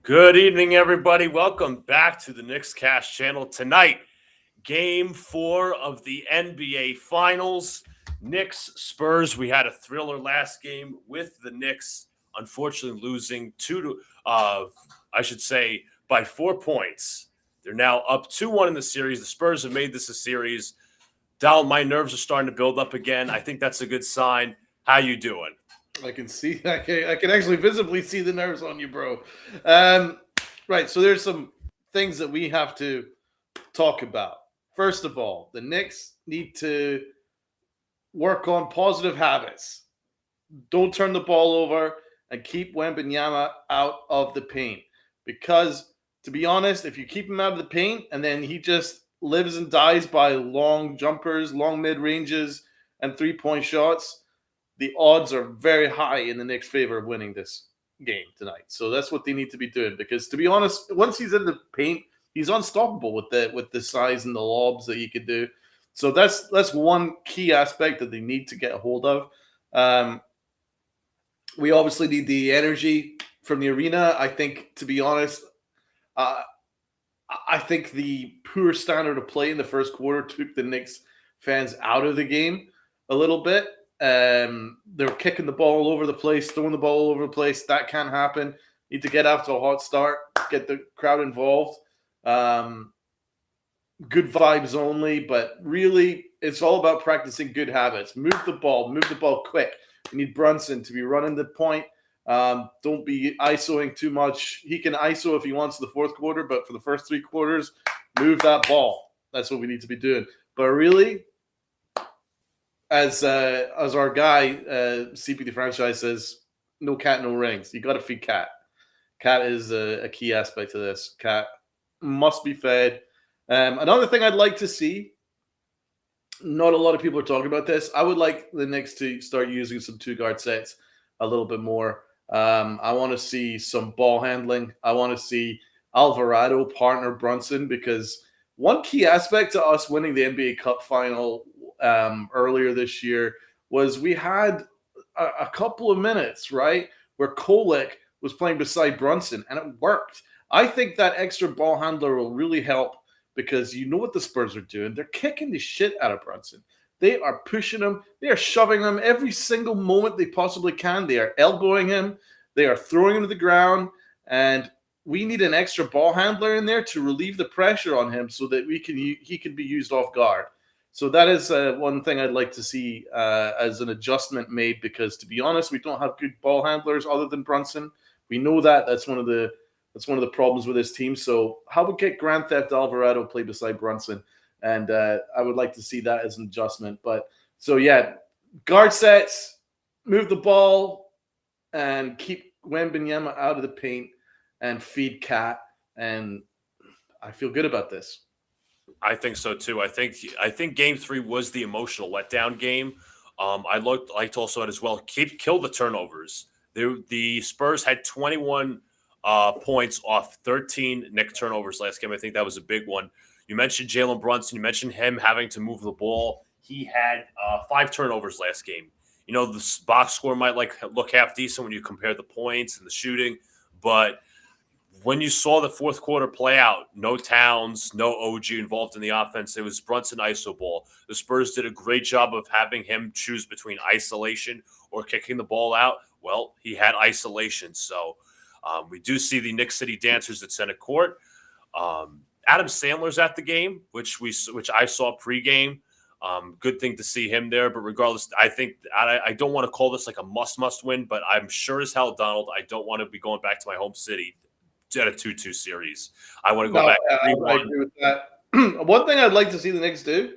Good evening, everybody. Welcome back to the Knicks Cast channel. Tonight, game 4 of the NBA Finals. Knicks Spurs. We had a thriller last game with the Knicks, unfortunately losing I should say, by 4 points. They're now up 2-1 in the series. The Spurs have made this a series. Donald, my nerves are starting to build up again. I think that's a good sign. How you doing? I can see. I can actually visibly see the nerves on you, bro. Um, right. So there's some things that we have to talk about. First of all, the Knicks need to work on positive habits. Don't turn the ball over and keep Wembanyama out of the paint. Because to be honest, if you keep him out of the paint and then he just lives and dies by long jumpers, long mid ranges, and 3-point shots, the odds are very high in the Knicks' favor of winning this game tonight. So that's what they need to be doing. Because to be honest, once he's in the paint, he's unstoppable with the size and the lobs that he could do. So that's one key aspect that they need to get a hold of. Um, we obviously need the energy from the arena. I think, to be honest, uh, I think the poor standard of play in the first quarter took the Knicks fans out of the game a little bit. They were kicking the ball all over the place, throwing the ball all over the place. That can't happen. Need to get off to a hot start, get the crowd involved. Good vibes only, but really, it's all about practicing good habits. Move the ball quick. We need Brunson to be running the point. Don't be ISOing too much. He can ISO if he wants the fourth quarter, but for the first 3 quarters, move that ball. That's what we need to be doing. But really, as our guy CP the franchise says, no cat, no rings. You got to feed Cat. Cat is a key aspect to this. Cat must be fed. Another thing I'd like to see. Not a lot of people are talking about this. I would like the Knicks to start using some 2 guard sets a little bit more. I want to see some ball handling. I want to see Alvarado partner Brunson, because one key aspect to us winning the NBA Cup final earlier this year was we had a couple of minutes, right, where Kolek was playing beside Brunson, and it worked. I think that extra ball handler will really help, because you know what the Spurs are doing. They're kicking the shit out of Brunson. They are pushing him. They are shoving him every single moment they possibly can. They are elbowing him. They are throwing him to the ground. And we need an extra ball handler in there to relieve the pressure on him so that he can be used off guard. So that is one thing I'd like to see as an adjustment made, because, to be honest, we don't have good ball handlers other than Brunson. We know that. That's one of the problems with this team. So how would get Grand Theft Alvarado play beside Brunson? And I would like to see that as an adjustment. But so, yeah, guard sets, move the ball, and keep Wembanyama out of the paint and feed Cat. And I feel good about this. I think so too. I think Game 3 was the emotional letdown game. I liked also it as well. Kill the turnovers. The Spurs had 21 points off 13 Knick turnovers last game. I think that was a big one. You mentioned Jalen Brunson. You mentioned him having to move the ball. He had 5 turnovers last game. You know, the box score might look half decent when you compare the points and the shooting, but when you saw the fourth quarter play out, no Towns, no OG involved in the offense. It was Brunson iso ball. The Spurs did a great job of having him choose between isolation or kicking the ball out. Well, he had isolation, so we do see the Knicks City Dancers at center court. Adam Sandler's at the game, which I saw pregame. Good thing to see him there. But regardless, I think I don't want to call this like a must win, but I'm sure as hell, Donald, I don't want to be going back to my home city at a 2-2 series. I want to go back. I agree with that. One thing I'd like to see the Knicks do,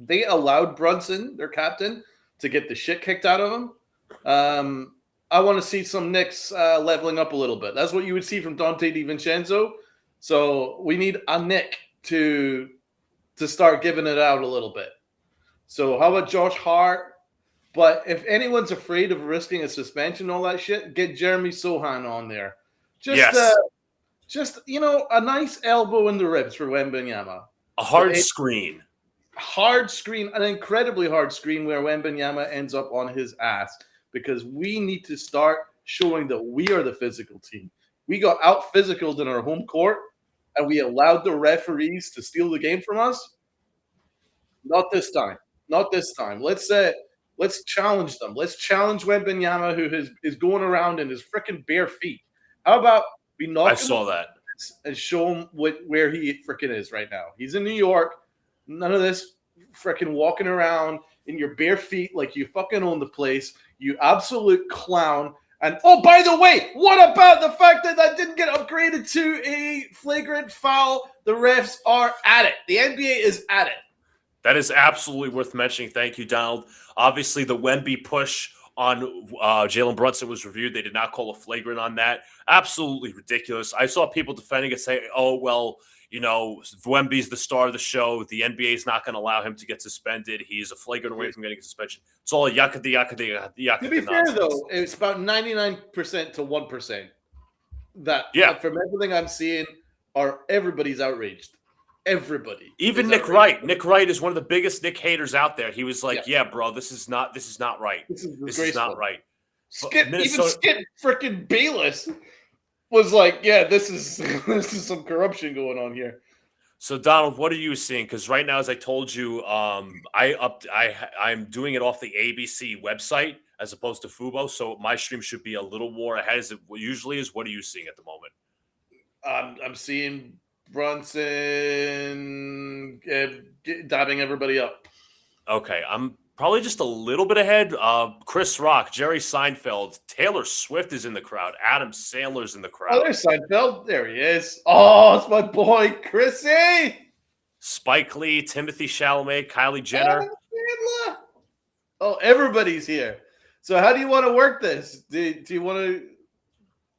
they allowed Brunson, their captain, to get the shit kicked out of him. I want to see some Knicks leveling up a little bit. That's what you would see from Dante DiVincenzo. So we need a Nick to start giving it out a little bit. So how about Josh Hart? But if anyone's afraid of risking a suspension and all that shit, get Jeremy Sohan on there. Just a nice elbow in the ribs for Wembanyama. A hard screen. An incredibly hard screen where Wembanyama ends up on his ass, because we need to start showing that we are the physical team. We got out physicaled in our home court, and we allowed the referees to steal the game from us. Not this time. Not this time. Let's challenge them. Let's challenge Wembanyama, who is going around in his freaking bare feet. How about we I knock him saw that. and show him where he freaking is right now? He's in New York. None of this freaking walking around in your bare feet like you fucking own the place. You absolute clown. And oh, by the way, what about the fact that that didn't get upgraded to a flagrant foul? The refs are at it. The NBA is at it. That is absolutely worth mentioning. Thank you, Donald. Obviously, the Wemby push on Jalen Brunson was reviewed. They did not call a flagrant on that. Absolutely ridiculous. I saw people defending it say, oh, well, you know, Wemby's the star of the show. The NBA is not going to allow him to get suspended. He's a flagrant away from getting a suspension. It's all yucca. To be fair, though, it's about 99% to 1%. That from everything I'm seeing, everybody's outraged. Everybody. Even Nick Wright. Nick Wright is one of the biggest Nick haters out there. He was like, "Yeah, bro, this is not right. This is not right." Even Skip freaking Bayless was like, "Yeah, this is some corruption going on here." So, Donald, what are you seeing? Because right now, as I told you, I'm doing it off the ABC website as opposed to Fubo, so my stream should be a little more ahead as it usually is. What are you seeing at the moment? I'm seeing Brunson dabbing everybody up. Okay, I'm probably just a little bit ahead. Chris Rock, Jerry Seinfeld, Taylor Swift is in the crowd. Adam Sandler's in the crowd. Oh, there's Seinfeld. There he is. Oh, it's my boy, Chrissy. Spike Lee, Timothy Chalamet, Kylie Jenner. Oh, everybody's here. So how do you want to work this? Do you want to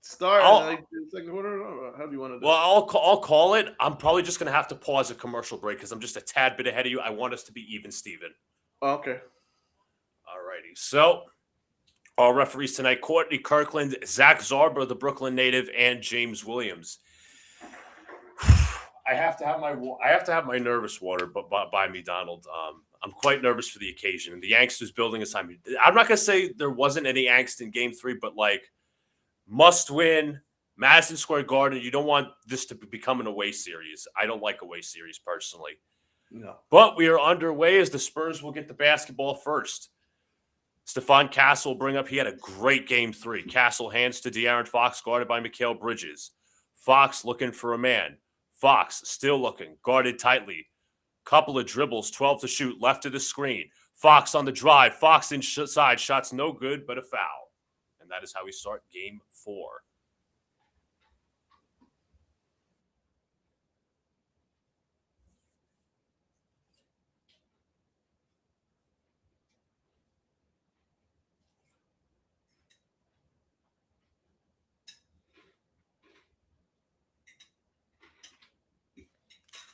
start the second quarter? How do you want to do it? Well, I'll call it. I'm probably just going to have to pause a commercial break because I'm just a tad bit ahead of you. I want us to be even, Steven. Okay. All righty. So our referees tonight, Courtney Kirkland, Zach Zarba, the Brooklyn native, and James Williams. I have to have my nervous water by me, Donald. I'm quite nervous for the occasion, and the angst is building as time. I'm not going to say there wasn't any angst in Game 3, but like must win, Madison Square Garden. You don't want this to become an away series. I don't like away series personally. No. But we are underway as the Spurs will get the basketball first. Stephon Castle will bring up. He had a great Game 3. Castle hands to De'Aaron Fox, guarded by Mikal Bridges. Fox looking for a man. Fox still looking, guarded tightly. Couple of dribbles, 12 to shoot, left of the screen. Fox on the drive. Fox inside. Shots no good, but a foul. And that is how we start Game 4.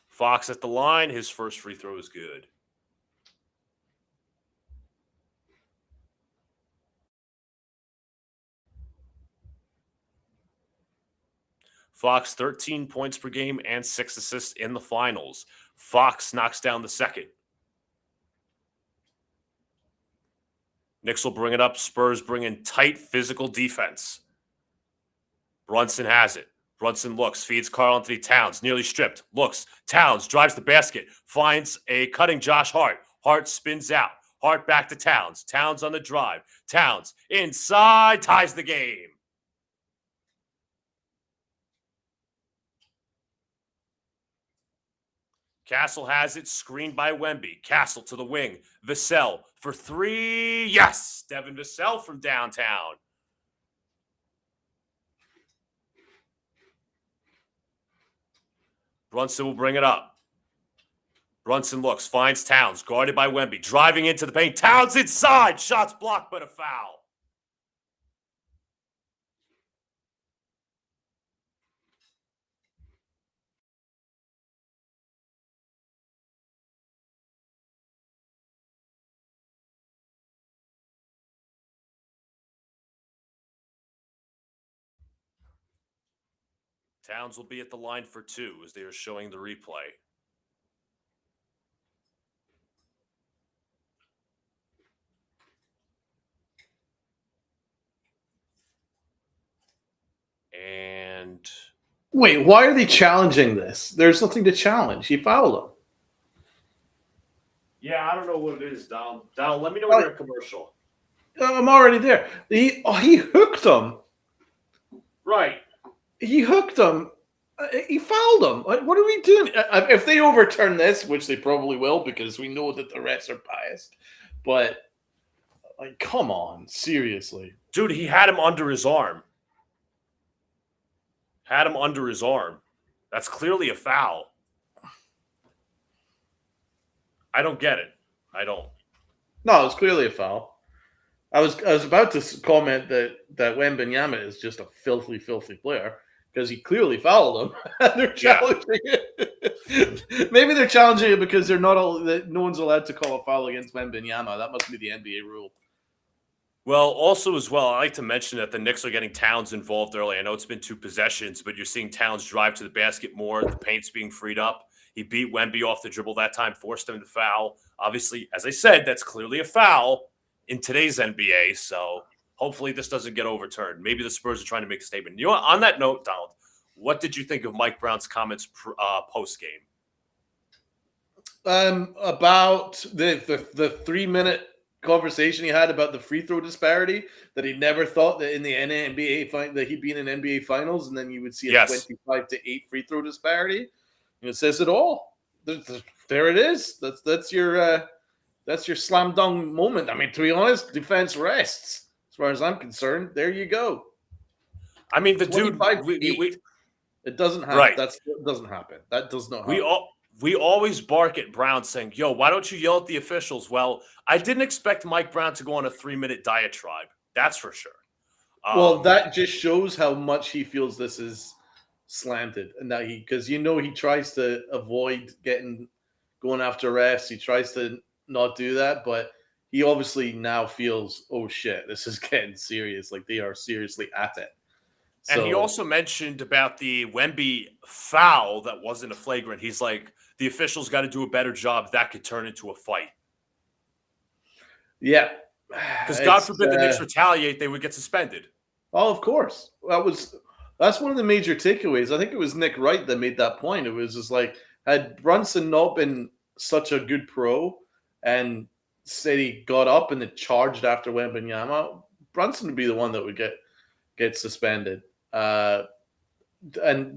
Fox at the line. His first free throw is good. Fox, 13 points per game and 6 assists in the finals. Fox knocks down the second. Knicks will bring it up. Spurs bring in tight physical defense. Brunson has it. Brunson looks, feeds Karl-Anthony Towns, nearly stripped, looks, Towns drives the basket, finds a cutting Josh Hart. Hart spins out. Hart back to Towns. Towns on the drive. Towns inside, ties the game. Castle has it, screened by Wemby. Castle to the wing. Vassell for three. Yes! Devin Vassell from downtown. Brunson will bring it up. Brunson looks, finds Towns, guarded by Wemby. Driving into the paint. Towns inside. Shots blocked, but a foul. Towns will be at the line for 2 as they are showing the replay. And And Wait, why are they challenging this? There's nothing to challenge. He fouled him. yeah, I don't know what it is, Donald. Donald, let me know when you're in commercial. I'm already there. He hooked him. Right. He hooked him. He fouled him. What are we doing? If they overturn this, which they probably will, because we know that the refs are biased, but like, come on, seriously, Dude, he had him under his arm. Had him under his arm. That's clearly a foul. I don't get it. I don't. No, it's clearly a foul. I was about to comment that Wembanyama is just a filthy player because he clearly fouled him, and they're challenging it. Maybe they're challenging it because they're not all that no one's allowed to call a foul against Wembanyama. That must be the NBA rule. Well, also as well, I like to mention that the Knicks are getting Towns involved early. I know it's been 2 possessions, but you're seeing Towns drive to the basket more. The paint's being freed up. He beat Wemby off the dribble that time, forced him to foul. Obviously, as I said, that's clearly a foul in today's NBA. So hopefully this doesn't get overturned. Maybe the Spurs are trying to make a statement. You know what? On that note, Donald, what did you think of Mike Brown's comments post-game? About the 3-minute conversation he had about the free throw disparity, that he never thought that in the NBA that he'd be in an NBA Finals, and then you would see a 25-8 free throw disparity. And it says it all. There it is. That's your slam dunk moment. I mean, to be honest, defense rests. As far as I'm concerned, there you go. I mean, the dude. It doesn't happen. Right. That doesn't happen. That does not happen. We always bark at Brown saying, yo, why don't you yell at the officials? Well, I didn't expect Mike Brown to go on a 3-minute diatribe. That's for sure. Well, that just shows how much he feels this is slanted, and that because he tries to avoid going after refs. He tries to not do that, but he obviously now feels, oh shit, this is getting serious. Like, they are seriously at it. And he also mentioned about the Wemby foul that wasn't a flagrant. He's like, the officials got to do a better job. That could turn into a fight. Yeah. Because God forbid the Knicks retaliate, they would get suspended. Oh, of course. That's one of the major takeaways. I think it was Nick Wright that made that point. It was just like, had Brunson not been such a good pro and said he got up and it charged after Wembanyama, Brunson would be the one that would get suspended. And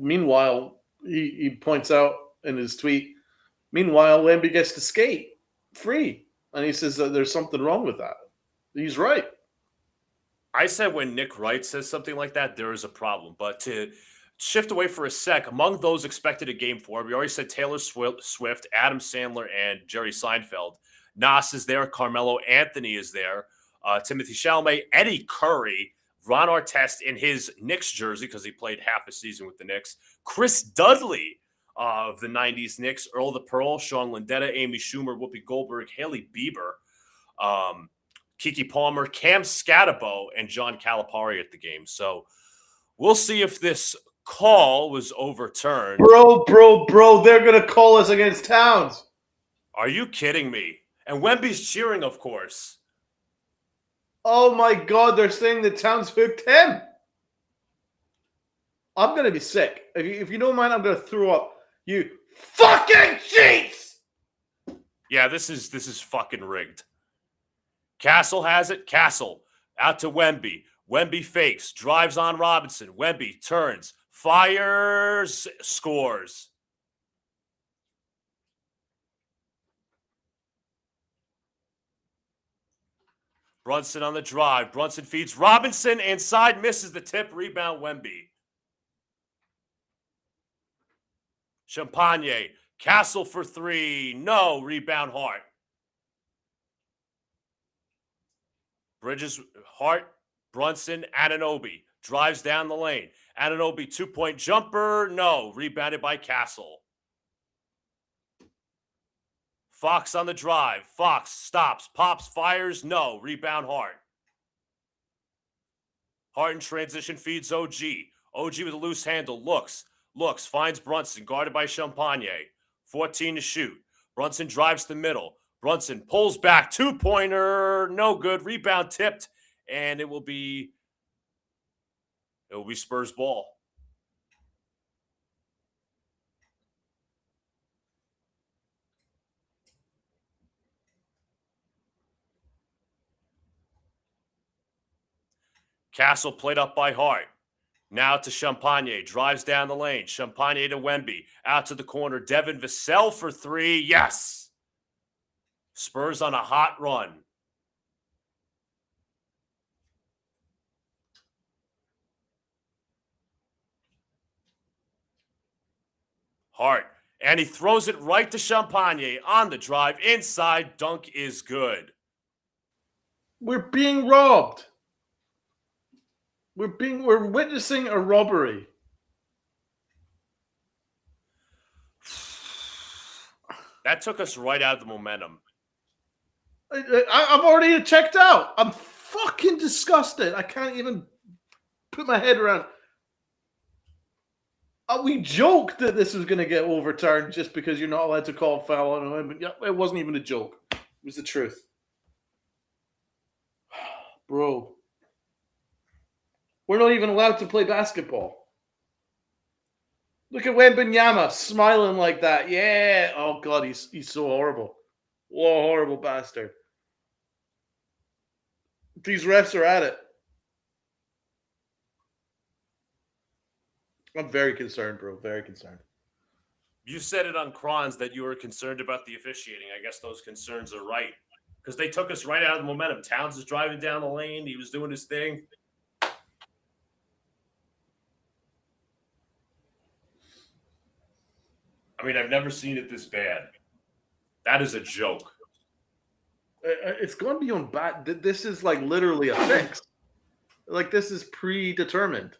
meanwhile, he points out in his tweet, meanwhile, Wemby gets to skate free. And he says that there's something wrong with that. He's right. I said when Nick Wright says something like that, there is a problem. But to shift away for a sec, among those expected at Game 4, we already said Taylor Swift, Adam Sandler, and Jerry Seinfeld. Nas is there. Carmelo Anthony is there. Timothy Chalamet, Eddie Curry, Ron Artest in his Knicks jersey because he played half a season with the Knicks. Chris Dudley of the 90s Knicks, Earl the Pearl, Sean Lindetta, Amy Schumer, Whoopi Goldberg, Haley Bieber, Kiki Palmer, Cam Scatabo, and John Calipari at the game. So we'll see if this call was overturned. Bro, they're going to call us against Towns. Are you kidding me? And Wemby's cheering, of course. Oh my God, they're saying that Towns hooked him. I'm going to be sick. If you don't mind, I'm going to throw up. You fucking cheats! Yeah, this is fucking rigged. Castle has it. Castle out to Wemby. Wemby fakes, drives on Robinson. Wemby turns, fires, scores. Brunson on the drive. Brunson feeds Robinson inside, misses the tip. Rebound Wemby. Champagne. Castle for 3. No. Rebound Hart. Bridges, Hart, Brunson, Anunoby. Drives down the lane. Anunoby 2-point jumper. No. Rebounded by Castle. Fox on the drive. Fox stops, pops, fires. No. Rebound Hart. Hart in transition feeds OG. OG with a loose handle. Looks, finds Brunson. Guarded by Champagne. 14 to shoot. Brunson drives the middle. Brunson pulls back. 2-pointer. No good. Rebound tipped. And it will be Spurs ball. Castle played up by Hart. Now to Champagne. Drives down the lane. Champagne to Wemby. Out to the corner. Devin Vassell for three. Yes. Spurs on a hot run. Hart. And he throws it right to Champagne on the drive. Inside. Dunk is good. We're being robbed. We're witnessing a robbery. That took us right out of the momentum. I've already checked out. I'm fucking disgusted. I can't even put my head around. We joked that this was going to get overturned just because you're not allowed to call foul on him. But it wasn't even a joke. It was the truth. Bro. We're not even allowed to play basketball. Look at Wembanyama smiling like that. Yeah. Oh, God, he's so horrible. What a horrible bastard. These refs are at it. I'm very concerned, bro. Very concerned. You said it on Kron's that you were concerned about the officiating. I guess those concerns are right. Because they took us right out of the momentum. Towns is driving down the lane. He was doing his thing. I mean, I've never seen it this bad. That is a joke. It's going beyond bad. This is like literally a fix. Like this is predetermined.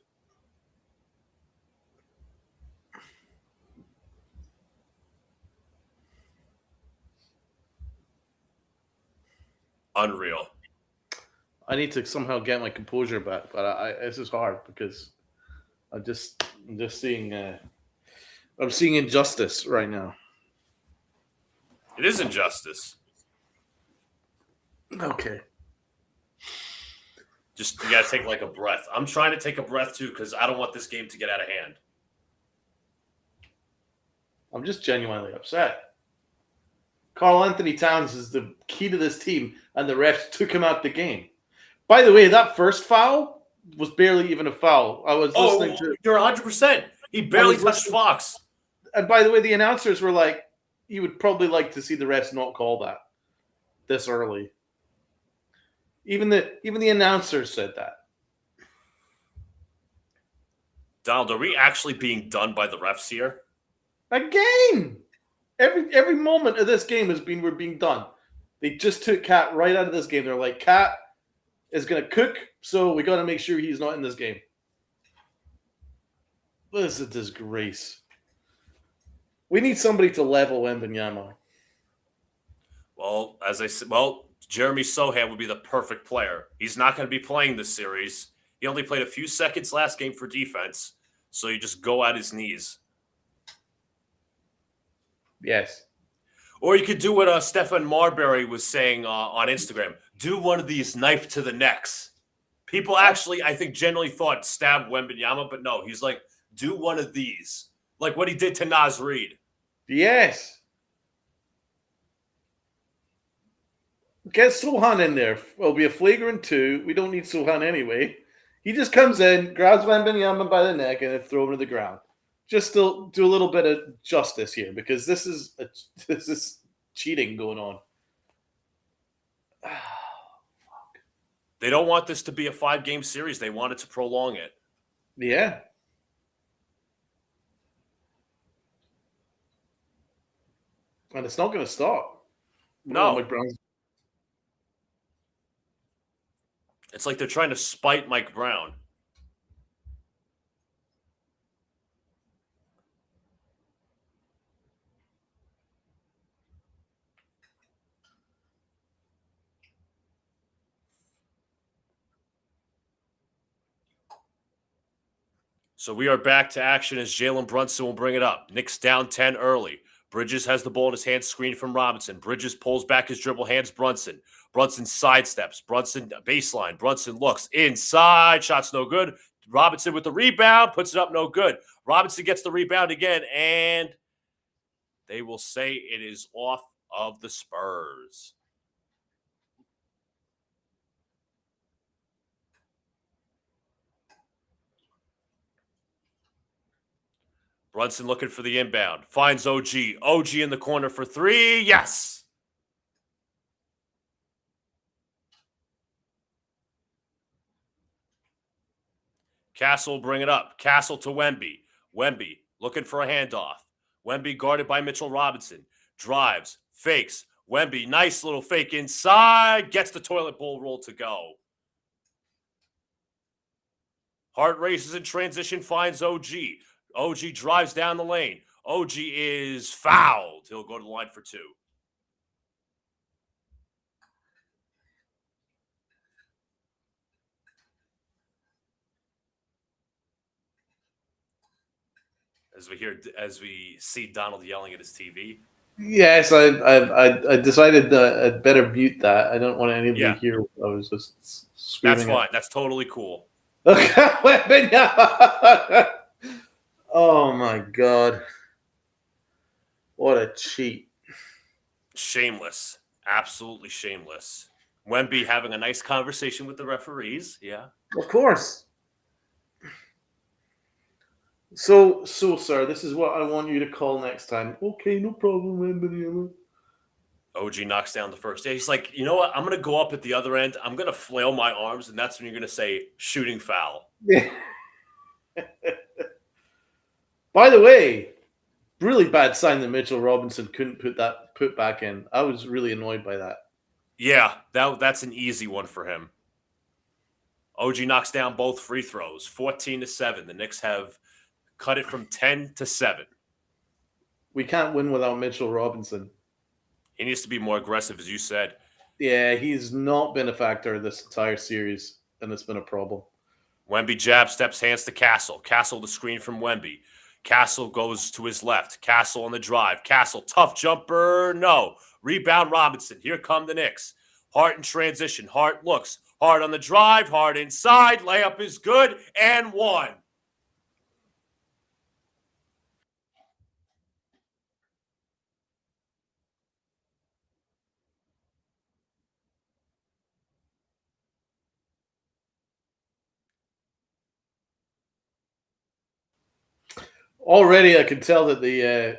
Unreal. I need to somehow get my composure back, but this is hard because I'm just seeing I'm seeing injustice right now. It is injustice. Okay. Just you gotta take like a breath. I'm trying to take a breath too because I don't want this game to get out of hand. I'm just genuinely upset. Karl Anthony Towns is the key to this team, and the refs took him out the game. By the way, that first foul was barely even a foul. I was listening to. You're 100%. He barely touched Fox. And by the way, the announcers were like, "You would probably like to see the refs not call that this early." Even the announcers said that. Donald, are we actually being done by the refs here? Again, every moment of this game we're being done. They just took Cat right out of this game. They're like, Cat is going to cook, so we got to make sure he's not in this game. This is a disgrace. We need somebody to level Wembanyama. Well, as I said, Jeremy Sohan would be the perfect player. He's not going to be playing this series. He only played a few seconds last game for defense, so you just go at his knees. Yes. Or you could do what Stefan Marbury was saying on Instagram. Do one of these knife to the necks. People actually, I think, generally thought stab Wembanyama, but no. He's like, do one of these. Like what he did to Naz Reid. Yes. Get Sohan in there. It'll be a flagrant 2. We don't need Sohan anyway. He just comes in, grabs Wembanyama by the neck, and then throw him to the ground. Just to do a little bit of justice here, because this is cheating going on. They don't want this to be a 5-game series. They wanted to prolong it. Yeah. And it's not going to stop. No. Mike Brown's. It's like they're trying to spite Mike Brown. So we are back to action as Jalen Brunson will bring it up. Knicks down 10 early. Bridges has the ball in his hand, screen from Robinson. Bridges pulls back his dribble, hands Brunson. Brunson sidesteps. Brunson baseline. Brunson looks inside. Shot's no good. Robinson with the rebound. Puts it up, no good. Robinson gets the rebound again, and they will say it is off of the Spurs. Brunson looking for the inbound. Finds OG. OG in the corner for three. Yes. Castle bring it up. Castle to Wemby. Wemby looking for a handoff. Wemby guarded by Mitchell Robinson. Drives. Fakes. Wemby, nice little fake inside. Gets the toilet bowl roll to go. Hart races in transition. Finds OG. OG drives down the lane. OG is fouled. He'll go to the line for two. As we see Donald yelling at his TV. Yes, I decided I'd better mute that. I don't want anybody to hear what I was just screaming. That's fine. That's totally cool. Oh my god. What a cheat. Shameless. Absolutely shameless. Wemby having a nice conversation with the referees. Yeah. Of course. So, sir, this is what I want you to call next time. Okay, no problem, Wemby. OG knocks down the first. Yeah, he's like, you know what? I'm going to go up at the other end. I'm going to flail my arms, and that's when you're going to say shooting foul. Yeah. By the way, really bad sign that Mitchell Robinson couldn't put back in. I was really annoyed by that. Yeah, that's an easy one for him. OG knocks down both free throws, 14-7. The Knicks have cut it from 10-7. We can't win without Mitchell Robinson. He needs to be more aggressive, as you said. Yeah, he's not been a factor this entire series, and it's been a problem. Wemby jab steps, hands to Castle. Castle the screen from Wemby. Castle goes to his left. Castle on the drive. Castle, tough jumper. No. Rebound Robinson. Here come the Knicks. Hart in transition. Hart looks. Hart on the drive. Hart inside. Layup is good. And one. Already, I can tell that the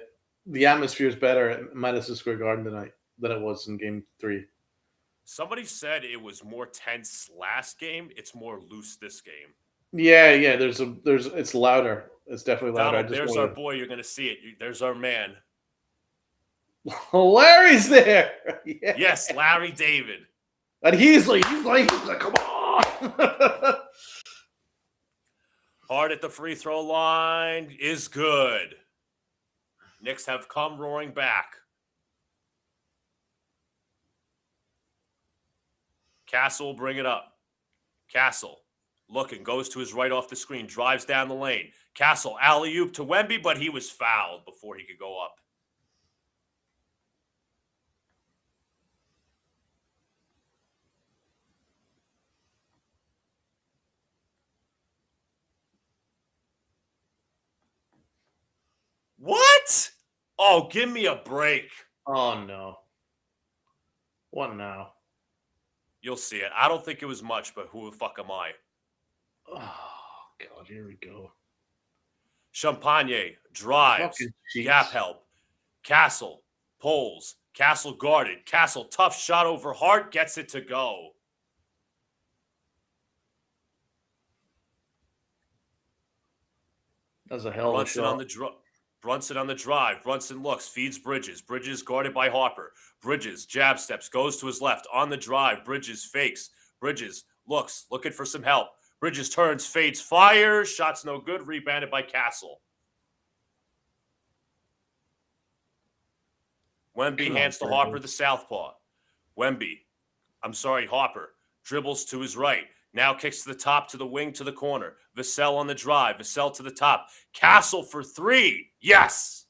atmosphere is better at Madison Square Garden tonight than it was in Game 3. Somebody said it was more tense last game. It's more loose this game. Yeah. It's louder. It's definitely louder. Donald, there's our boy. You're going to see it. There's our man. Larry's there. Yeah. Yes, Larry David. And he's like, come on. Hard at the free throw line is good. Knicks have come roaring back. Castle will bring it up. Castle looking, goes to his right off the screen, drives down the lane. Castle alley-oop to Wemby, but he was fouled before he could go up. What? Oh, give me a break. Oh, no. What now? You'll see it. I don't think it was much, but who the fuck am I? Oh, God, here we go. Champagne drives. Gap help. Castle pulls. Castle guarded. Castle tough shot over Hart. Gets it to go. That's a hell of a shot. Brunson on the drive. Brunson looks, feeds Bridges. Bridges guarded by Harper. Bridges jab steps, goes to his left on the drive. Bridges fakes. Bridges looks, looking for some help. Bridges turns, fades, fires. Shots no good. Rebounded by Castle. Wemby hands to Harper, the southpaw. Harper dribbles to his right. Now kicks to the top, to the wing, to the corner. Vassell on the drive. Vassell to the top. Castle for three. Yes.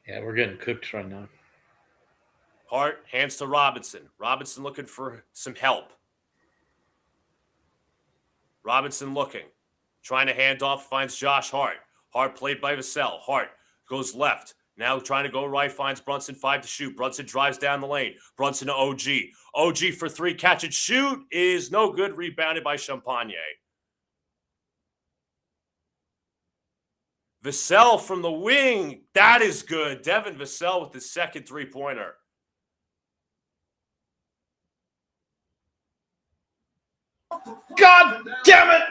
Yeah, we're getting cooked right now. Hart hands to Robinson. Robinson looking for some help. Robinson looking. Trying to hand off, finds Josh Hart. Hart played by Vassell. Hart goes left. Now trying to go right, finds Brunson, 5 to shoot. Brunson drives down the lane. Brunson to OG. OG for 3, catch and shoot is no good. Rebounded by Champagne. Vassell from the wing. That is good. Devin Vassell with the second three-pointer. God damn it!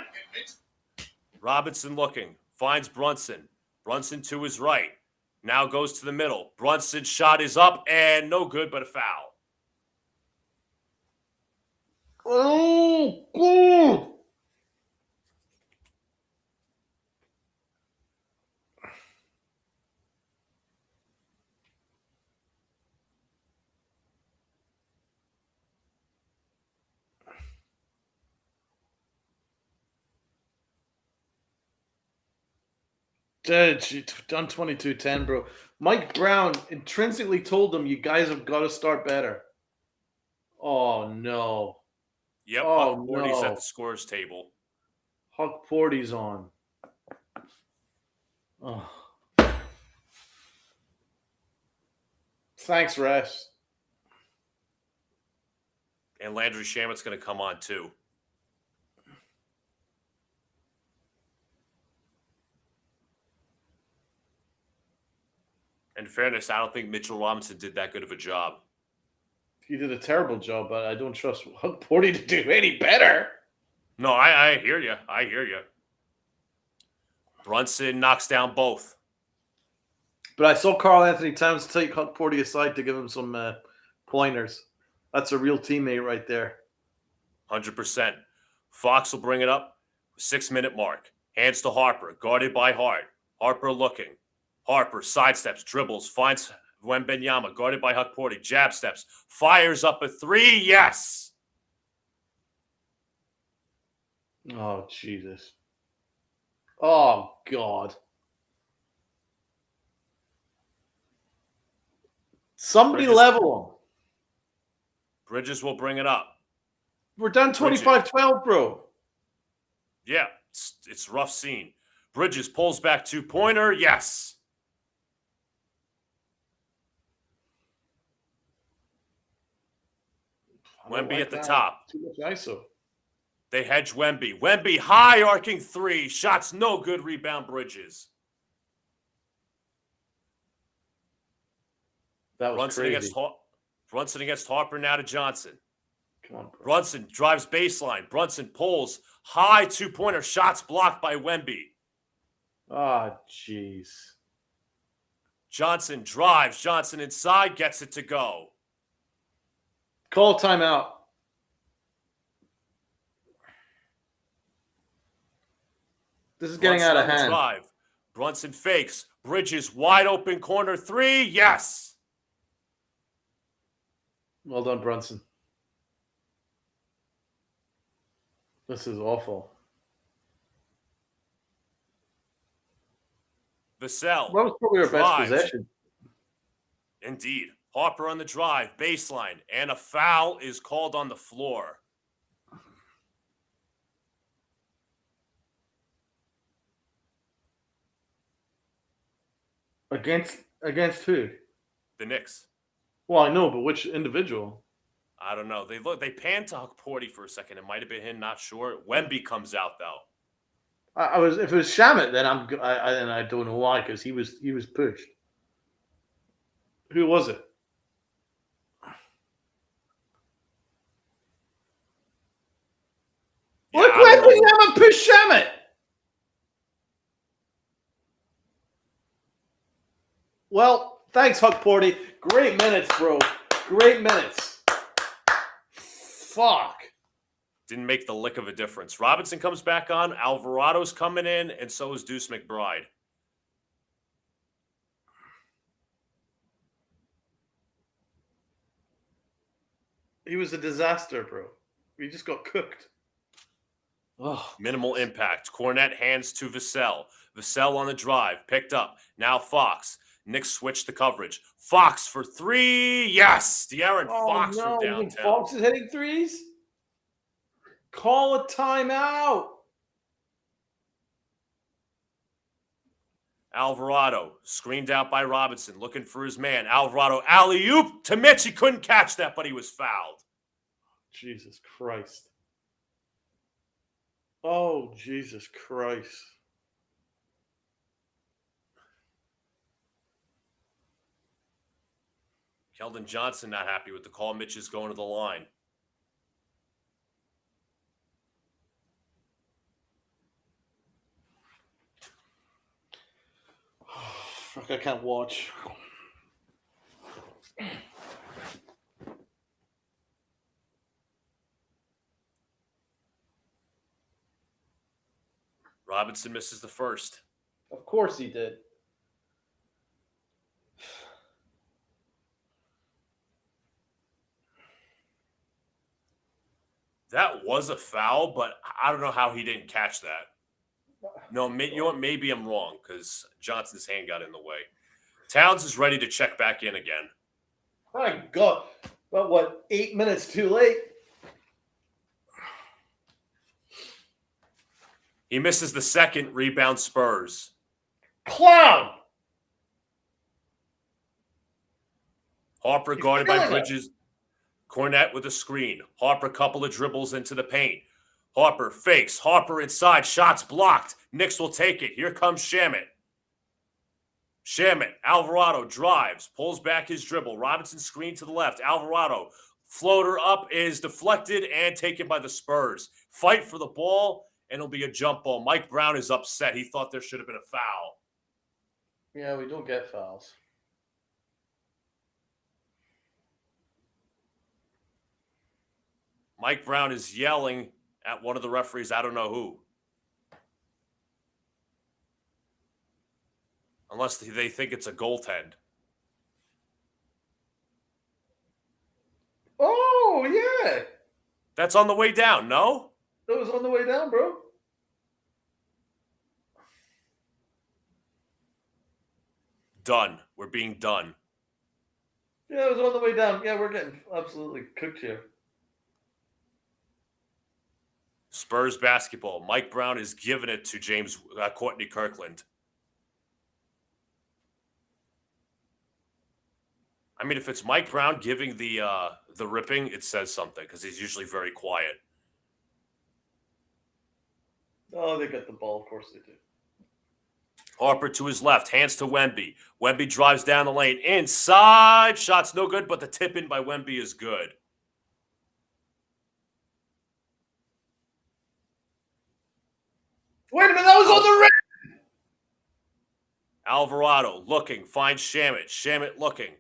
Robinson looking. Finds Brunson. Brunson to his right. Now goes to the middle. Brunson's shot is up and no good, but a foul. Oh, God. Dude, she done 22-10, bro. Mike Brown intrinsically told them, you guys have got to start better. Oh, no. Yep, Oh, Huck Porty's no. at the scorer's table. Huck Porty's on. Oh. Thanks, refs. And Landry Shamit's going to come on too. In fairness, I don't think Mitchell Robinson did that good of a job. He did a terrible job, but I don't trust Huck Porty to do any better. No, I hear you. I hear you. Brunson knocks down both. But I saw Karl Anthony Towns take Huck Porty aside to give him some pointers. That's a real teammate right there. 100%. Fox will bring it up. 6-minute mark. Hands to Harper. Guarded by Hart. Harper looking. Harper sidesteps, dribbles, finds Wembanyama. Guarded by Huck Porty. Jab steps. Fires up a 3. Yes. Oh, Jesus. Oh, God. Somebody level him. Bridges will bring it up. We're done 25-12, bro. Yeah, it's rough scene. Bridges pulls back 2-pointer. Yes. Wemby at the top. Too much ISO. They hedge Wemby. Wemby high arcing 3. Shots no good. Rebound Bridges. That was crazy. Brunson against Harper, now to Johnson. Come on, bro. Brunson drives baseline. Brunson pulls. High 2-pointer. Shots blocked by Wemby. Ah, jeez. Johnson drives. Johnson inside. Gets it to go. Call timeout. This is getting out of hand. Drive. Brunson fakes. Bridges wide open corner 3. Yes. Well done, Brunson. This is awful. Vassell. That was probably our best possession. Indeed. Harper on the drive, baseline, and a foul is called on the floor. Against who? The Knicks. Well, I know, but which individual? I don't know. They panned to Huck Porty for a second. It might have been him, not sure. Wemby comes out though. If it was Shamet, then I don't know why, because he was pushed. Who was it? Yeah, look, Wembanyama pushed Shamet. Well, thanks, Huck Porty. Great minutes, bro. Great minutes. Fuck. Didn't make the lick of a difference. Robinson comes back on. Alvarado's coming in, and so is Deuce McBride. He was a disaster, bro. We just got cooked. Oh, minimal impact. Cornette hands to Vassell. Vassell on the drive. Picked up. Now Fox. Knicks switch the coverage. Fox for 3. Yes. De'Aaron Fox from downtown. Fox is hitting threes? Call a timeout. Alvarado screened out by Robinson, looking for his man. Alvarado alley-oop to Mitch. He couldn't catch that, but he was fouled. Jesus Christ. Oh, Jesus Christ. Keldon Johnson not happy with the call. Mitch is going to the line. Fuck, I can't watch. Robinson misses the first. Of course he did. That was a foul, but I don't know how he didn't catch that. No, you know what? Maybe I'm wrong because Johnson's hand got in the way. Towns is ready to check back in again. My God. But what, 8 minutes too late? He misses the second. Rebound Spurs. Clown! Harper guarded by Bridges. Cornette with a screen. Harper couple of dribbles into the paint. Harper fakes. Harper inside. Shots blocked. Knicks will take it. Here comes Shamet. Shamet. Alvarado drives. Pulls back his dribble. Robinson screen to the left. Alvarado. Floater up is deflected and taken by the Spurs. Fight for the ball, and it'll be a jump ball. Mike Brown is upset. He thought there should have been a foul. Yeah, we don't get fouls. Mike Brown is yelling at one of the referees. I don't know who. Unless they think it's a goaltend. Oh, yeah. That's on the way down, no? That was on the way down, bro. Done. We're being done. Yeah, it was on the way down. Yeah, we're getting absolutely cooked here. Spurs basketball. Mike Brown is giving it to Courtney Kirkland. I mean, if it's Mike Brown giving the ripping, it says something because he's usually very quiet. Oh, they got the ball. Of course they do. Harper to his left, hands to Wemby. Wemby drives down the lane. Inside. Shot's no good, but the tip in by Wemby is good. Wait a minute, that was on the rim! Alvarado looking, finds Shamet. Shamet looking,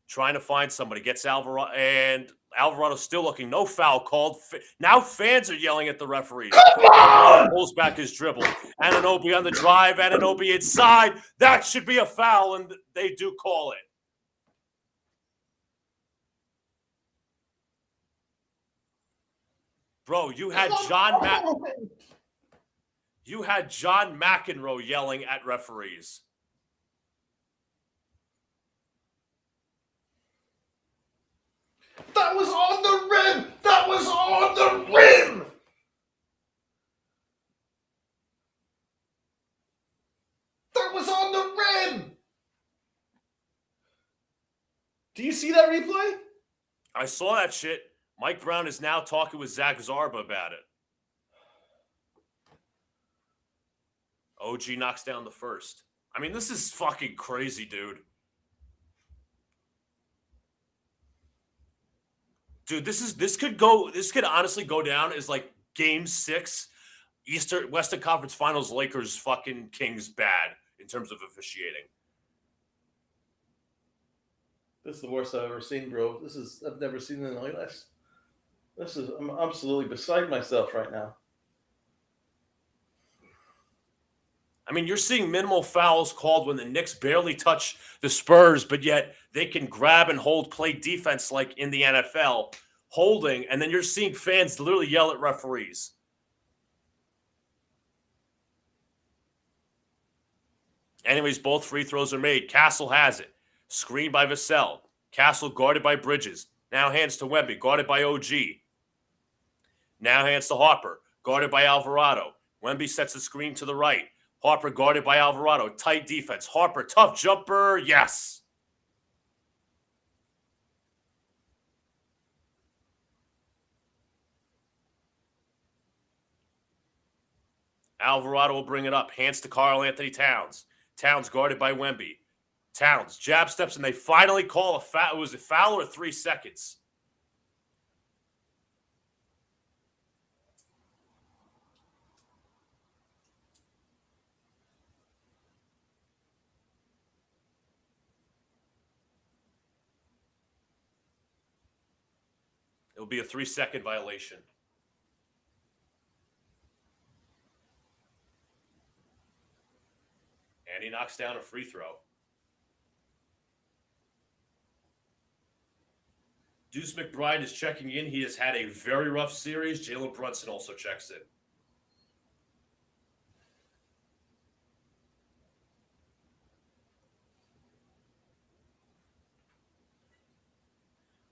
trying to find somebody. Gets Alvarado, and Alvarado still looking. No foul called. Now fans are yelling at the referees. Alvarado pulls back his dribble. Anunoby on the drive. Anunoby inside. That should be a foul, and they do call it. Bro, you had John McEnroe yelling at referees. That was on the rim! That was on the rim! That was on the rim! Do you see that replay? I saw that shit. Mike Brown is now talking with Zach Zarba about it. OG knocks down the first. I mean, this is fucking crazy, dude. Dude, this could honestly go down as like Game 6, Western Conference Finals, Lakers fucking Kings bad in terms of officiating. This is the worst I've ever seen, bro. I've never seen anything like this. I'm absolutely beside myself right now. I mean, you're seeing minimal fouls called when the Knicks barely touch the Spurs, but yet they can grab and hold, play defense like in the NFL, holding, and then you're seeing fans literally yell at referees. Anyways, both free throws are made. Castle has it. Screened by Vassell. Castle guarded by Bridges. Now hands to Wemby, guarded by OG. Now hands to Harper, guarded by Alvarado. Wemby sets the screen to the right. Harper guarded by Alvarado. Tight defense. Harper, tough jumper. Yes. Alvarado will bring it up. Hands to Karl-Anthony Towns. Towns guarded by Wemby. Towns, jab steps, and they finally call a foul. Was it foul or 3 seconds? It'll be a 3-second violation. And he knocks down a free throw. Deuce McBride is checking in. He has had a very rough series. Jalen Brunson also checks in.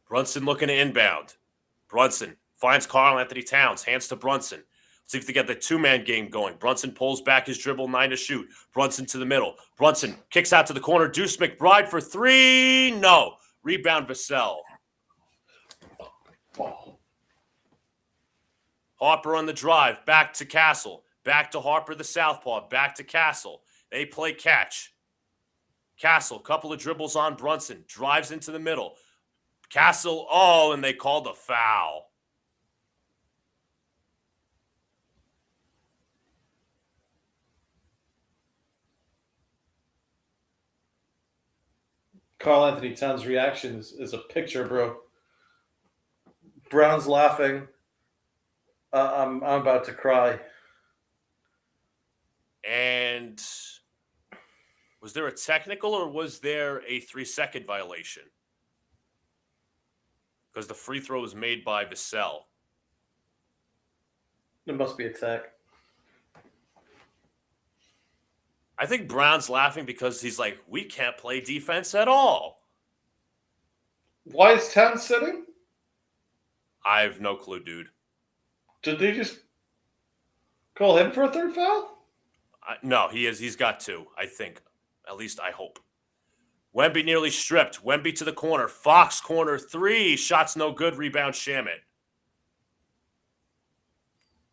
Brunson looking to inbound. Brunson finds Karl-Anthony Towns. Hands to Brunson. See if they get the two-man game going. Brunson pulls back his dribble, 9 to shoot. Brunson to the middle. Brunson kicks out to the corner. Deuce McBride for 3. No. Rebound Vassell. Harper on the drive. Back to Castle. Back to Harper, the southpaw. Back to Castle. They play catch. Castle, couple of dribbles on Brunson. Drives into the middle. Castle, and they called a foul. Karl-Anthony Towns' reaction is a picture, bro. Brown's laughing. I'm about to cry. And was there a technical or was there a 3-second violation? Because the free throw was made by Vassell. It must be a tech. I think Brown's laughing because he's like, we can't play defense at all. Why is Towns sitting? I have no clue, dude. Did they just call him for a third foul? No, he's got 2, I think. At least I hope. Wemby nearly stripped. Wemby to the corner. Fox corner 3. Shots no good. Rebound Shamet.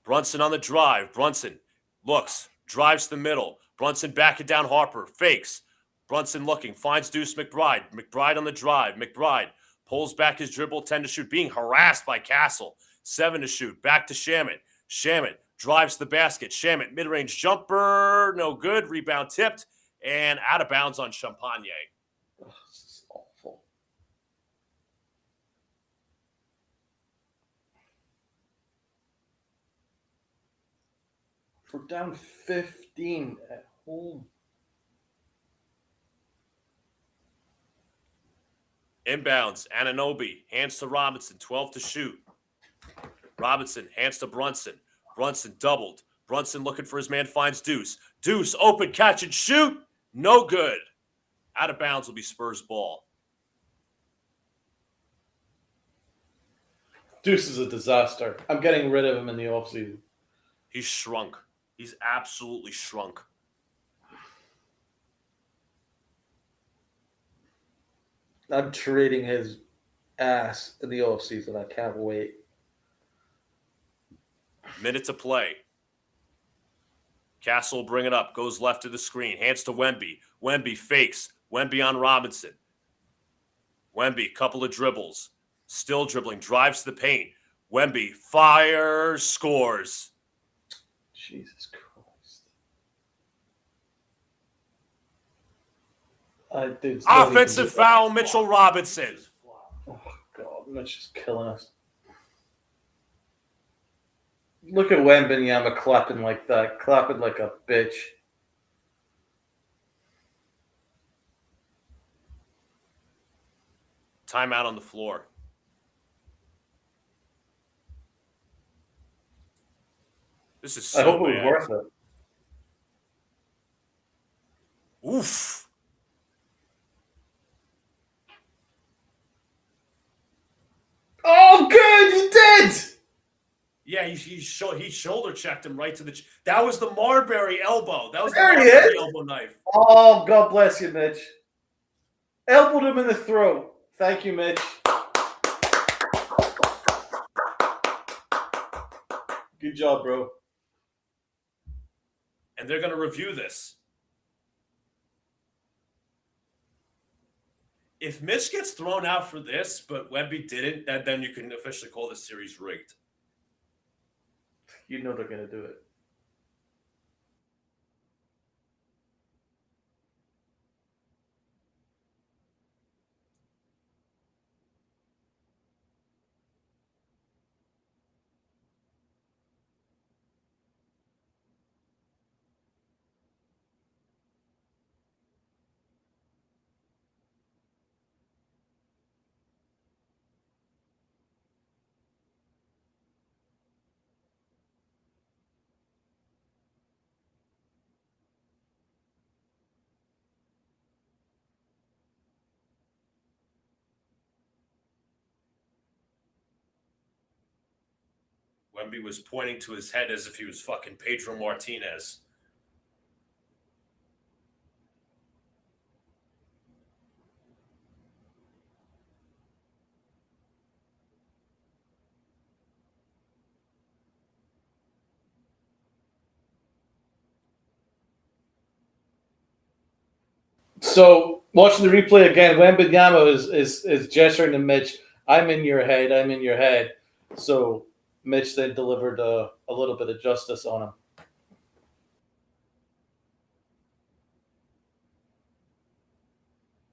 Brunson on the drive. Brunson looks. Drives to the middle. Brunson backing down Harper. Fakes. Brunson looking. Finds Deuce McBride. McBride on the drive. McBride pulls back his dribble. 10 to shoot. Being harassed by Castle. 7 to shoot. Back to Shamet. Shamet drives the basket. Shamet mid-range jumper. No good. Rebound tipped. And out of bounds on Champagne. Oh, this is awful. We're down 15 at home. Inbounds. Anunoby. Hands to Robinson. 12 to shoot. Robinson. Hands to Brunson. Brunson doubled. Brunson looking for his man. Finds Deuce. Deuce. Open catch and shoot. No good. Out of bounds will be Spurs ball. Deuce is a disaster. I'm getting rid of him in the offseason. He's shrunk. He's absolutely shrunk. I'm trading his ass in the offseason. I can't wait. Minute to play. Castle will bring it up. Goes left to the screen. Hands to Wemby. Wemby fakes. Wemby on Robinson. Wemby, couple of dribbles. Still dribbling. Drives to the paint. Wemby fires. Scores. Jesus Christ. Offensive foul, Mitchell Robinson. Oh, God. Mitch is killing us. Look at Wembanyama clapping like that. Clapping like a bitch. Timeout on the floor. This is so I hope it bad. was worth it. Oof. Oh, good! You did! Yeah, he shoulder checked him right to the. That was the Marbury elbow. That was the There he Marbury is. elbow knife. Oh, God bless you, Mitch. Elbowed him in the throat. Thank you, Mitch. Good job, bro. And they're going to review this. If Mitch gets thrown out for this, but Wemby didn't, then you can officially call this series rigged. You know they're going to do it. Wemby was pointing to his head as if he was fucking Pedro Martinez. So, watching the replay again, Wembanyama is gesturing to Mitch, I'm in your head, I'm in your head. So, Mitch then delivered a little bit of justice on him.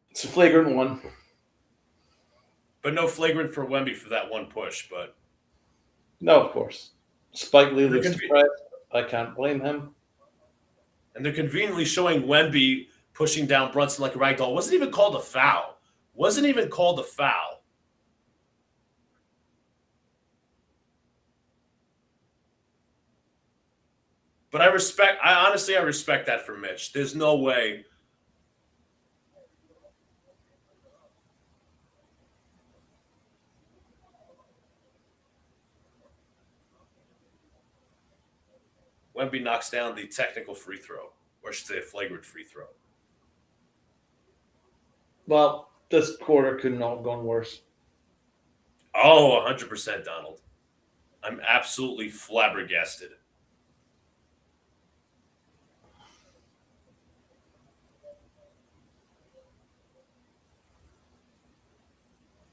It's a flagrant one. But no flagrant for Wemby for that one push. But no, of course. Spike Lee looks Conven- depressed. I can't blame him. And they're conveniently showing Wemby pushing down Brunson like a rag doll. Wasn't even called a foul. Wasn't even called a foul. But I honestly respect that for Mitch. There's no way. Wemby knocks down the technical free throw, or I should say a flagrant free throw. Well, this quarter could not have gone worse. Oh, 100%, Donald. I'm absolutely flabbergasted.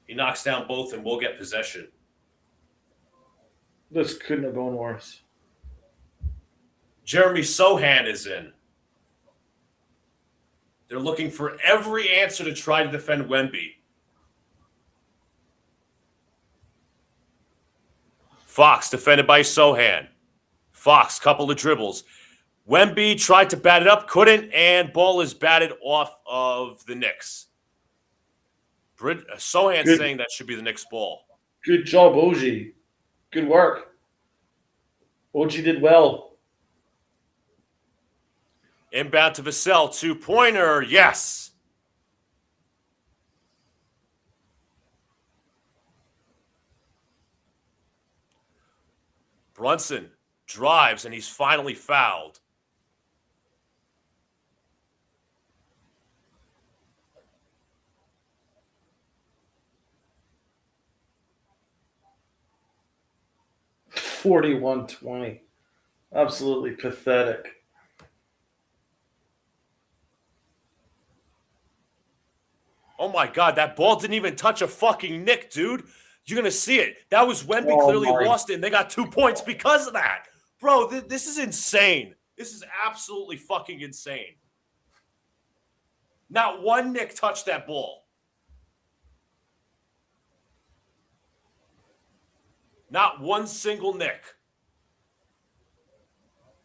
He knocks down both and we'll get possession. This couldn't have gone worse. Jeremy Sohan is in. They're looking for every answer to try to defend Wemby. Fox defended by Sohan. Fox, couple of dribbles. Wemby tried to bat it up, couldn't, and ball is batted off of the Knicks. Sohan saying that should be the Knicks ball. Good job, OG. Good work. OG did well. Inbound to Vassell, 2-pointer, yes. Brunson drives, and he's finally fouled. $41-20. Absolutely pathetic. Oh my God, that ball didn't even touch a fucking Knick, dude. You're going to see it. That was Wemby clearly lost it, and they got 2 points because of that. Bro, this is insane. This is absolutely fucking insane. Not one Knick touched that ball. Not one single Knick.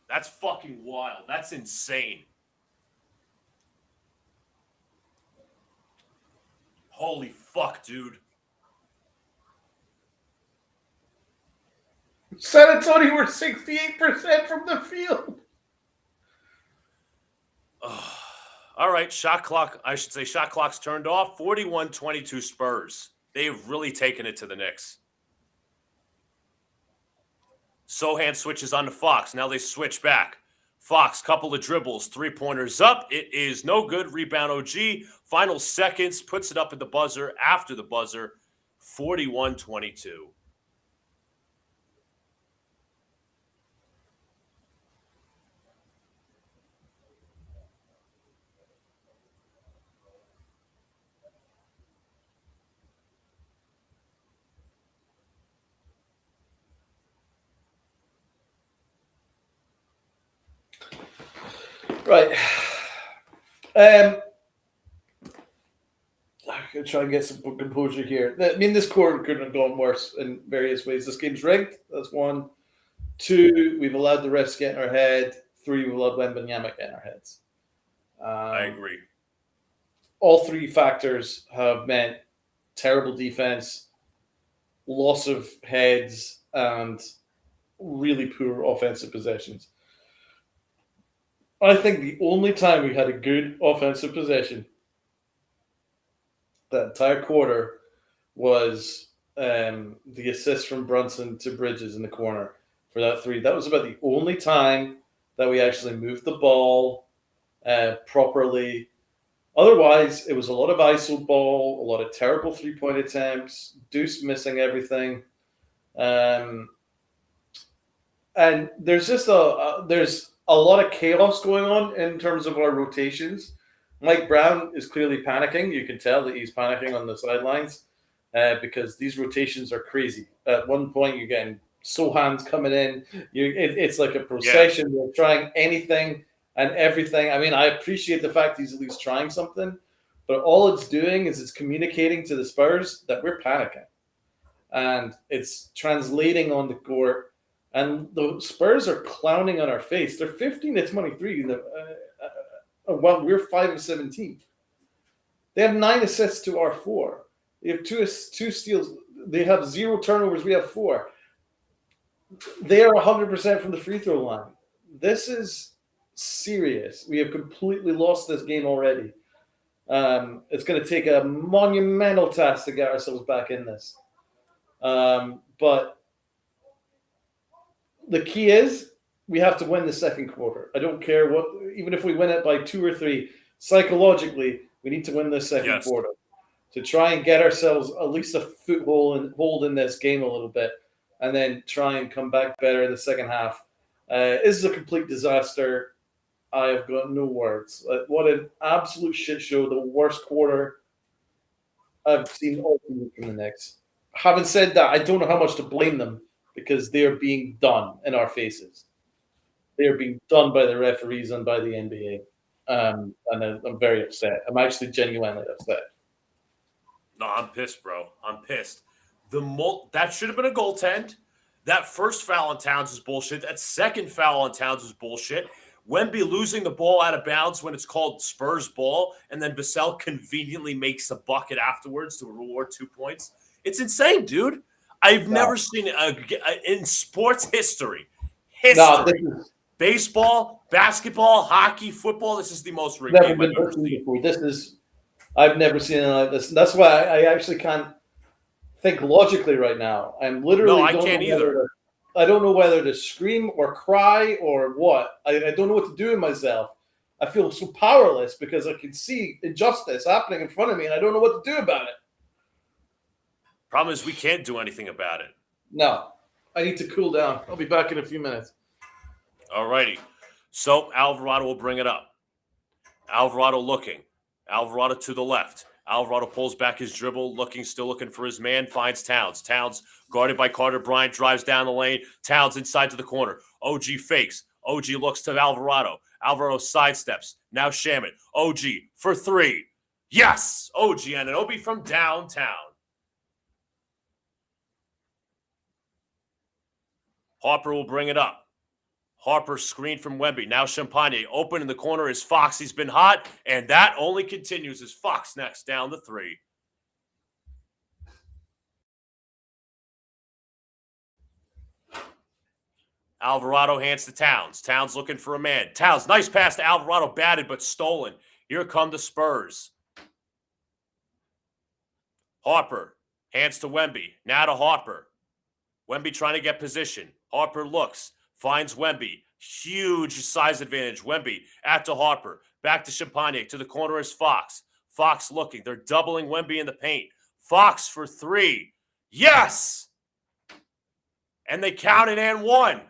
That's fucking wild. That's insane. Holy fuck, dude. San Antonio were 68% from the field. All right, shot clock's turned off. 41-22 Spurs. They've really taken it to the Knicks. Sohan switches on to Fox. Now they switch back. Fox, couple of dribbles, three-pointers up. It is no good. Rebound OG. Final seconds, puts it up at the buzzer, after the buzzer, 41-22. Right. I'm going to try and get some composure here. I mean, this quarter couldn't have gone worse in various ways. This game's rigged. That's one. Two, we've allowed the refs get in our head. Three, we've allowed Wembanyama get in our heads. I agree. All three factors have meant terrible defense, loss of heads, and really poor offensive possessions. I think the only time we had a good offensive possession that entire quarter was the assist from Brunson to Bridges in the corner for that three. That was about the only time that we actually moved the ball properly. Otherwise, it was a lot of ISO ball, a lot of terrible three-point attempts, Deuce missing everything. And there's just there's a lot of chaos going on in terms of our rotations. Mike Brown is clearly panicking. You can tell that he's panicking on the sidelines because these rotations are crazy. At one point, you're getting Sohan's coming in. It's like a procession. They're trying anything and everything. I mean, I appreciate the fact he's at least trying something, but all it's doing is it's communicating to the Spurs that we're panicking. And it's translating on the court. And the Spurs are clowning on our face. They're 15-23. Well, we're 5 of 17. They have 9 assists to our 4. They have two steals. They have 0 turnovers. We have 4. They are 100% from the free throw line. This is serious. We have completely lost this game already. It's going to take a monumental task to get ourselves back in this. But the key is we have to win the second quarter. I don't care what, even if we win it by 2 or 3, psychologically, we need to win this second quarter to try and get ourselves at least a foothold and hold in this game a little bit, and then try and come back better in the second half. This is a complete disaster. I have got no words. What an absolute shit show. The worst quarter I've seen all from the Knicks. Having said that, I don't know how much to blame them because they're being done in our faces. They are being done by the referees and by the NBA. And I'm very upset. I'm actually genuinely upset. No, I'm pissed, bro. I'm pissed. That should have been a goaltend. That first foul on Towns was bullshit. That second foul on Towns was bullshit. Wemby losing the ball out of bounds when it's called Spurs ball, and then Vassell conveniently makes a bucket afterwards to reward 2 points. It's insane, dude. I've never seen in sports history. Baseball, basketball, hockey, football. This is the most rigged game I've ever seen. I've never seen it like this. And that's why I actually can't think logically right now. I'm literally. No, I can't either. I don't know whether to scream or cry or what. I don't know what to do with myself. I feel so powerless because I can see injustice happening in front of me and I don't know what to do about it. Problem is we can't do anything about it. No. I need to cool down. I'll be back in a few minutes. All righty. So Alvarado will bring it up. Alvarado looking. Alvarado to the left. Alvarado pulls back his dribble, still looking for his man, finds Towns. Towns, guarded by Carter Bryant, drives down the lane. Towns inside to the corner. OG fakes. OG looks to Alvarado. Alvarado sidesteps. Now Shaman. OG for 3. Yes! OG Anunoby from downtown. Harper will bring it up. Harper screen from Wemby. Now Champagne. Open in the corner is Fox. He's been hot, and that only continues as Fox next down the 3. Alvarado hands to Towns. Towns looking for a man. Towns, nice pass to Alvarado, batted but stolen. Here come the Spurs. Harper hands to Wemby. Now to Harper. Wemby trying to get position. Harper looks, finds Wemby. Huge size advantage. Wemby out to Harper. Back to Champagne. To the corner is Fox. Fox looking. They're doubling Wemby in the paint. Fox for three. Yes! And they counted and won.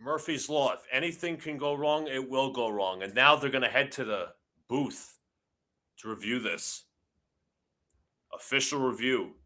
Murphy's Law. If anything can go wrong, it will go wrong. And now they're going to head to the booth to review this. Official review.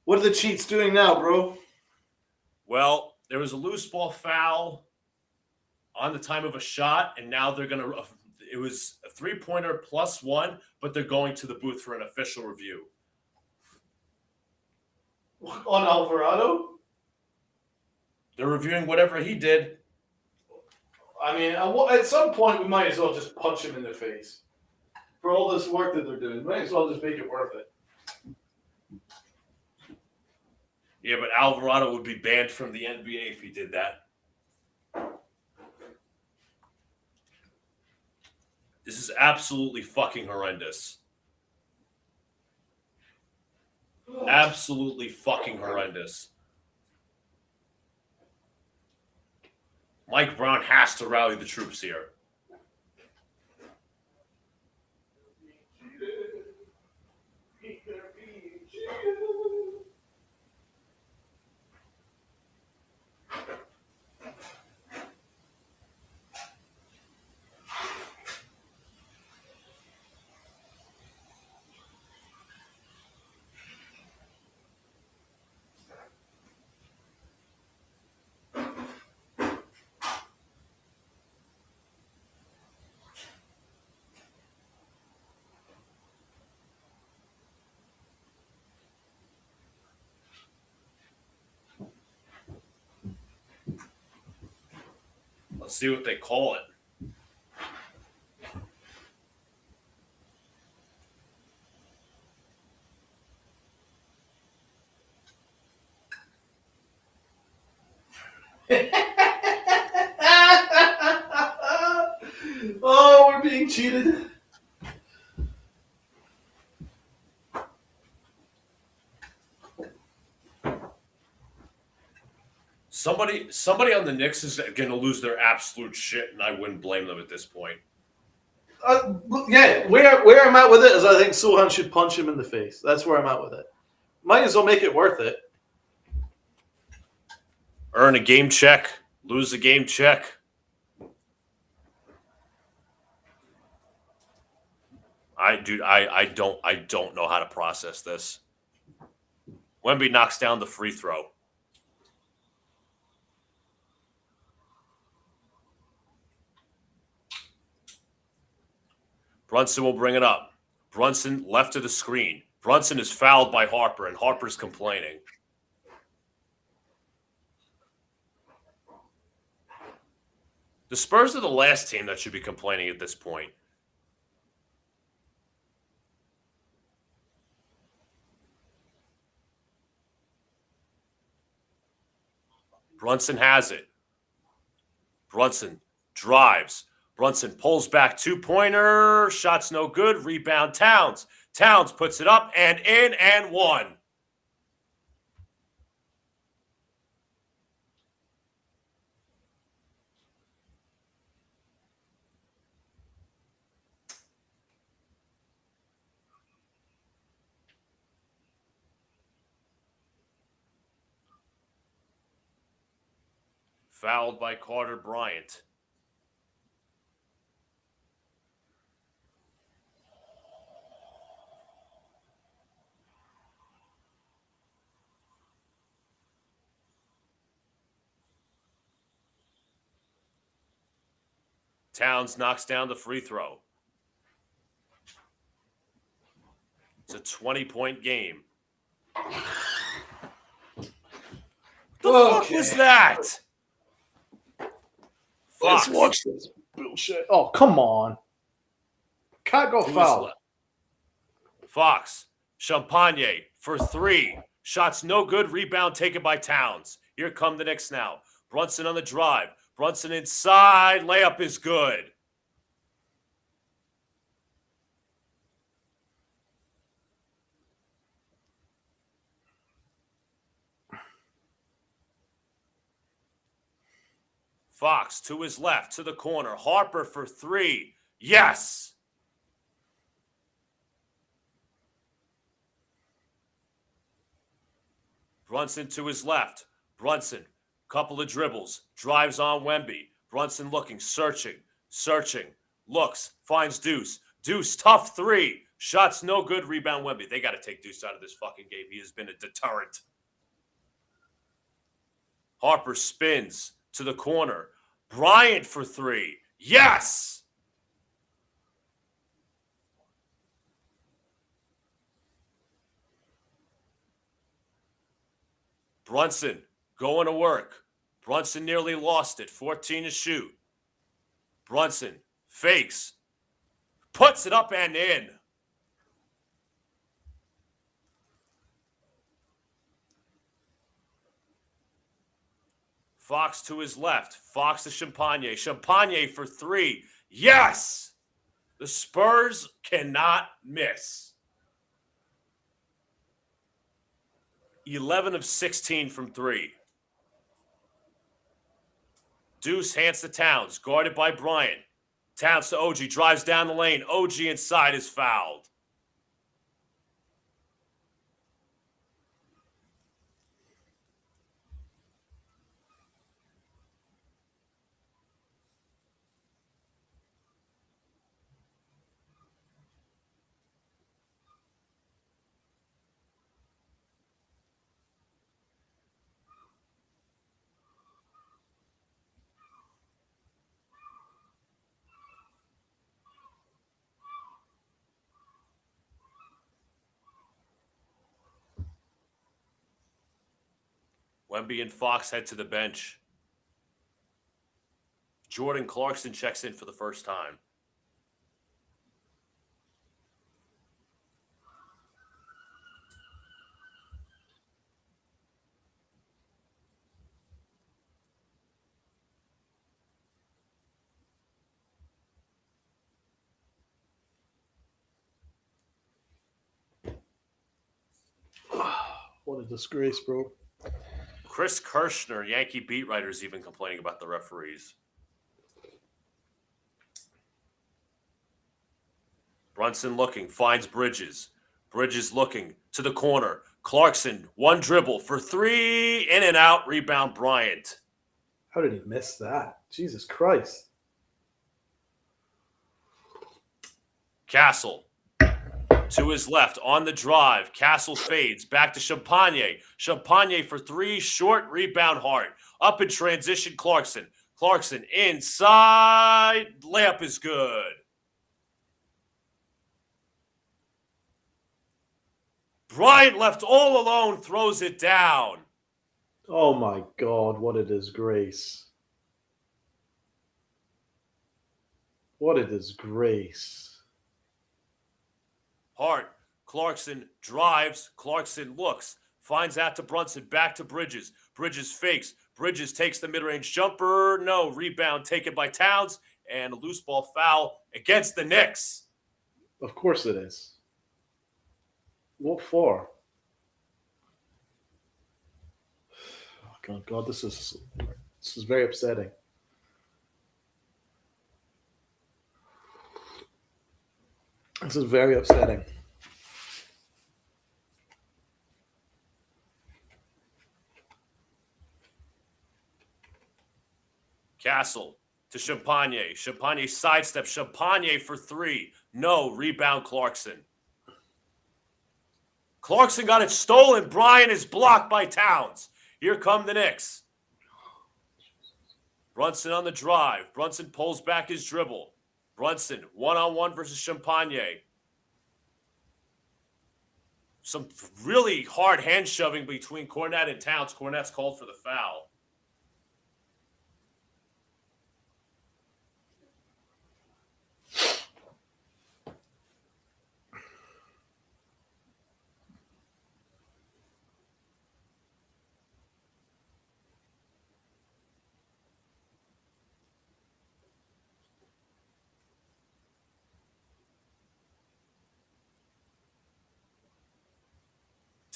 What are the cheats doing now, bro? Well, there was a loose ball foul on the time of a shot, and now they're going to. It was a 3-pointer +1, but they're going to the booth for an official review. On Alvarado? They're reviewing whatever he did. I mean, at some point, we might as well just punch him in the face. For all this work that they're doing, might as well just make it worth it. Yeah, but Alvarado would be banned from the NBA if he did that. This is absolutely fucking horrendous. Absolutely fucking horrendous. Mike Brown has to rally the troops here. Let's see what they call it. Oh, we're being cheated. Somebody on the Knicks is going to lose their absolute shit, and I wouldn't blame them at this point. Yeah, where I'm at with it is I think Sohan should punch him in the face. That's where I'm at with it. Might as well make it worth it. Earn a game check, lose a game check. I don't know how to process this. Wemby knocks down the free throw. Brunson will bring it up. Brunson left of the screen. Brunson is fouled by Harper, and Harper's complaining. The Spurs are the last team that should be complaining at this point. Brunson has it. Brunson drives. Brunson pulls back 2-pointer. Shot's no good. Rebound Towns. Towns puts it up and in and one. Fouled by Carter Bryant. Towns knocks down the free throw. It's a 20-point game. The fuck was that? Let's watch this bullshit. Oh, come on. Can't go foul. Fox. Champagne for 3. Shots no good. Rebound taken by Towns. Here come the Knicks now. Brunson on the drive. Brunson inside. Layup is good. Fox to his left, to the corner. Harper for 3. Yes! Brunson to his left. Brunson, couple of dribbles. Drives on Wemby. Brunson looking, searching. Looks, finds Deuce. Deuce, tough 3. Shots no good. Rebound Wemby. They got to take Deuce out of this fucking game. He has been a deterrent. Harper spins to the corner. Bryant for 3. Yes! Brunson going to work. Brunson nearly lost it. 14 to shoot. Brunson fakes. Puts it up and in. Fox to his left. Fox to Champagne. Champagne for 3. Yes! The Spurs cannot miss. 11 of 16 from 3. Deuce hands to Towns. Guarded by Bryant. Towns to OG. Drives down the lane. OG inside is fouled. Wemby and Fox head to the bench. Jordan Clarkson checks in for the first time. What a disgrace, bro. Chris Kirschner, Yankee beat writer, is even complaining about the referees. Brunson looking, finds Bridges. Bridges looking to the corner. Clarkson, one dribble for 3, in and out, rebound Bryant. How did he miss that? Jesus Christ. Castle to his left on the drive. Castle fades back to Champagne. Champagne for 3, short rebound Hart. Up in transition, Clarkson. Clarkson inside. Layup is good. Bryant left all alone, throws it down. Oh my God, what a disgrace. What a disgrace. Hart, Clarkson drives, Clarkson looks, finds out to Brunson, back to Bridges. Bridges fakes, Bridges takes the mid-range jumper, no, rebound taken by Towns, and a loose ball foul against the Knicks. Of course it is. What for? Oh God, this is very upsetting. This is very upsetting. Castle to Champagne. Champagne sidestep. Champagne for three. No. Rebound Clarkson. Clarkson got it stolen. Bryant is blocked by Towns. Here come the Knicks. Brunson on the drive. Brunson pulls back his dribble. Brunson, one-on-one versus Champagne. Some really hard hand shoving between Cornette and Towns. Cornette's called for the foul.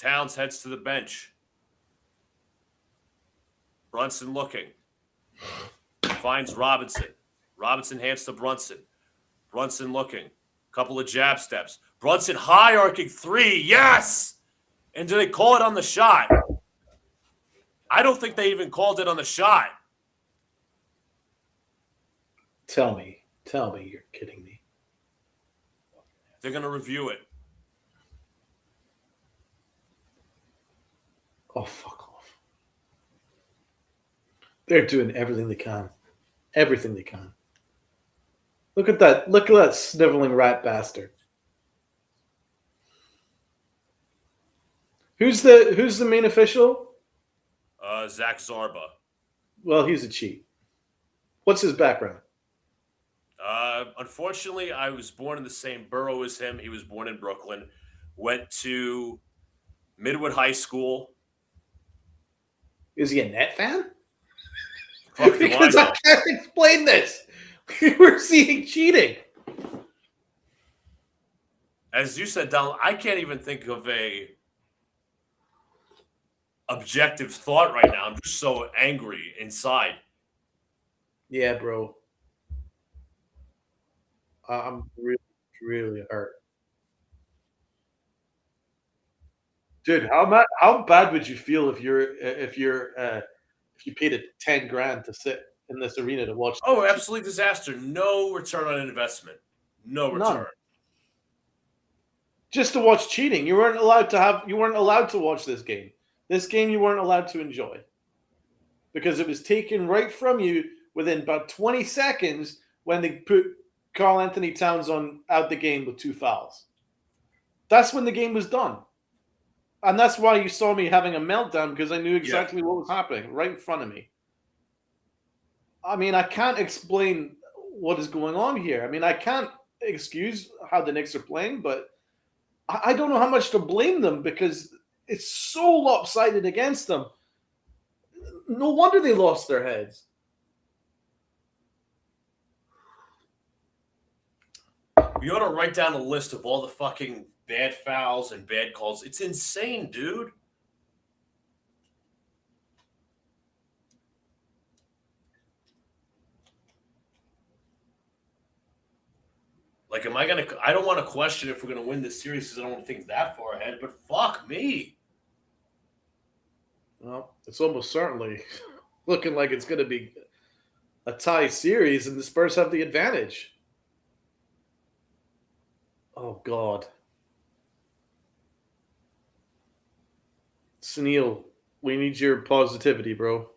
Towns heads to the bench. Brunson looking. Finds Robinson. Robinson hands to Brunson. Brunson looking. Couple of jab steps. Brunson high arcing three. Yes! And do they call it on the shot? I don't think they even called it on the shot. Tell me you're kidding me. They're going to review it. Oh, fuck off. They're doing everything they can. Everything they can. Look at that. Look at that sniveling rat bastard. Who's the main official? Zach Zarba. Well, he's a cheat. What's his background? Unfortunately, I was born in the same borough as him. He was born in Brooklyn. Went to Midwood High School. Is he a Net fan? Fuck Because I can't explain this. We're seeing cheating. As you said, Donald, I can't even think of a objective thought right now. I'm just so angry inside. Yeah, bro. I'm really, really hurt. Dude, how bad would you feel if you paid it 10 grand to sit in this arena to watch? Oh, absolute disaster. No return on investment. No return. None. Just to watch cheating. You weren't allowed to watch this game. This game you weren't allowed to enjoy. Because it was taken right from you within about 20 seconds when they put Karl Anthony Towns out the game with 2 fouls. That's when the game was done. And that's why you saw me having a meltdown, because I knew exactly what was happening right in front of me. I mean, I can't explain what is going on here. I mean, I can't excuse how the Knicks are playing, but I don't know how much to blame them because it's so lopsided against them. No wonder they lost their heads. We ought to write down a list of all the fucking bad fouls and bad calls. It's insane, dude. Like, I don't want to question if we're going to win this series because I don't want to think that far ahead, but fuck me. Well, it's almost certainly looking like it's going to be a tie series, and the Spurs have the advantage. Oh, God. Sunil, we need your positivity, bro.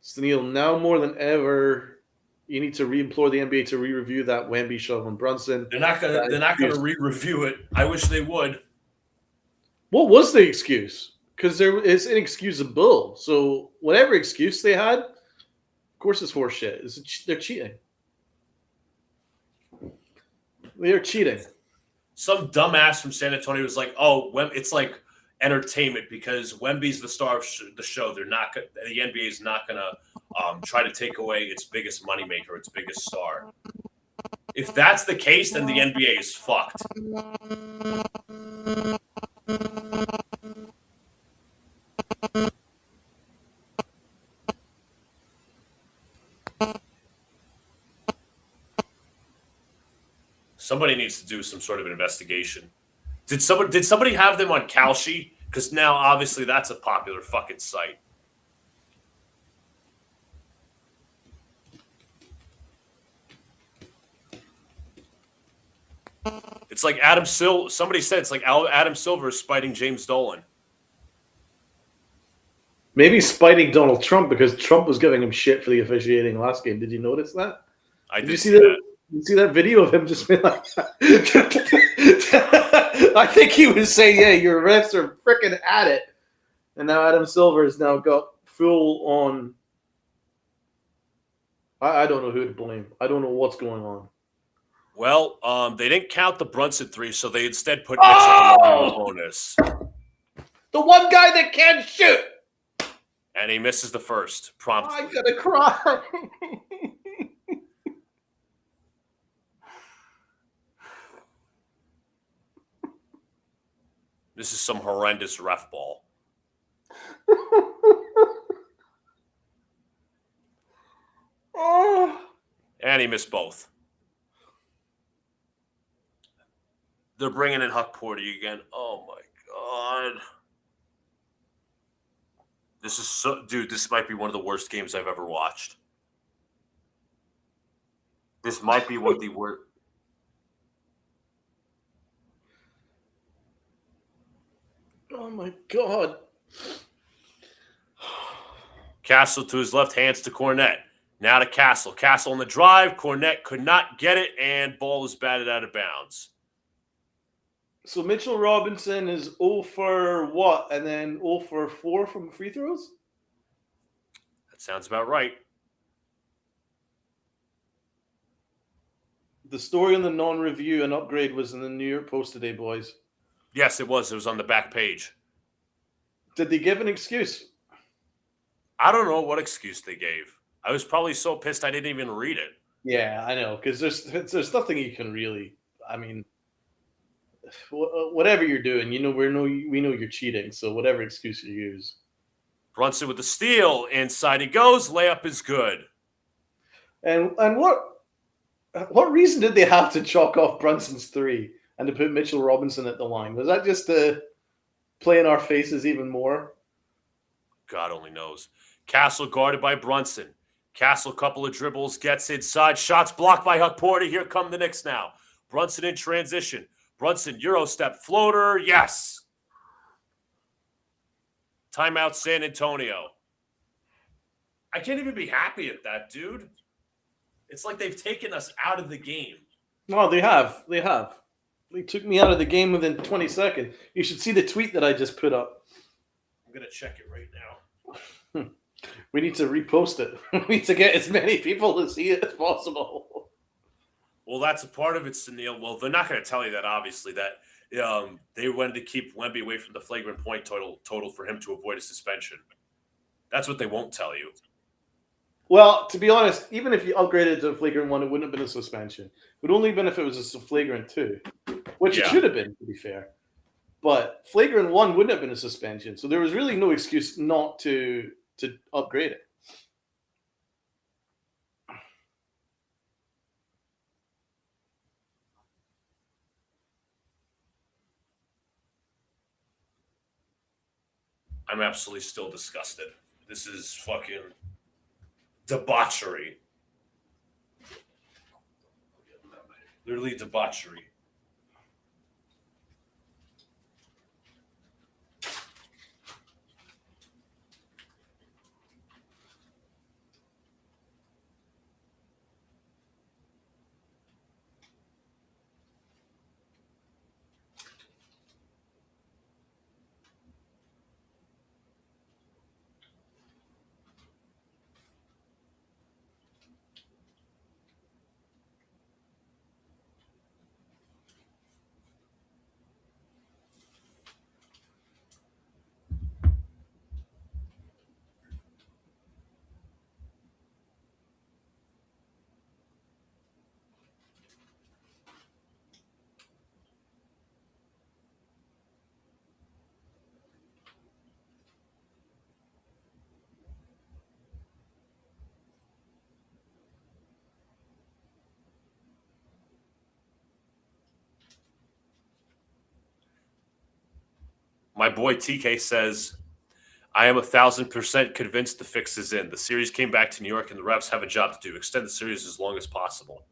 Sunil, now more than ever, you need to re-implore the NBA to re-review that Wemby shove on Brunson. They're not gonna re-review it. I wish they would. What was the excuse? Because it's inexcusable. So whatever excuse they had, of course it's horseshit. They're cheating. They are cheating. Some dumbass from San Antonio was like, "Oh, it's like entertainment because Wemby's the star of the show. The NBA is not gonna try to take away its biggest moneymaker, its biggest star. If that's the case, then the NBA is fucked." Somebody needs to do some sort of investigation. Did somebody have them on Kalshi? Because now, obviously, that's a popular fucking site. It's like somebody said it's like Adam Silver is spiting James Dolan. Maybe spiting Donald Trump because Trump was giving him shit for the officiating last game. Did you notice that? I Did you did see see that? that. Did you see that video of him just being like, I think he was saying, "Yeah, your refs are freaking at it," and now Adam Silver has now got full on. I don't know who to blame. I don't know what's going on. Well, they didn't count the Brunson three, so they instead put Mitchell on the bonus. The one guy that can't shoot. And he misses the first promptly. I'm gonna cry. This is some horrendous ref ball. Oh. And he missed both. They're bringing in Huck Porty again. Oh, my God. This is dude, this might be one of the worst games I've ever watched. This might be one of the worst. Oh, my God. Castle to his left, hands to Cornette. Now to Castle. Castle on the drive. Cornette could not get it, and ball is batted out of bounds. So Mitchell Robinson is 0 for what? And then 0 for 4 from free throws? That sounds about right. The story on the non-review and upgrade was in the New York Post today, boys. Yes, it was. It was on the back page. Did they give an excuse? I don't know what excuse they gave. I was probably so pissed I didn't even read it. Yeah, I know, because there's nothing you can really. I mean, whatever you're doing, we know you're cheating. So whatever excuse you use. Brunson with the steal. Inside he goes. Layup is good. And what reason did they have to chalk off Brunson's three and to put Mitchell Robinson at the line? Was that just to play in our faces even more? God only knows. Castle guarded by Brunson. Castle, couple of dribbles, gets inside. Shots blocked by Huck Porter. Here come the Knicks now. Brunson in transition. Brunson, Euro step, floater. Yes. Timeout San Antonio. I can't even be happy at that, dude. It's like they've taken us out of the game. No, they have. They have. They took me out of the game within 20 seconds. You should see the tweet that I just put up. I'm going to check it right now. We need to repost it. We need to get as many people to see it as possible. Well, that's a part of it, Sunil. Well, they're not going to tell you that, obviously, that they wanted to keep Wemby away from the flagrant point total for him to avoid a suspension. That's what they won't tell you. Well, to be honest, even if you upgraded to a flagrant 1, it wouldn't have been a suspension. It would only have been if it was a flagrant 2, which it should have been, to be fair. But flagrant 1 wouldn't have been a suspension. So there was really no excuse not to upgrade it. I'm absolutely still disgusted. This is fucking debauchery. Literally debauchery. My boy TK says, I am 1,000% convinced the fix is in. The series came back to New York and the refs have a job to do. Extend the series as long as possible.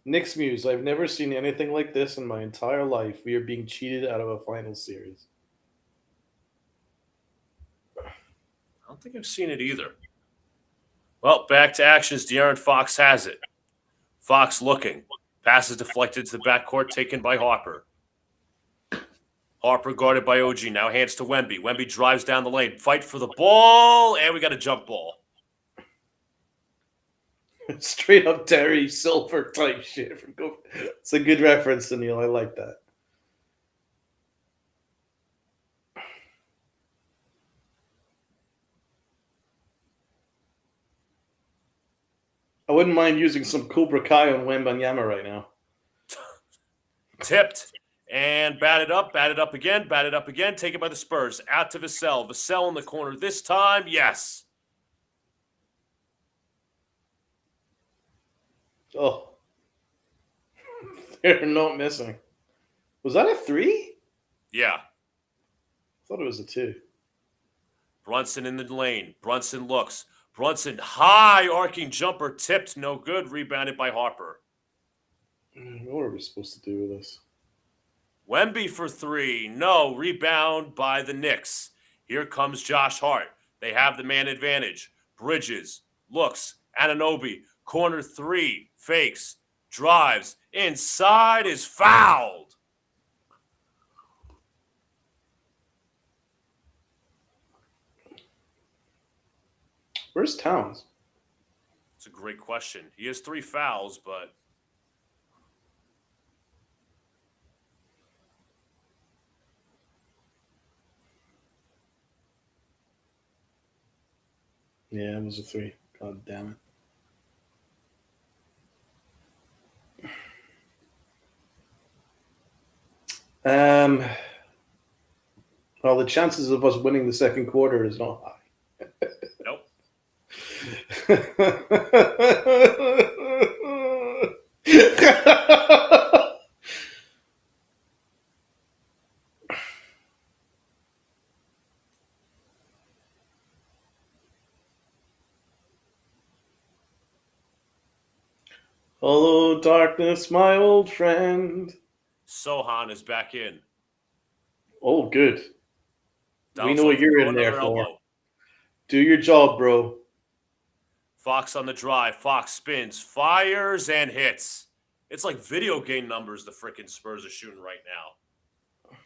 Knicks Muse. I've never seen anything like this in my entire life. We are being cheated out of a final series. I don't think I've seen it either. Well, back to actions. De'Aaron Fox has it. Fox looking. Passes deflected to the backcourt, taken by Harper. Harper guarded by OG. Now hands to Wemby. Wemby drives down the lane. Fight for the ball, and we got a jump ball. Straight up Terry Silver type shit. It's a good reference, Neil. I like that. I wouldn't mind using some Cobra Kai on Wembanyama right now. Tipped and batted up again, taken by the Spurs. Out to Vassell. Vassell in the corner this time, yes. Oh. They're not missing. Was that a 3? Yeah. I thought it was a 2. Brunson in the lane. Brunson looks. Brunson, high arcing jumper, tipped, no good, rebounded by Harper. What are we supposed to do with this? Wemby for 3, no, rebound by the Knicks. Here comes Josh Hart. They have the man advantage. Bridges, looks, Anunoby, corner 3, fakes, drives, inside, is fouled. Where's Towns? It's a great question. He has 3 fouls, but yeah, it was a 3. God damn it. Well, the chances of us winning the second quarter is not high. nope. Hello, darkness, my old friend. Sohan is back in. Oh, good. Donald's we know what looking you're for in there another for. elbow. Do your job, bro. Fox on the drive. Fox spins, fires, and hits. It's like video game numbers the freaking Spurs are shooting right now.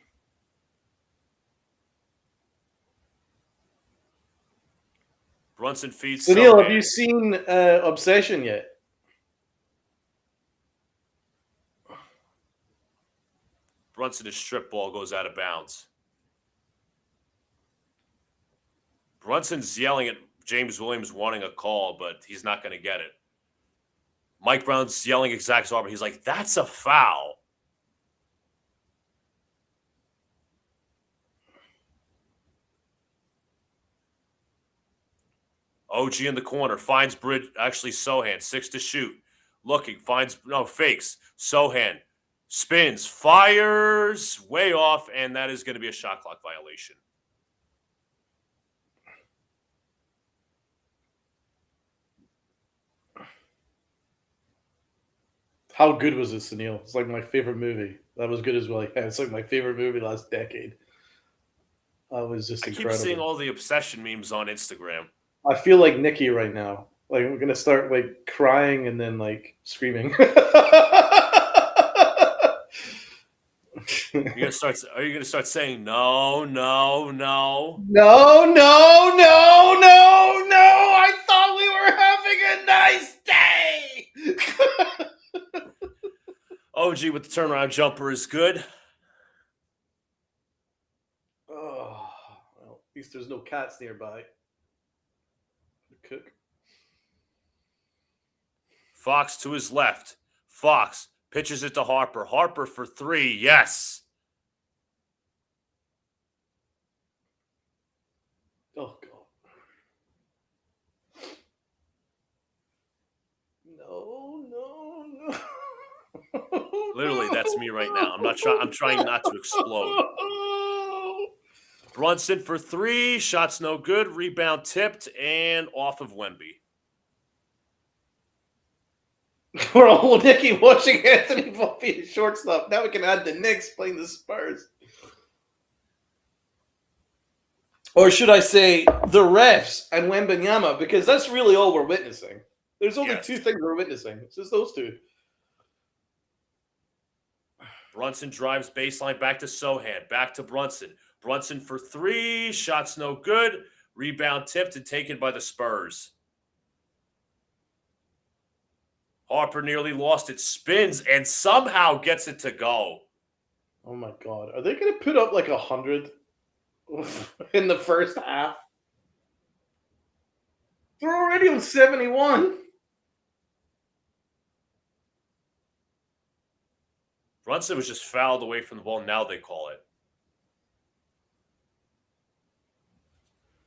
Brunson feeds. So, Neil, have you seen Obsession yet? Brunson's strip ball goes out of bounds. Brunson's yelling at James Williams wanting a call, but he's not going to get it. Mike Brown's yelling at Zach Zarber. He's like, that's a foul. OG in the corner. Finds Bridge. Actually, Sohan. 6 to shoot. Looking. Finds. No, fakes. Sohan. Spins. Fires. Way off. And that is going to be a shot clock violation. How good was this, Sunil? It's like my favorite movie. That was good as well. Yeah, it's like my favorite movie last decade. That was just incredible. I keep seeing all the obsession memes on Instagram. I feel like Nikki right now. Like I'm gonna start like crying and then like screaming. Are you gonna start saying no, no, no? No, no, no, no, no! I thought we were having a nice day. OG with the turnaround jumper is good. Oh, well, at least there's no cats nearby. Cook. Fox to his left. Fox pitches it to Harper. Harper for 3. Yes. Oh, God. No, no, no. Literally, that's me right now. I'm trying not to explode. Brunson for 3. Shots no good. Rebound tipped and off of Wemby. We're all Nicky watching Anthony Volpe at shortstop. Now we can add the Knicks playing the Spurs. Or should I say the refs and Wembanyama, because that's really all we're witnessing. There's only two things we're witnessing. It's just those two. Brunson drives baseline back to Sohan. Back to Brunson. Brunson for three. Shots no good. Rebound tipped and taken by the Spurs. Harper nearly lost it. Spins and somehow gets it to go. Oh my God. Are they going to put up like 100 in the first half? They're already on 71. Brunson was just fouled away from the ball. Now they call it.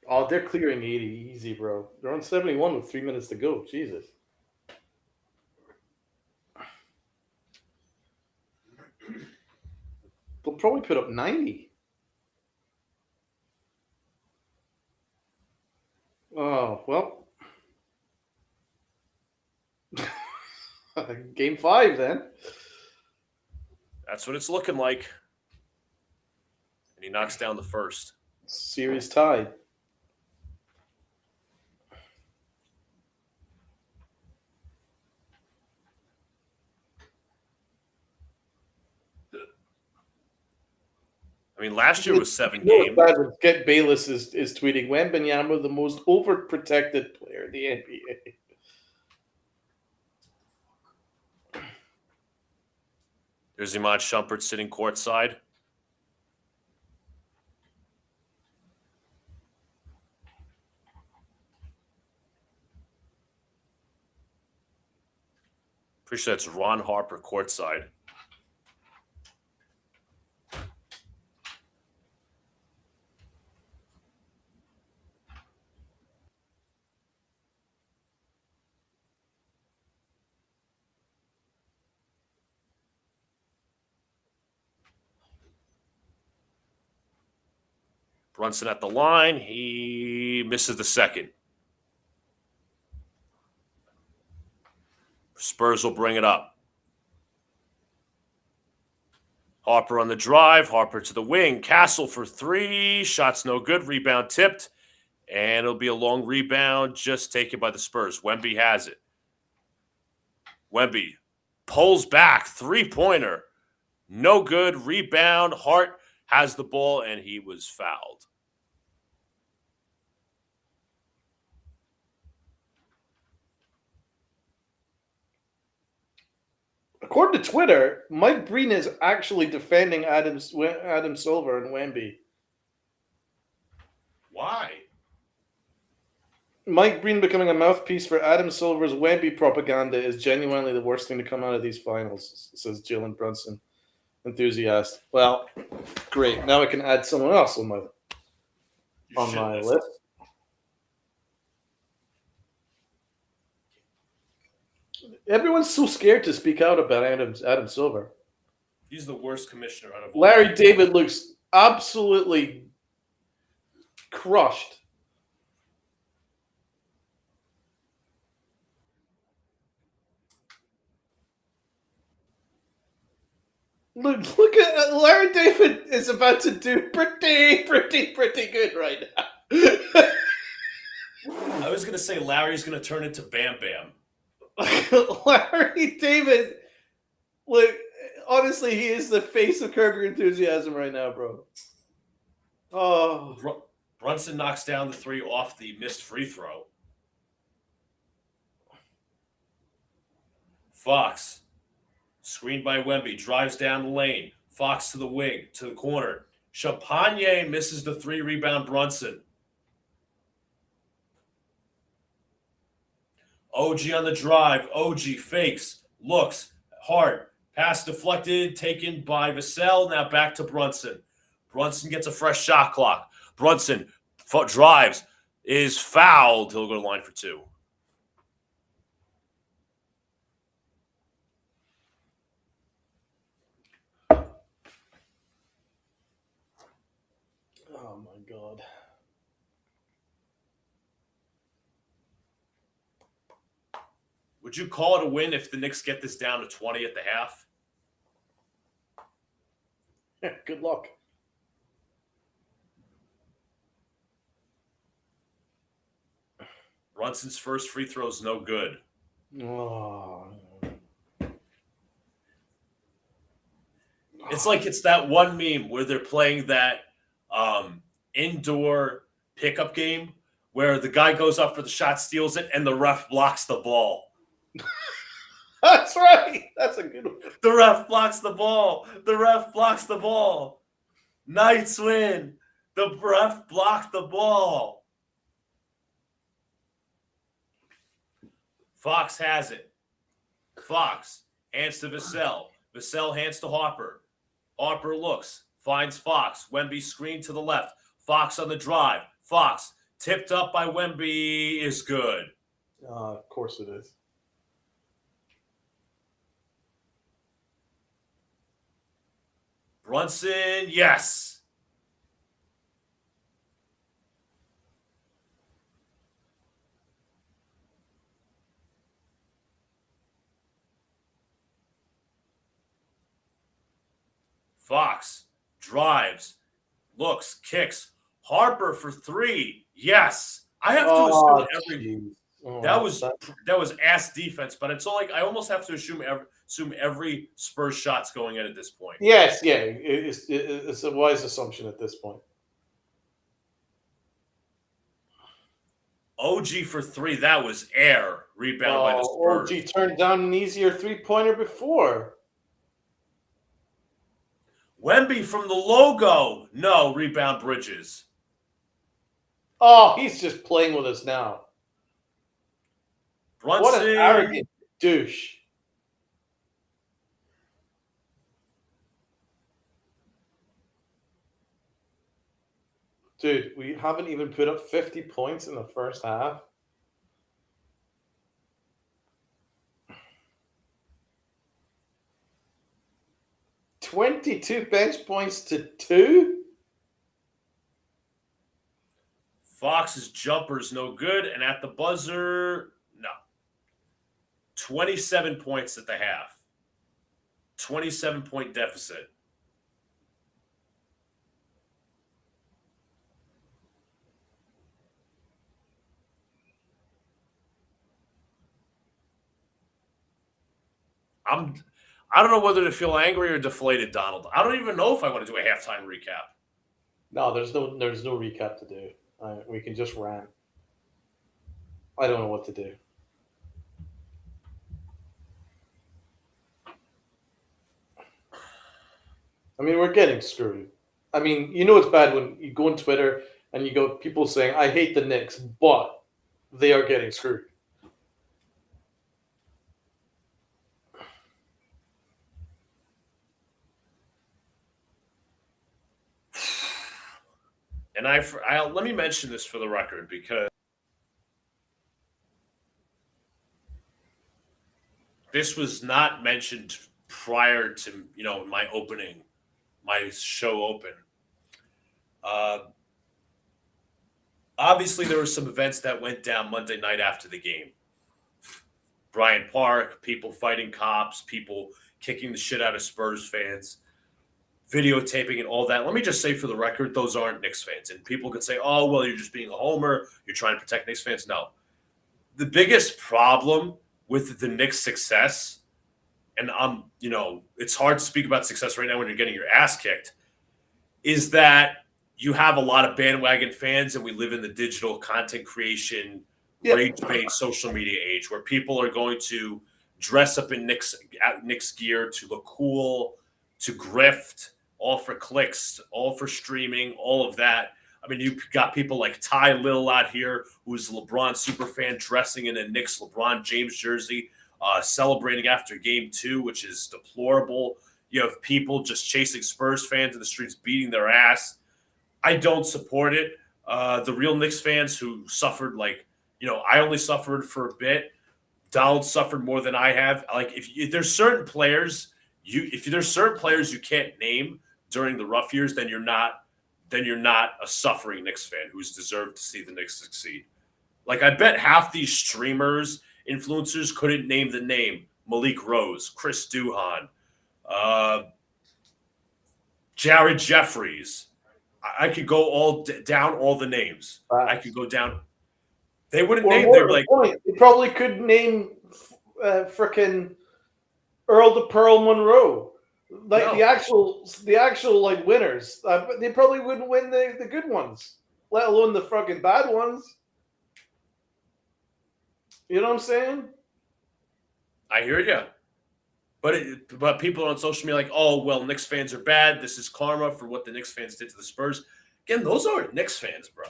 Oh, they're clearing 80 easy, bro. They're on 71 with 3 minutes to go. Jesus. They'll probably put up 90. Oh, well. Game 5 then. That's what it's looking like. And he knocks down the first. Series tied. I mean, last year was 7 games. Get Bayless is tweeting Wembanyama, the most overprotected player in the NBA. There's Iman Shumpert sitting courtside. Pretty sure that's Ron Harper courtside. Brunson at the line. He misses the second. Spurs will bring it up. Harper on the drive. Harper to the wing. Castle for three. Shots no good. Rebound tipped. And it'll be a long rebound just taken by the Spurs. Wemby has it. Wemby pulls back. Three-pointer. No good. Rebound. Hart has the ball, and he was fouled. According to Twitter, Mike Breen is actually defending Adam Silver and Wemby. Why? Mike Breen becoming a mouthpiece for Adam Silver's Wemby propaganda is genuinely the worst thing to come out of these finals, says Jalen Brunson, enthusiast. Well, great. Now I can add someone else on my list. Everyone's so scared to speak out about Adam Silver. He's the worst commissioner out of all. Larry David looks absolutely crushed. Look at Larry David is about to do pretty good right now. I was going to say Larry's going to turn into Bam Bam. Larry David, look, honestly, he is the face of Curb Your Enthusiasm right now, bro. Oh. Brunson knocks down the three off the missed free throw. Fox, screened by Wemby, drives down the lane. Fox to the wing, to the corner. Champagne misses the three, rebound Brunson. OG on the drive. OG fakes, looks, Hart. Pass deflected, taken by Vassell. Now back to Brunson. Brunson gets a fresh shot clock. Brunson drives, is fouled. He'll go to the line for two. Oh, my God. Would you call it a win if the Knicks get this down to 20 at the half? Good luck. Brunson's first free throw is no good. Oh. It's like it's that one meme where they're playing that indoor pickup game where the guy goes up for the shot, steals it, and the ref blocks the ball. That's right. That's a good one. The ref blocks the ball. The ref blocks the ball. Knights win. The ref blocked the ball. Fox has it. Fox hands to Vassell. Vassell hands to Harper. Harper looks, finds Fox. Wemby screen to the left. Fox on the drive. Fox tipped up by Wemby is good. Of course it is. Brunson, yes. Fox drives, looks, kicks. Harper for three. Yes. I have to assume that was ass defense, but it's all like I almost have to assume every Spurs shot's going in at this point. Yes, yeah. It's a wise assumption at this point. OG for three. That was air. Rebound by the Spurs. OG turned down an easier three-pointer before. Wemby from the logo. No, rebound Bridges. Oh, he's just playing with us now. Brunson. What an arrogant douche. Dude, we haven't even put up 50 points in the first half. $22 bench points to 2? Fox's jumper's no good, and at the buzzer, no. 27 points at the half. 27-point deficit. I don't know whether to feel angry or deflated, Donald. I don't even know if I want to do a halftime recap. No, there's no recap to do. We can just rant. I don't know what to do. I mean, we're getting screwed. I mean, you know it's bad when you go on Twitter and you go people saying, I hate the Knicks, but they are getting screwed. And I let me mention this for the record because this was not mentioned prior to my show open. Obviously, there were some events that went down Monday night after the game. Bryant Park, people fighting cops, people kicking the shit out of Spurs fans, videotaping and all that. Let me just say for the record, those aren't Knicks fans. And people could say, oh, well, you're just being a homer. You're trying to protect Knicks fans. No. The biggest problem with the Knicks' success, and it's hard to speak about success right now when you're getting your ass kicked, is that you have a lot of bandwagon fans, and we live in the digital content creation, rage-bait social media age where people are going to dress up in Knicks gear to look cool, to grift, all for clicks, all for streaming, all of that. I mean, you've got people like Ty Lil out here, who's a LeBron superfan, dressing in a Knicks LeBron James jersey, celebrating after game 2, which is deplorable. You have people just chasing Spurs fans in the streets, beating their ass. I don't support it. The real Knicks fans who suffered, I only suffered for a bit. Donald suffered more than I have. Like, if there's certain players you can't name during the rough years, then you're not a suffering Knicks fan who's deserved to see the Knicks succeed. Like, I bet half these streamers, influencers couldn't name the name. Malik Rose, Chris Duhon, uh, Jared Jeffries. I could go down all the names. I could go down. They wouldn't Or name. more They'd to be the like, point, they probably could name frickin' Earl to Pearl Monroe, like no. the actual like winners. But they probably wouldn't win the good ones, let alone the fucking bad ones. You know what I'm saying? I hear you. But people on social media are like, oh well, Knicks fans are bad. This is karma for what the Knicks fans did to the Spurs. Again, those aren't Knicks fans, bro.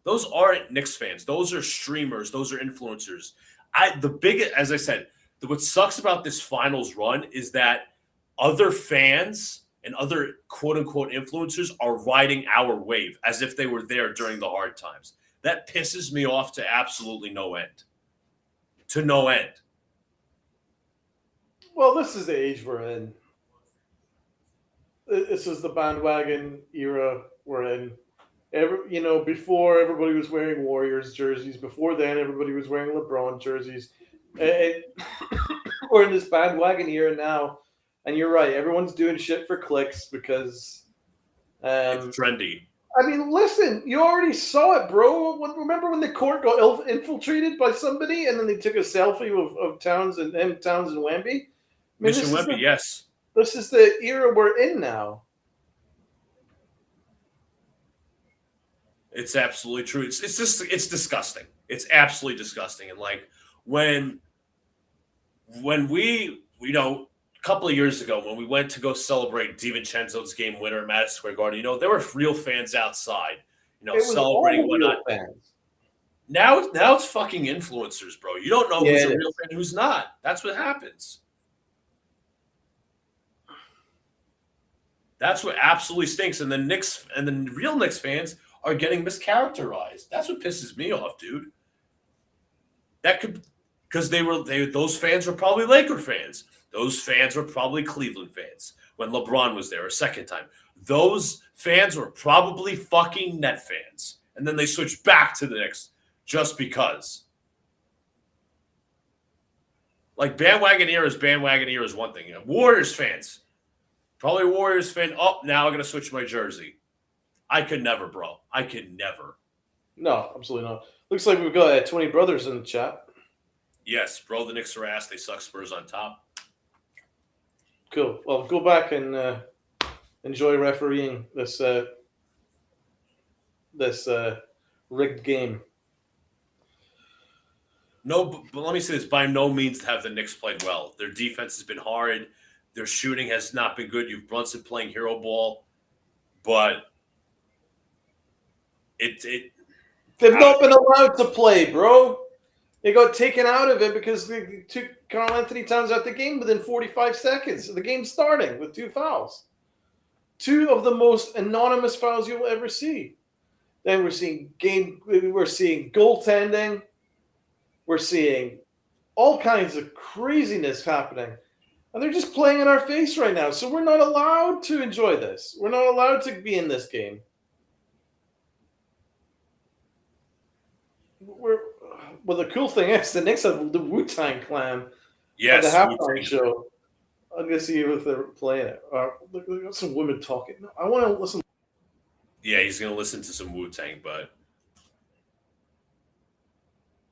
Those aren't Knicks fans. Those are streamers. Those are influencers. As I said, what sucks about this finals run is that other fans and other quote unquote influencers are riding our wave as if they were there during the hard times. That pisses me off to absolutely no end. To no end. Well, this is the age we're in. This is the bandwagon era we're in. Before everybody was wearing Warriors jerseys. Before then, everybody was wearing LeBron jerseys. And we're in this bandwagon era now, and you're right. Everyone's doing shit for clicks because It's trendy. I mean, listen, you already saw it, bro. Remember when the court got infiltrated by somebody, and then they took a selfie of Towns and Wemby? I mean, Mission Wemby, yes. This is the era we're in now. It's absolutely true. It's disgusting. It's absolutely disgusting. And like when we a couple of years ago when we went to go celebrate DiVincenzo's game winner at Madison Square Garden, there were real fans outside, celebrating whatnot. Now it's fucking influencers, bro. You don't know who's a real fan, who's not. That's what happens. That's what absolutely stinks. And the real Knicks fans are getting mischaracterized. That's what pisses me off, dude. That could because those fans were probably Laker fans. Those fans were probably Cleveland fans when LeBron was there a second time. Those fans were probably fucking Net fans. And then they switched back to the Knicks just because. Like bandwagon era is one thing. Warriors fans. Probably a Warriors fan. Oh, now I'm going to switch my jersey. I could never, bro. I could never. No, absolutely not. Looks like we've got 20 brothers in the chat. Yes, bro, the Knicks are ass. They suck. Spurs on top. Cool. Well, go back and enjoy refereeing this rigged game. No, but let me say this. By no means have the Knicks played well. Their defense has been hard. Their shooting has not been good. You've Brunson playing hero ball. But they've not been allowed to play, bro. They got taken out of it because they took Karl Anthony Towns out the game within 45 seconds of the game starting with 2 fouls. 2 of the most anonymous fouls you'll ever see. Then we're seeing goaltending. We're seeing all kinds of craziness happening. And they're just playing in our face right now. So we're not allowed to enjoy this. We're not allowed to be in this game. Well, the cool thing is the Knicks have the Wu-Tang Clan at the halftime show. I'm going to see if they're playing it. Look at some women talking. I want to listen. Yeah, he's going to listen to some Wu-Tang, but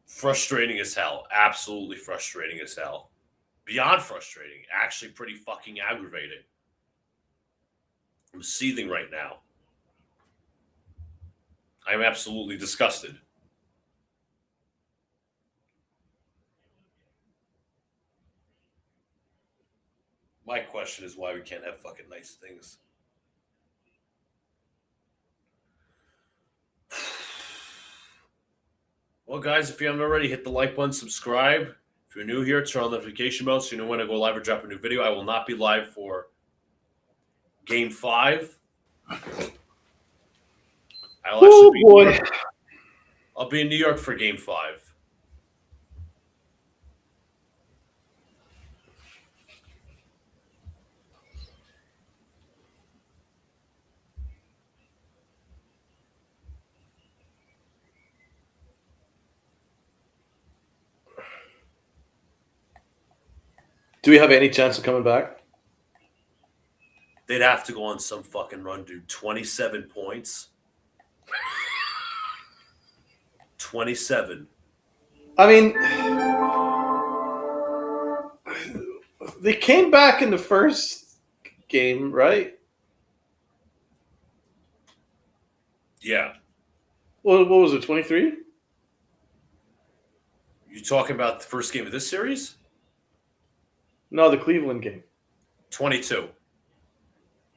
frustrating as hell. Absolutely frustrating as hell. Beyond frustrating. Actually pretty fucking aggravating. I'm seething right now. I'm absolutely disgusted. My question is why we can't have fucking nice things. Well, guys, if you haven't already, hit the like button, subscribe. If you're new here, turn on the notification bell so you know when I go live or drop a new video. I will not be live for Game 5. I'll be in New York for Game 5. Do we have any chance of coming back? They'd have to go on some fucking run, dude. 27 points. 27. I mean, they came back in the first game, right? Yeah. What was it, 23? You talking about the first game of this series? No, the Cleveland game. 22.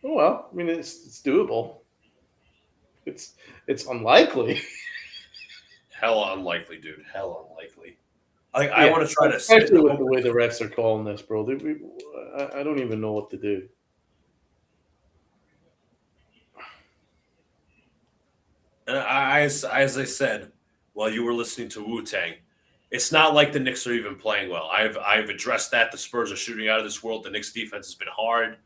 Oh well, I mean it's doable. It's it's unlikely. Hell unlikely, dude. Hell unlikely. I Yeah, want to try to sit especially the with the over. way the refs are calling this, bro. I don't even know what to do. And as I said while you were listening to Wu Tang, it's not like the Knicks are even playing well. I've addressed that. The Spurs are shooting out of this world. The Knicks defense has been hard.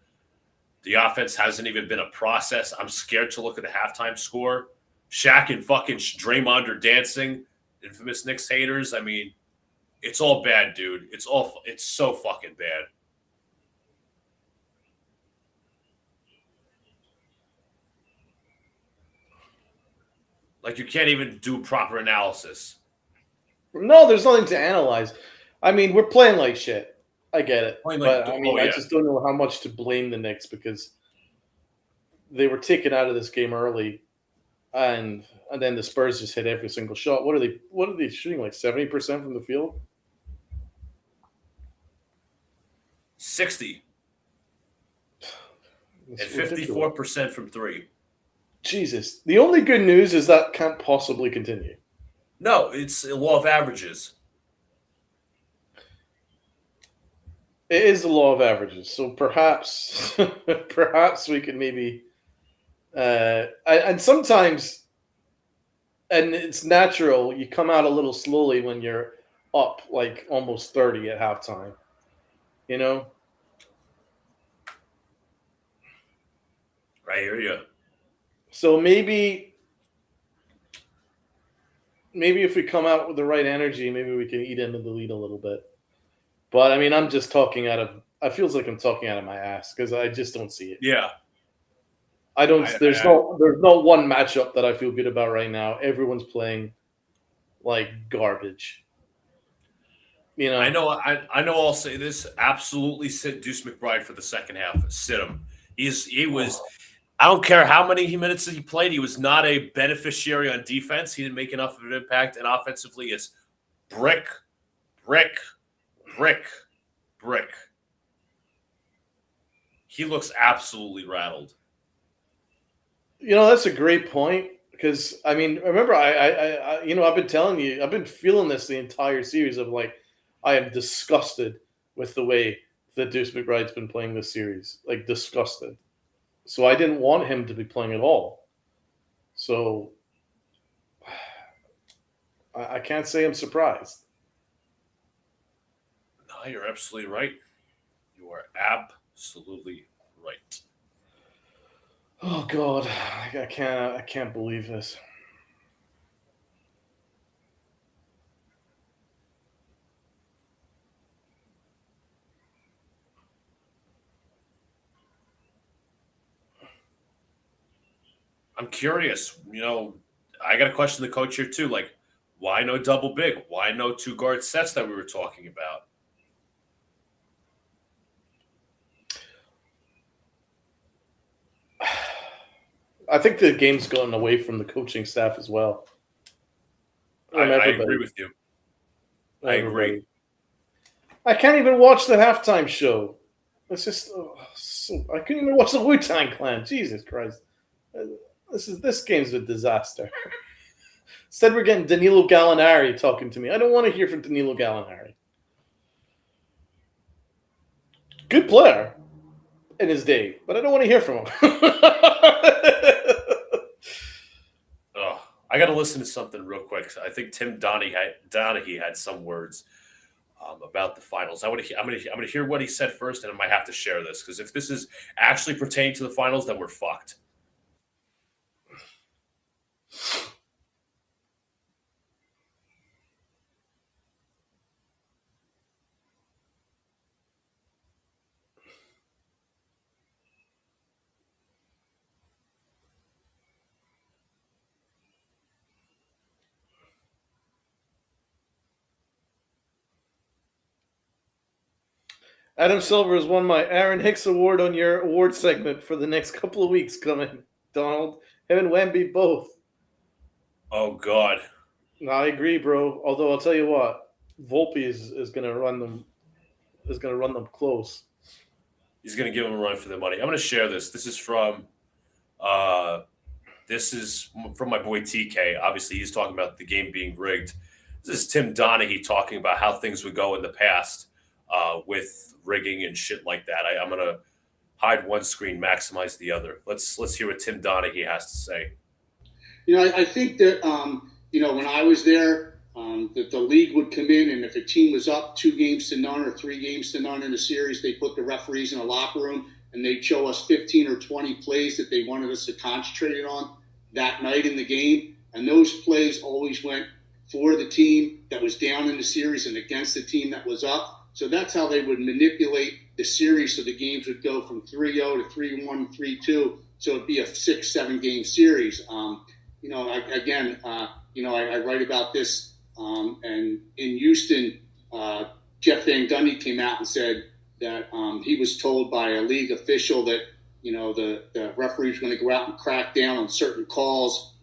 The offense hasn't even been a process. I'm scared to look at the halftime score. Shaq and fucking Draymond are dancing. Infamous Knicks haters. I mean, it's all bad, dude. It's so fucking bad. Like you can't even do proper analysis. No, there's nothing to analyze. I mean, we're playing like shit. I get it, Playing like, but I oh mean, I yeah, just don't know how much to blame the Knicks because they were taken out of this game early, and then the Spurs just hit every single shot. What are they shooting, like 70% from the field? 60 It's and ridiculous. 54% from three. Jesus. The only good news is that can't possibly continue. No, it's a law of averages. It is the law of averages, so perhaps perhaps we can maybe and sometimes, and it's natural, you come out a little slowly when you're up like almost 30 at halftime, you know? I hear you. So maybe if we come out with the right energy, maybe we can eat into the lead a little bit. But I mean, I'm just talking out of. I feels like I'm talking out of my ass because I just don't see it. Yeah. I don't. I, I There's no one matchup that I feel good about right now. Everyone's playing like garbage. You I know. know I know I'll say this. Absolutely sit Deuce McBride for the second half. Sit him. He was Oh, I don't care how many minutes he played, he was not a beneficiary on defense. He didn't make enough of an impact. And offensively, it's brick, brick, brick, brick. He looks absolutely rattled. that's a great point because I mean, remember, I've been telling you, I've been feeling this the entire series of like, I am disgusted with the way that Deuce McBride's been playing this series, like disgusted. So I didn't want him to be playing at all. So I can't say I'm surprised. No, you're absolutely right. You are absolutely right. Oh God, I can't believe this. I'm curious. I got to question the coach here too. Like, why no double big? Why no two guard sets that we were talking about? I think the game's gotten away from the coaching staff as well, from I agree everybody. with you. I agree. Everybody. I can't even watch the halftime show. It's just I couldn't even watch the Wu Tang Clan. Jesus Christ, Uh, this game's a disaster. Instead, we're getting Danilo Gallinari talking to me. I don't want to hear from Danilo Gallinari. Good player in his day, but I don't want to hear from him. Oh, I got to listen to something real quick. I think Tim Donaghy had some words about the finals. I'm gonna hear what he said first, and I might have to share this because if this is actually pertaining to the finals, then we're fucked. Adam Silver has won my Aaron Hicks Award on your award segment for the next couple of weeks coming, Donald. Him and Wemby both. Oh God. No, I agree, bro. Although I'll tell you what, Volpe is going to run them. Is going to run them close. He's going to give him a run for their money. I'm going to share this. This is from my boy TK. Obviously, he's talking about the game being rigged. This is Tim Donaghy talking about how things would go in the past with rigging and shit like that. I'm going to hide one screen, maximize the other. Let's hear what Tim Donaghy has to say. I think that when I was there, that the league would come in, and if a team was up 2-0 or 3-0 in a series, they put the referees in a locker room and they'd show us 15 or 20 plays that they wanted us to concentrate on that night in the game. And those plays always went for the team that was down in the series and against the team that was up. So that's how they would manipulate the series so the games would go from 3-0 to 3-1, 3-2. So it'd be a 6-7 game series. I write about this. And in Houston, Jeff Van Gundy came out and said that he was told by a league official that, the referees were going to go out and crack down on certain calls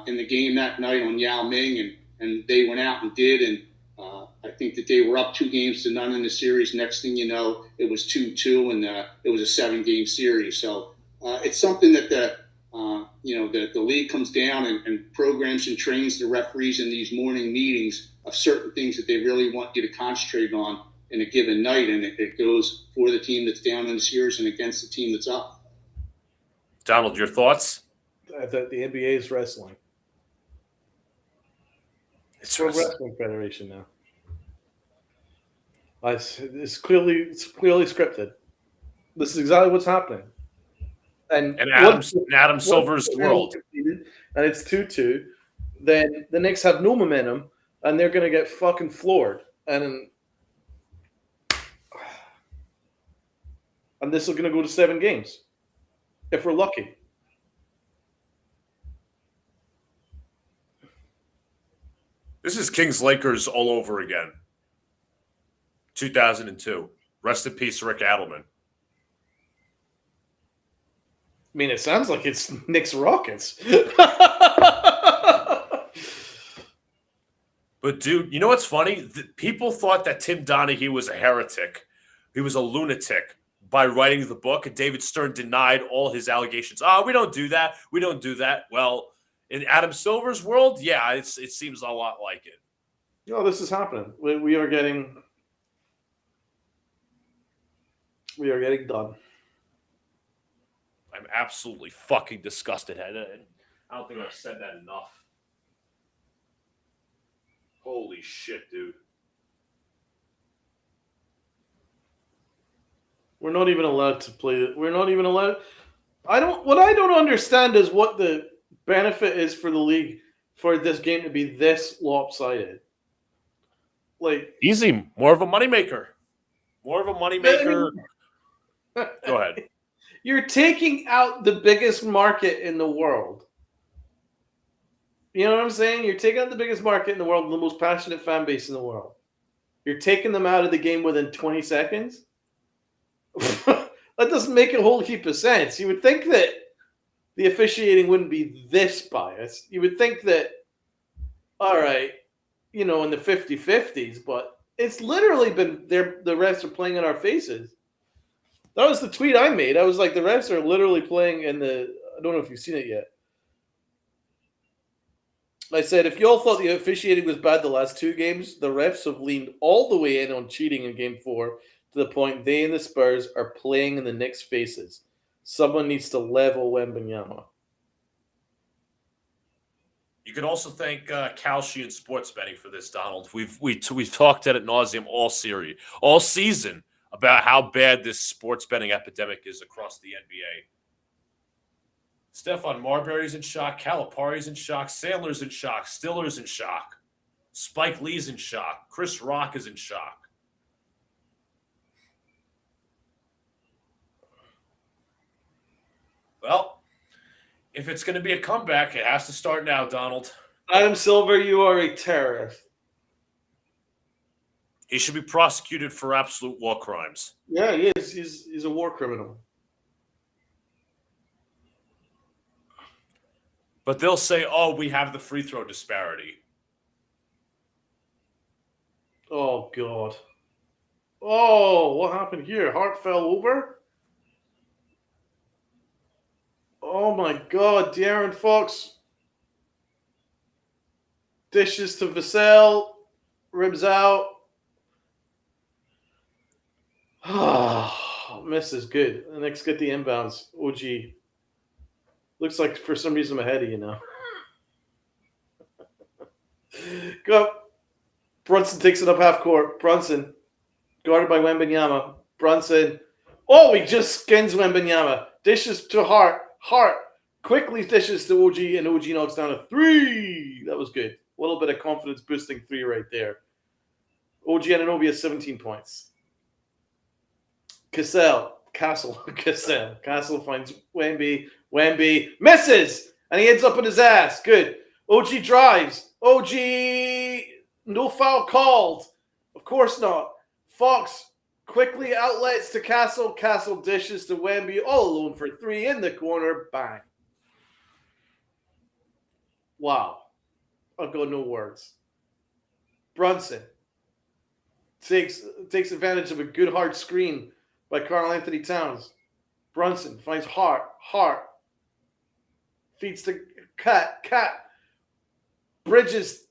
in the game that night on Yao Ming. And they went out and did. And I think that they were up 2-0 in the series. Next thing you know, it was 2-2, and it was a 7-game series. So it's something that the league comes down and programs and trains the referees in these morning meetings of certain things that they really want you to concentrate on in a given night, and it goes for the team that's down in the series and against the team that's up. Donald, your thoughts? The NBA is wrestling. It's a wrestling federation now. It's clearly scripted. This is exactly what's happening. And Adam Silver's world. And it's 2-2. Then the Knicks have no momentum, and they're going to get fucking floored. And this is going to go to 7 games, if we're lucky. This is Kings Lakers all over again. 2002. Rest in peace, Rick Adelman. I mean, it sounds like it's Knicks Rockets. But, dude, you know what's funny? People thought that Tim Donaghy was a heretic. He was a lunatic by writing the book, and David Stern denied all his allegations. We don't do that. We don't do that. Well, in Adam Silver's world, yeah, it seems a lot like it. No, this is happening. We are getting done. I'm absolutely fucking disgusted. I don't think I've said that enough. Holy shit, dude. We're not even allowed to play. We're not even allowed. What I don't understand is what the benefit is for the league for this game to be this lopsided. Like, easy, more of a moneymaker. More of a moneymaker. Go ahead. You're taking out the biggest market in the world. You know what I'm saying? You're taking out the biggest market in the world, the most passionate fan base in the world. You're taking them out of the game within 20 seconds? That doesn't make a whole heap of sense. You would think that the officiating wouldn't be this biased. You would think that, all right, in the 50-50s, but it's literally been the refs are playing in our faces. That was the tweet I made. I was like, the refs are literally playing I don't know if you've seen it yet. I said, if y'all thought the officiating was bad the last 2 games, the refs have leaned all the way in on cheating in Game 4 to the point they and the Spurs are playing in the Knicks' faces. Someone needs to level Wembanyama. You could also thank Kalshi and sports betting for this, Donald. We've talked ad nauseum all season about how bad this sports betting epidemic is across the NBA. Stephon Marbury's in shock. Calipari's in shock. Sandler's in shock. Stiller's in shock. Spike Lee's in shock. Chris Rock is in shock. Well, if it's going to be a comeback, it has to start now, Donald. Adam Silver, you are a terrorist. He should be prosecuted for absolute war crimes. Yeah, he is. He's a war criminal. But they'll say, "Oh, we have the free throw disparity." Oh God. Oh, what happened here? Hart fell over. Oh my God, De'Aaron Fox dishes to Vassell, ribs out. Miss is good. The Knicks get the inbounds. OG looks like for some reason I'm ahead of you now. Go. Brunson takes it up half court. Brunson guarded by Wembanyama. Brunson. Oh, he just skins Wembanyama. Dishes to Hart. Hart quickly dishes to OG, and OG knocks down a three. That was good. A little bit of confidence boosting three right there. OG Anunoby has 17 points. Castle finds Wemby. Wemby misses, and he ends up in his ass. Good. OG drives. OG, no foul called. Of course not. Fox quickly outlets to Castle. Castle dishes to Wemby, all alone for three in the corner. Bang. Wow. I've got no words. Brunson takes advantage of a good hard screen by Karl Anthony Towns. Brunson finds Hart. Hart feeds to Cat. Cat Bridges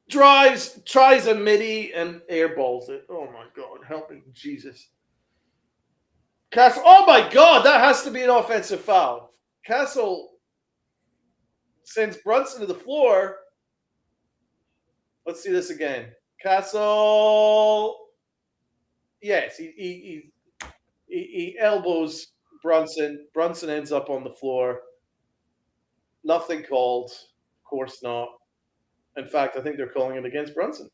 drives, tries a midi, and airballs it. Oh my God, help me, Jesus. Castle, oh my God, that has to be an offensive foul. Castle sends Brunson to the floor. Let's see this again. Castle, yes, he elbows Brunson. Brunson ends up on the floor. Nothing called. Of course not. In fact, I think they're calling it against Brunson.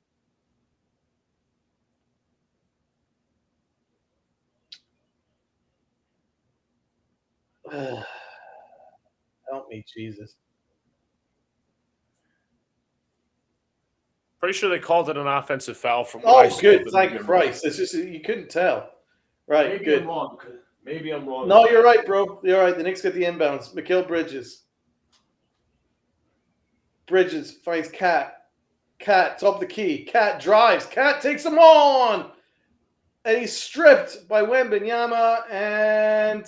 Help me, Jesus. Pretty sure they called it an offensive foul from what I Oh, saw. good. Thank Christ. It's just you couldn't tell. Right, Maybe good. I'm wrong. Maybe I'm wrong. No, you're right, bro. You're right. The Knicks get the inbounds. Mikal Bridges. Bridges finds Cat. Cat, top the key. Cat drives. Cat takes him on. And he's stripped by Wembanyama. And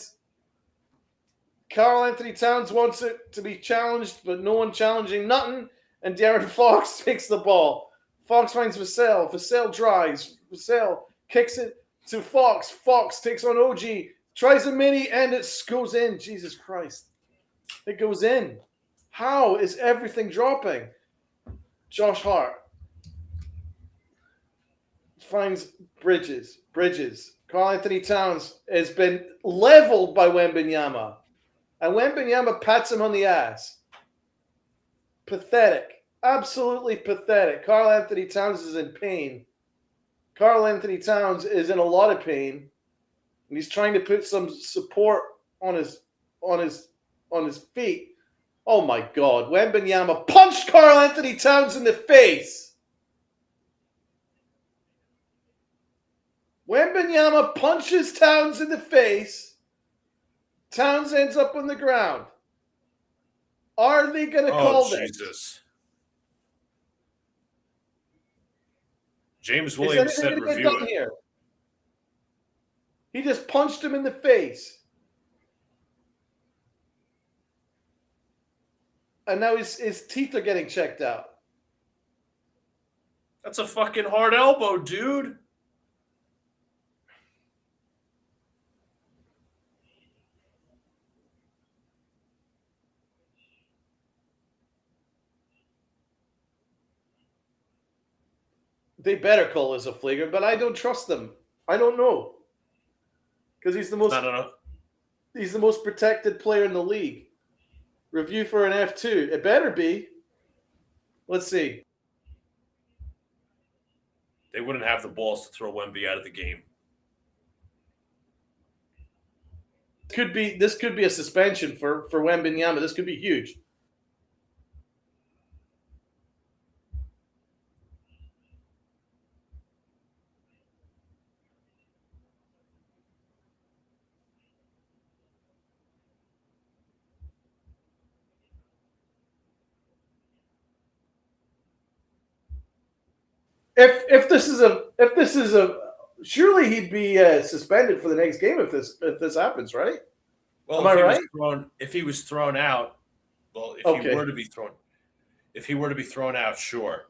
Karl Anthony Towns wants it to be challenged, but no one challenging nothing. And De'Aaron Fox takes the ball. Fox finds Vassell. Vassell drives. Vassell kicks it to Fox. Fox takes on OG. Tries a mini, and it goes in. Jesus Christ. It goes in. How is everything dropping? Josh Hart finds Bridges. Karl Anthony Towns has been leveled by Wembanyama. And Wembanyama pats him on the ass. Pathetic. Absolutely pathetic. Karl Anthony Towns is in pain. Karl Anthony Towns is in a lot of pain. And he's trying to put some support on his feet. Oh my God. Wembanyama punched Karl Anthony Towns in the face. Wembanyama punches Towns in the face. Towns ends up on the ground. Are they going to call this? Jesus. James Is Williams anything said going to get review done it. here? He just punched him in the face. And now his teeth are getting checked out. That's a fucking hard elbow, dude. They better call this a flagrant, but I don't trust them. I don't know. Because he's the most protected player in the league. Review for an F2. It better be. Let's see. They wouldn't have the balls to throw Wemby out of the game. This could be a suspension for Wembanyama. This could be huge. If this is a surely he'd be suspended for the next game if this happens, right? Well, Am I right? If he was thrown out, well, if Okay. he were to be thrown out, sure,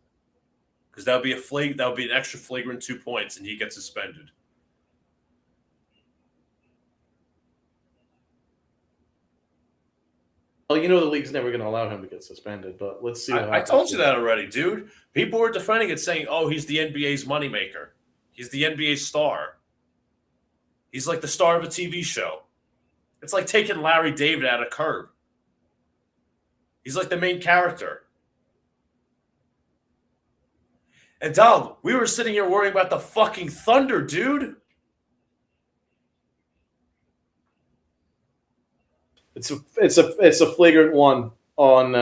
because that would be an extra flagrant 2 points, and he gets suspended. Well, the league's never going to allow him to get suspended, but let's see what I happens. told you that already, dude. People were defending it, saying, "Oh, he's the NBA's moneymaker. He's the NBA's star. He's like the star of a TV show." It's like taking Larry David out of Curb. He's like the main character. And Donald, we were sitting here worrying about the fucking Thunder, dude. It's a flagrant one on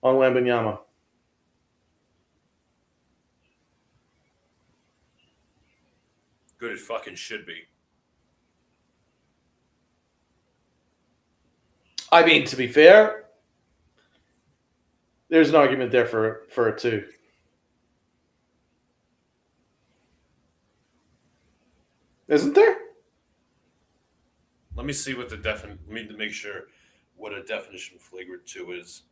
Wembanyama. Good, it fucking should be. I mean, to be fair, there's an argument there for a 2. Isn't there? Let me see what let me make sure what a definition of flagrant 2 is.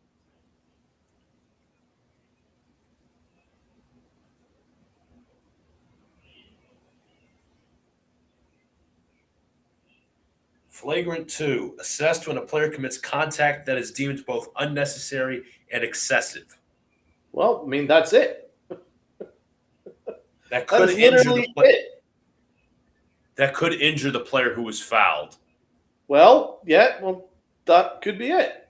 Flagrant 2, assessed when a player commits contact that is deemed both unnecessary and excessive. Well, I mean, that's it. That could That's injure literally the player. it. That could injure the player who was fouled. Well, that could be it.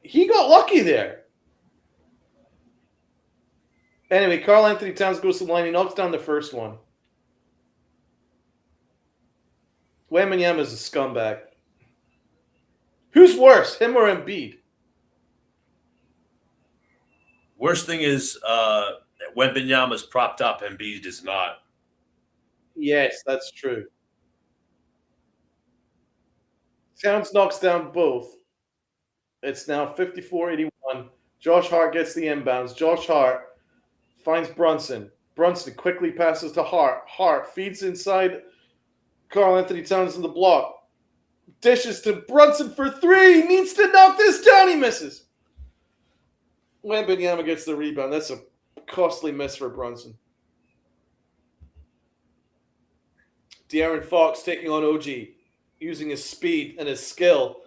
He got lucky there. Anyway, Karl Anthony Towns goes to the line. He knocks down the first one. Wembanyama's a scumbag. Who's worse, him or Embiid? Worst thing is Wembanyama's propped up and Embiid is not. Yes, that's true. Towns knocks down both. It's now 54-81. Josh Hart gets the inbounds. Josh Hart finds Brunson. Brunson quickly passes to Hart. Hart feeds inside Karl Anthony Towns in the block. Dishes to Brunson for 3. He needs to knock this down. He misses. Wembanyama gets the rebound. That's a costly miss for Brunson. De'Aaron Fox taking on OG, using his speed and his skill,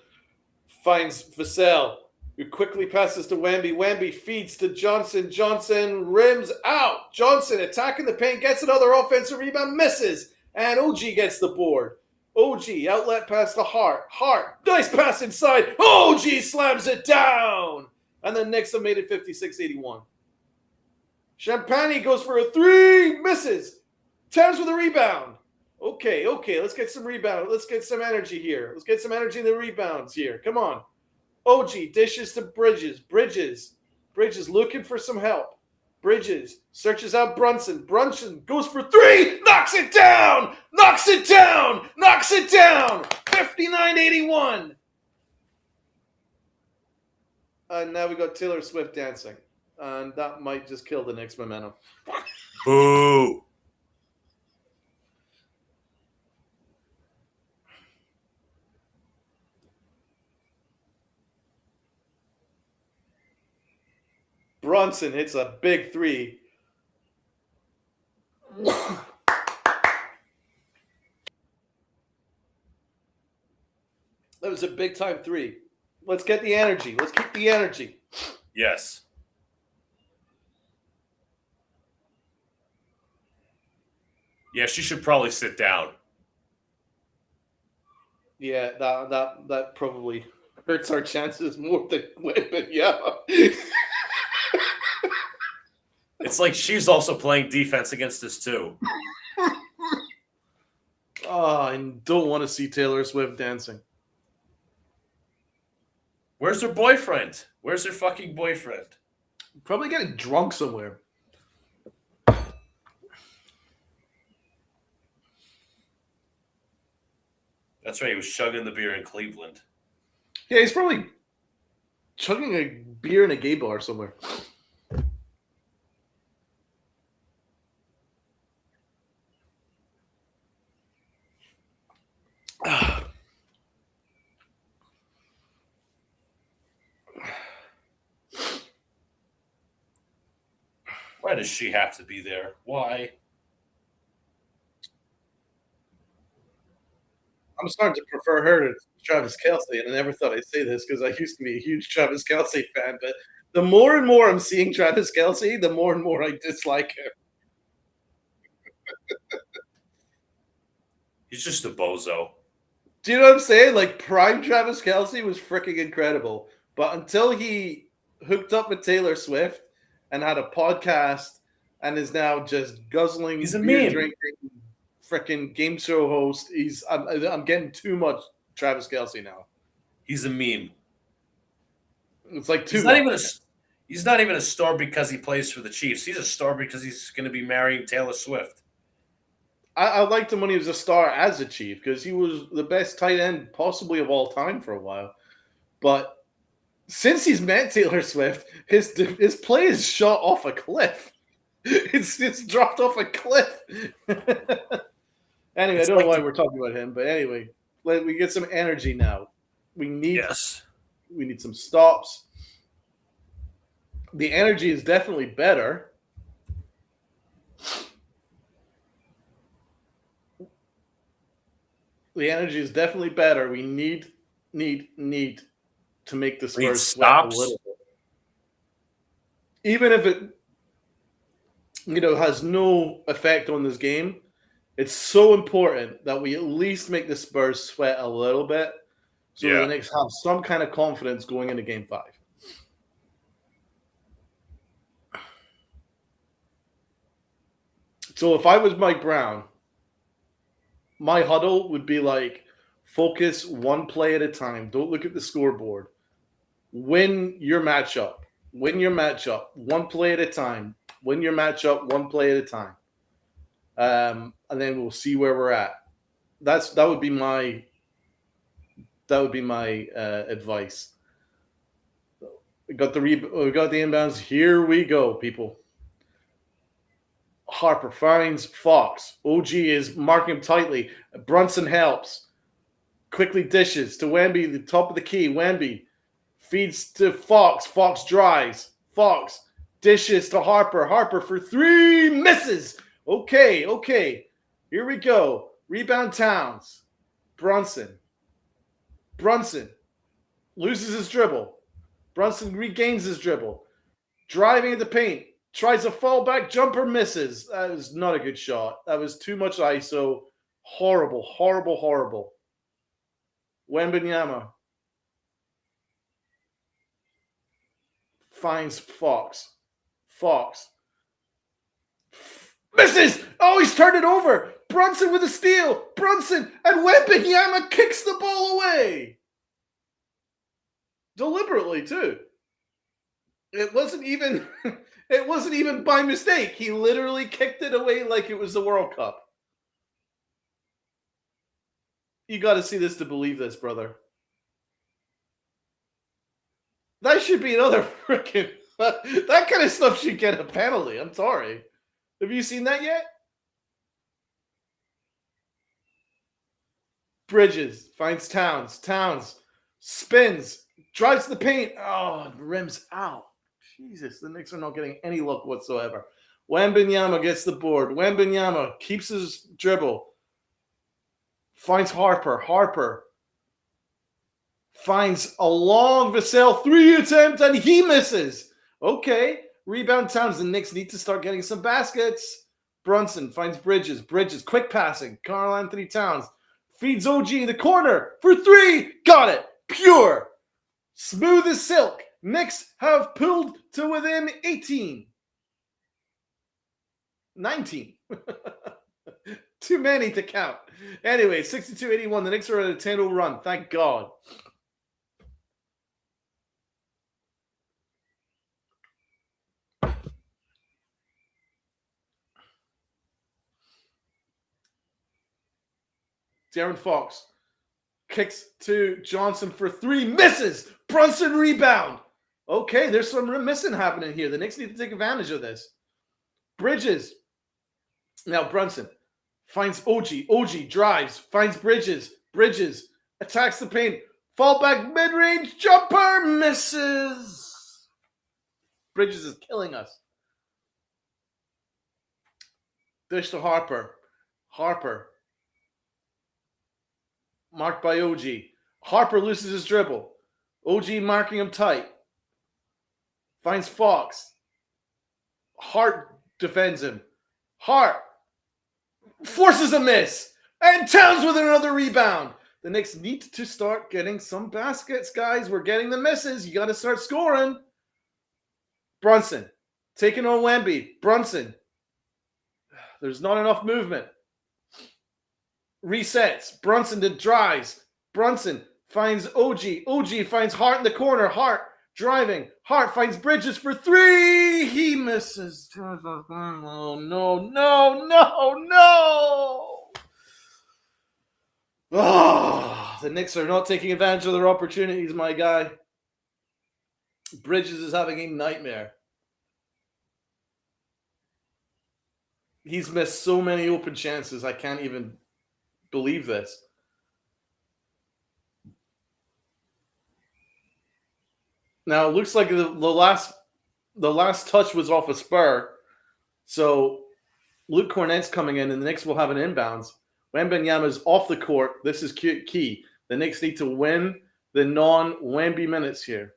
finds Vassell, who quickly passes to Wemby. Wemby feeds to Johnson. Johnson rims out. Johnson attacking the paint, gets another offensive rebound, misses, and OG gets the board. OG, outlet pass to Hart. Hart, nice pass inside. OG slams it down. And the Knicks have made it 56-81. Champagny goes for a 3, misses. Towns with a rebound. Okay, let's get some rebound. Let's get some energy here. Let's get some energy in the rebounds here. Come on. OG dishes to Bridges. Bridges looking for some help. Bridges searches out Brunson. Brunson goes for 3, knocks it down. 59-81. And now we got Taylor Swift dancing. And that might just kill the Knicks' momentum. Boo! Brunson hits a big 3. That was a big time 3. Let's get the energy. Let's keep the energy. Yes. Yeah, she should probably sit down. Yeah, that probably hurts our chances more than Whitman. Yeah. It's like she's also playing defense against us too. Oh, I don't want to see Taylor Swift dancing. Where's her boyfriend? Where's her fucking boyfriend? Probably getting drunk somewhere. That's right. He was chugging the beer in Cleveland. Yeah, he's probably chugging a beer in a gay bar somewhere. Why does she have to be there? Why? I'm starting to prefer her to Travis Kelce, and I never thought I'd say this because I used to be a huge Travis Kelce fan. But the more and more I'm seeing Travis Kelce, the more and more I dislike him. He's just a bozo. Do you know what I'm saying? Like, prime Travis Kelce was freaking incredible. But until he hooked up with Taylor Swift and had a podcast and is now just guzzling He's a beer meme. drinking freaking game show host, I'm getting too much Travis Kelce now. He's a meme. It's like too He's not much. even a. He's not even a star because he plays for the Chiefs. He's a star because he's going to be marrying Taylor Swift. I liked him when he was a star as a Chief because he was the best tight end possibly of all time for a while. But since he's met Taylor Swift, his play is shot off a cliff. It's dropped off a cliff. Anyway, I don't know why we're talking about him, but anyway, we get some energy now. We need some stops. The energy is definitely better. The energy is definitely better. We need to make the Spurs sweat a little bit. Even if it has no effect on this game, it's so important that we at least make the Spurs sweat a little bit so the Knicks have some kind of confidence going into Game 5. So if I was Mike Brown, my huddle would be like, focus one play at a time. Don't look at the scoreboard. Win your matchup. Win your matchup. One play at a time. Win your matchup one play at a time. And then we'll see where we're at. That would be my advice. We got the inbounds. Here we go, people. Harper finds Fox. OG is marking him tightly. Brunson helps. Quickly dishes to Wemby, the top of the key. Wemby feeds to Fox. Fox drives. Fox dishes to Harper. Harper for three. Misses. Okay. Here we go. Rebound Towns. Brunson loses his dribble. Brunson regains his dribble. Driving at the paint. Tries a fallback jumper, misses. That was not a good shot. That was too much ISO. Horrible. Wembanyama finds Fox. Misses! Oh, he's turned it over. Brunson with a steal. Brunson and Wembanyama kicks the ball away. Deliberately, too. It wasn't even by mistake. He literally kicked it away like it was the World Cup. You got to see this to believe this, brother. That should be another freaking... That kind of stuff should get a penalty. I'm sorry. Have you seen that yet? Bridges finds Towns. Towns spins. Drives to the paint. Oh, rims out. Jesus, the Knicks are not getting any look whatsoever. Wembanyama gets the board. Wembanyama keeps his dribble. Finds Harper. Harper finds a long Vassell 3 attempt and he misses. Okay. Rebound Towns. The Knicks need to start getting some baskets. Brunson finds Bridges. Bridges, quick passing. Karl Anthony Towns feeds OG in the corner for 3. Got it. Pure. Smooth as silk. Knicks have pulled to within 18. 19. Too many to count. Anyway, 62-81. The Knicks are at a 10-0 run. Thank God. De'Aaron Fox kicks to Johnson for 3. Misses. Brunson rebound. Okay, there's some missing happening here. The Knicks need to take advantage of this. Bridges. Now Brunson finds OG. OG drives. Finds Bridges. Bridges attacks the paint. Fallback mid-range jumper. Misses. Bridges is killing us. Dish to Harper. Harper. Marked by OG. Harper loses his dribble. OG marking him tight. Finds Fox. Hart defends him. Hart forces a miss. And Towns with another rebound. The Knicks need to start getting some baskets, guys. We're getting the misses. You got to start scoring. Brunson taking on Wemby. Brunson. There's not enough movement. Resets. Brunson to drives. Brunson finds OG. OG finds Hart in the corner. Hart driving. Hart finds Bridges for three. He misses. Oh, no. Oh, the Knicks are not taking advantage of their opportunities, my guy. Bridges is having a nightmare. He's missed so many open chances. I can't even believe this. Now it looks like the last touch was off a Spur. So Luke Cornett's coming in and the Knicks will have an inbounds. Wembanyama's off the court. This is key. The Knicks need to win the non-Wemby minutes here.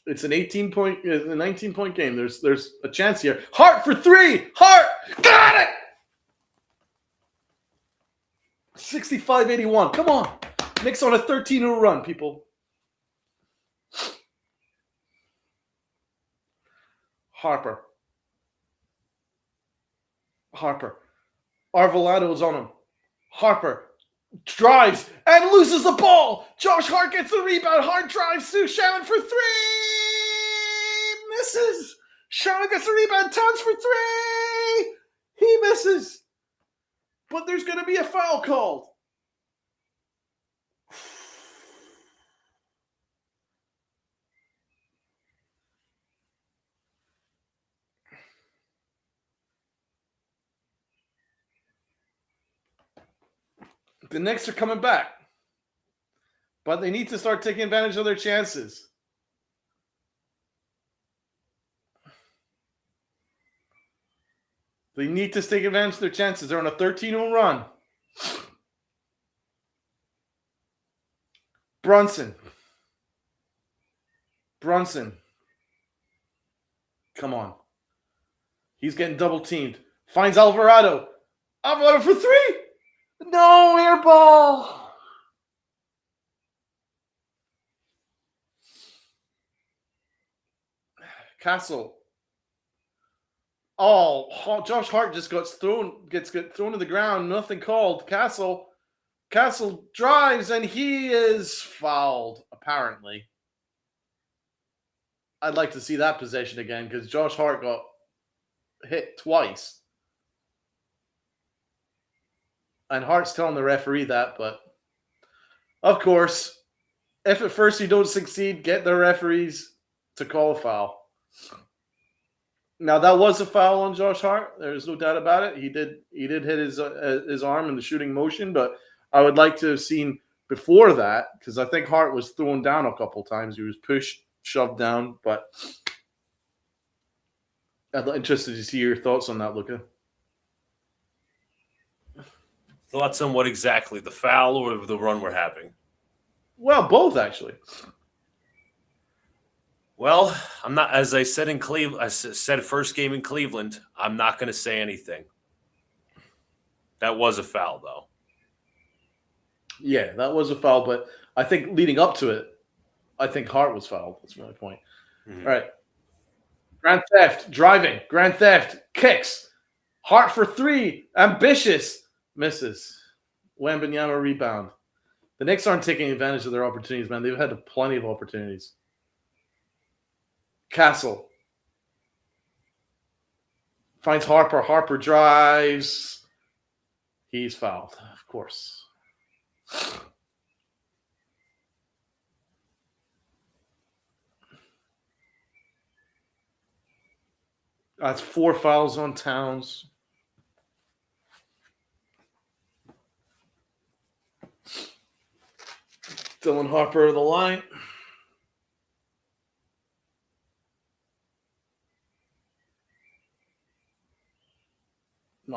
It's an 19-point game. There's a chance here. Hart for three. Hart got it. 65-81. Come on. Knicks on a 13-0 run, people. Harper. Arvolado's on him. Harper drives and loses the ball. Josh Hart gets the rebound. Hart drives to Shannon for three. Misses. Shannon gets the rebound. Towns for three. He misses. But there's going to be a foul called. The Knicks are coming back. But they need to start taking advantage of their chances. They need to take advantage of their chances. They're on a 13-0 run. Brunson. Come on. He's getting double teamed. Finds Alvarado. Alvarado for three. No, air ball. Castle. Oh, Josh Hart just gets thrown to the ground. Nothing called. Castle drives and he is fouled, apparently. I'd like to see that possession again because Josh Hart got hit twice. And Hart's telling the referee that, but of course, if at first you don't succeed, get the referees to call a foul. Now that was a foul on Josh Hart. There's no doubt about it. He did hit his arm in the shooting motion, but I would like to have seen before that because I think Hart was thrown down a couple times. He was pushed, shoved down, but I'm interested to see your thoughts on that, Luca. Thoughts on what exactly, the foul or the run we're having? Well, both actually. Well, I'm not. As I said in Cleveland, I said first game in Cleveland. I'm not going to say anything. That was a foul, though. Yeah, that was a foul, but I think leading up to it, I think Hart was fouled. That's my point. Mm-hmm. All right. Grand Theft, driving. Grand Theft, kicks. Hart for three. Ambitious. Misses. Wembanyama rebound. The Knicks aren't taking advantage of their opportunities, man. They've had plenty of opportunities. Castle. Finds Harper. Harper drives. He's fouled, of course. That's 4 fouls on Towns. Dylan Harper of the line.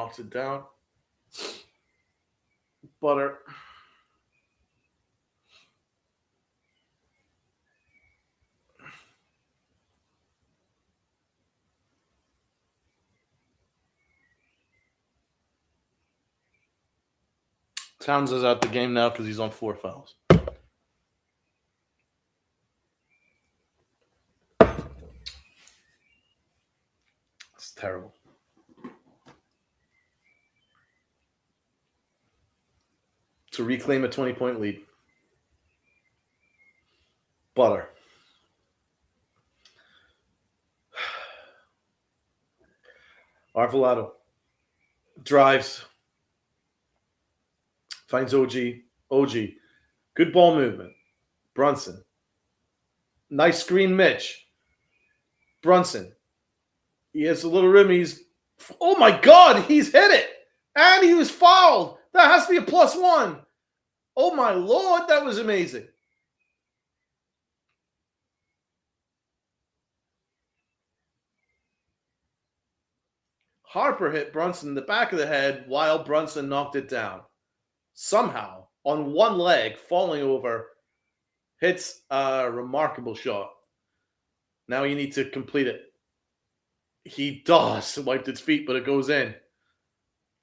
knocks it down. Butter. Towns is out the game now because he's on 4 fouls. It's terrible. To reclaim a 20-point lead. Butter. Arvolato drives. Finds OG. OG. Good ball movement. Brunson. Nice screen, Mitch. Brunson. He has a little room. Oh my God, he's hit it. And he was fouled. That has to be a +1. Oh my Lord, that was amazing. Harper hit Brunson in the back of the head while Brunson knocked it down. Somehow, on one leg, falling over, hits a remarkable shot. Now you need to complete it. He does. Wiped its feet, but it goes in.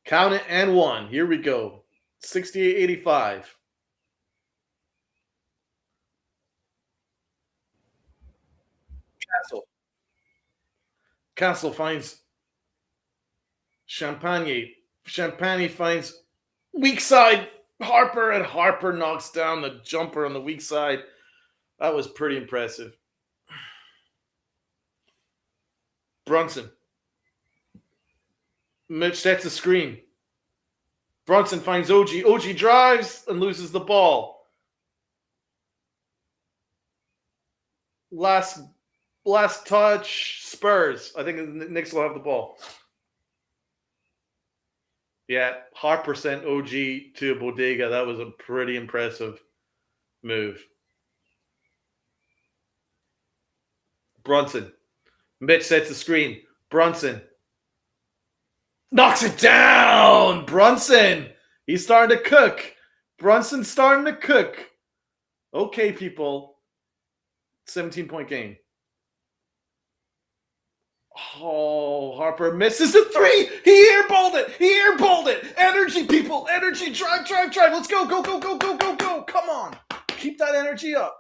Count it and 1. Here we go. 68-85. Castle finds Champagne. Champagne finds weak side Harper, and Harper knocks down the jumper on the weak side. That was pretty impressive. Brunson. Mitch sets the screen. Brunson finds OG. OG drives and loses the ball. Last touch, Spurs. I think the Knicks will have the ball. Yeah, Harper sent OG to a bodega. That was a pretty impressive move. Brunson. Mitch sets the screen. Brunson. Knocks it down! Brunson! He's starting to cook. Brunson's starting to cook. Okay, people. 17-point game. Oh, Harper misses a 3. He airballed it. He airballed it. Energy, people. Energy. Drive. Let's go. Go. Come on. Keep that energy up.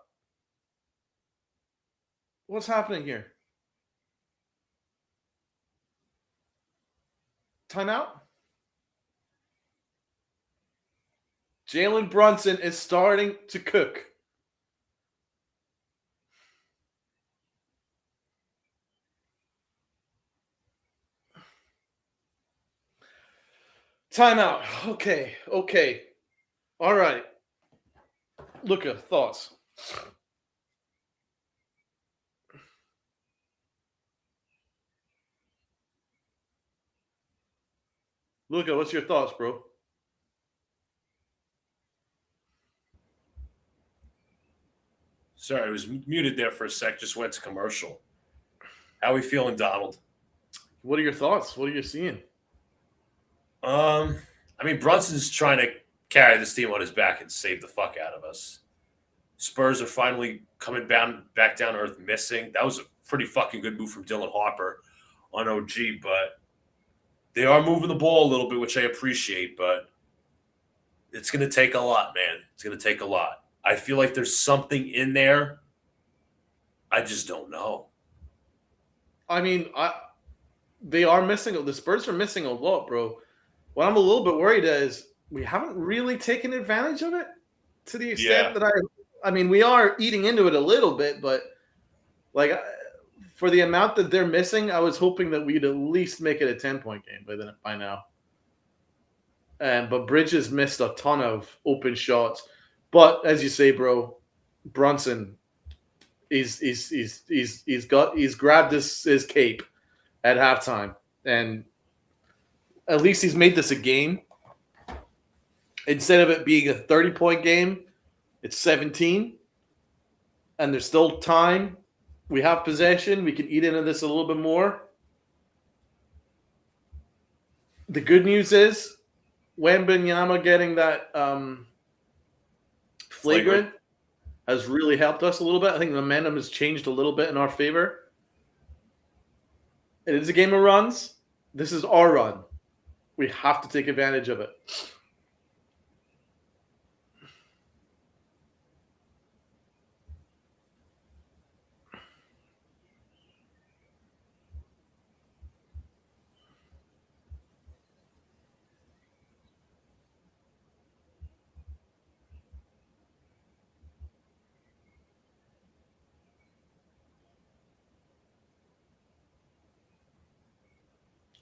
What's happening here? Timeout? Jalen Brunson is starting to cook. Timeout. Okay. All right. Luca, thoughts? Luca, what's your thoughts, bro? Sorry, I was muted there for a sec. Just went to commercial. How are we feeling, Donald? What are your thoughts? What are you seeing? I mean, Brunson's trying to carry this team on his back and save the fuck out of us. Spurs are finally coming back down to earth missing. That was a pretty fucking good move from Dylan Harper on OG, but they are moving the ball a little bit, which I appreciate, but it's going to take a lot, man. It's going to take a lot. I feel like there's something in there. I just don't know. I mean, they are missing. The Spurs are missing a lot, bro. What I'm a little bit worried is we haven't really taken advantage of it to the extent that I mean, we are eating into it a little bit, but like for the amount that they're missing, I was hoping that we'd at least make it a 10-point game by now. But Bridges missed a ton of open shots. But as you say, bro, Brunson, he's grabbed his cape at halftime, and at least he's made this a game. Instead of it being a 30-point game, it's 17, and there's still time. We have possession. We can eat into this a little bit more. The good news is Wembanyama getting that flagrant has really helped us a little bit. I think the momentum has changed a little bit in our favor. It is a game of runs. This is our run. We have to take advantage of it.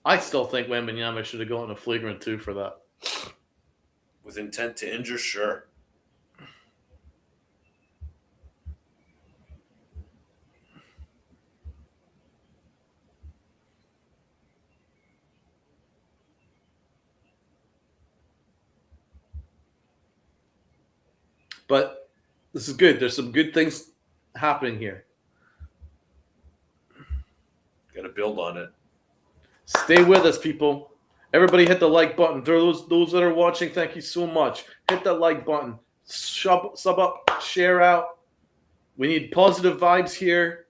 I still think Wembanyama should have gotten a flagrant 2 for that. With intent to injure, sure. But this is good. There's some good things happening here. Got to build on it. Stay with us, people. Everybody hit the like button. Those that are watching, thank you so much. Hit that like button. Sub up, share out. We need positive vibes here.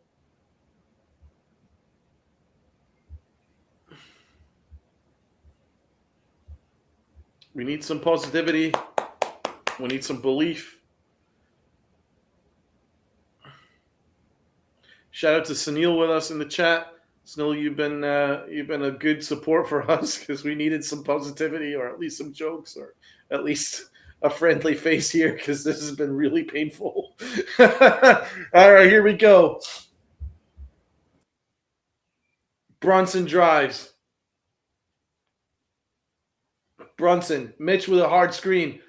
We need some positivity. We need some belief. Shout out to Sunil with us in the chat. Sunil, you've been a good support for us because we needed some positivity, or at least some jokes, or at least a friendly face here because this has been really painful. All right, here we go. Brunson drives. Brunson, Mitch with a hard screen.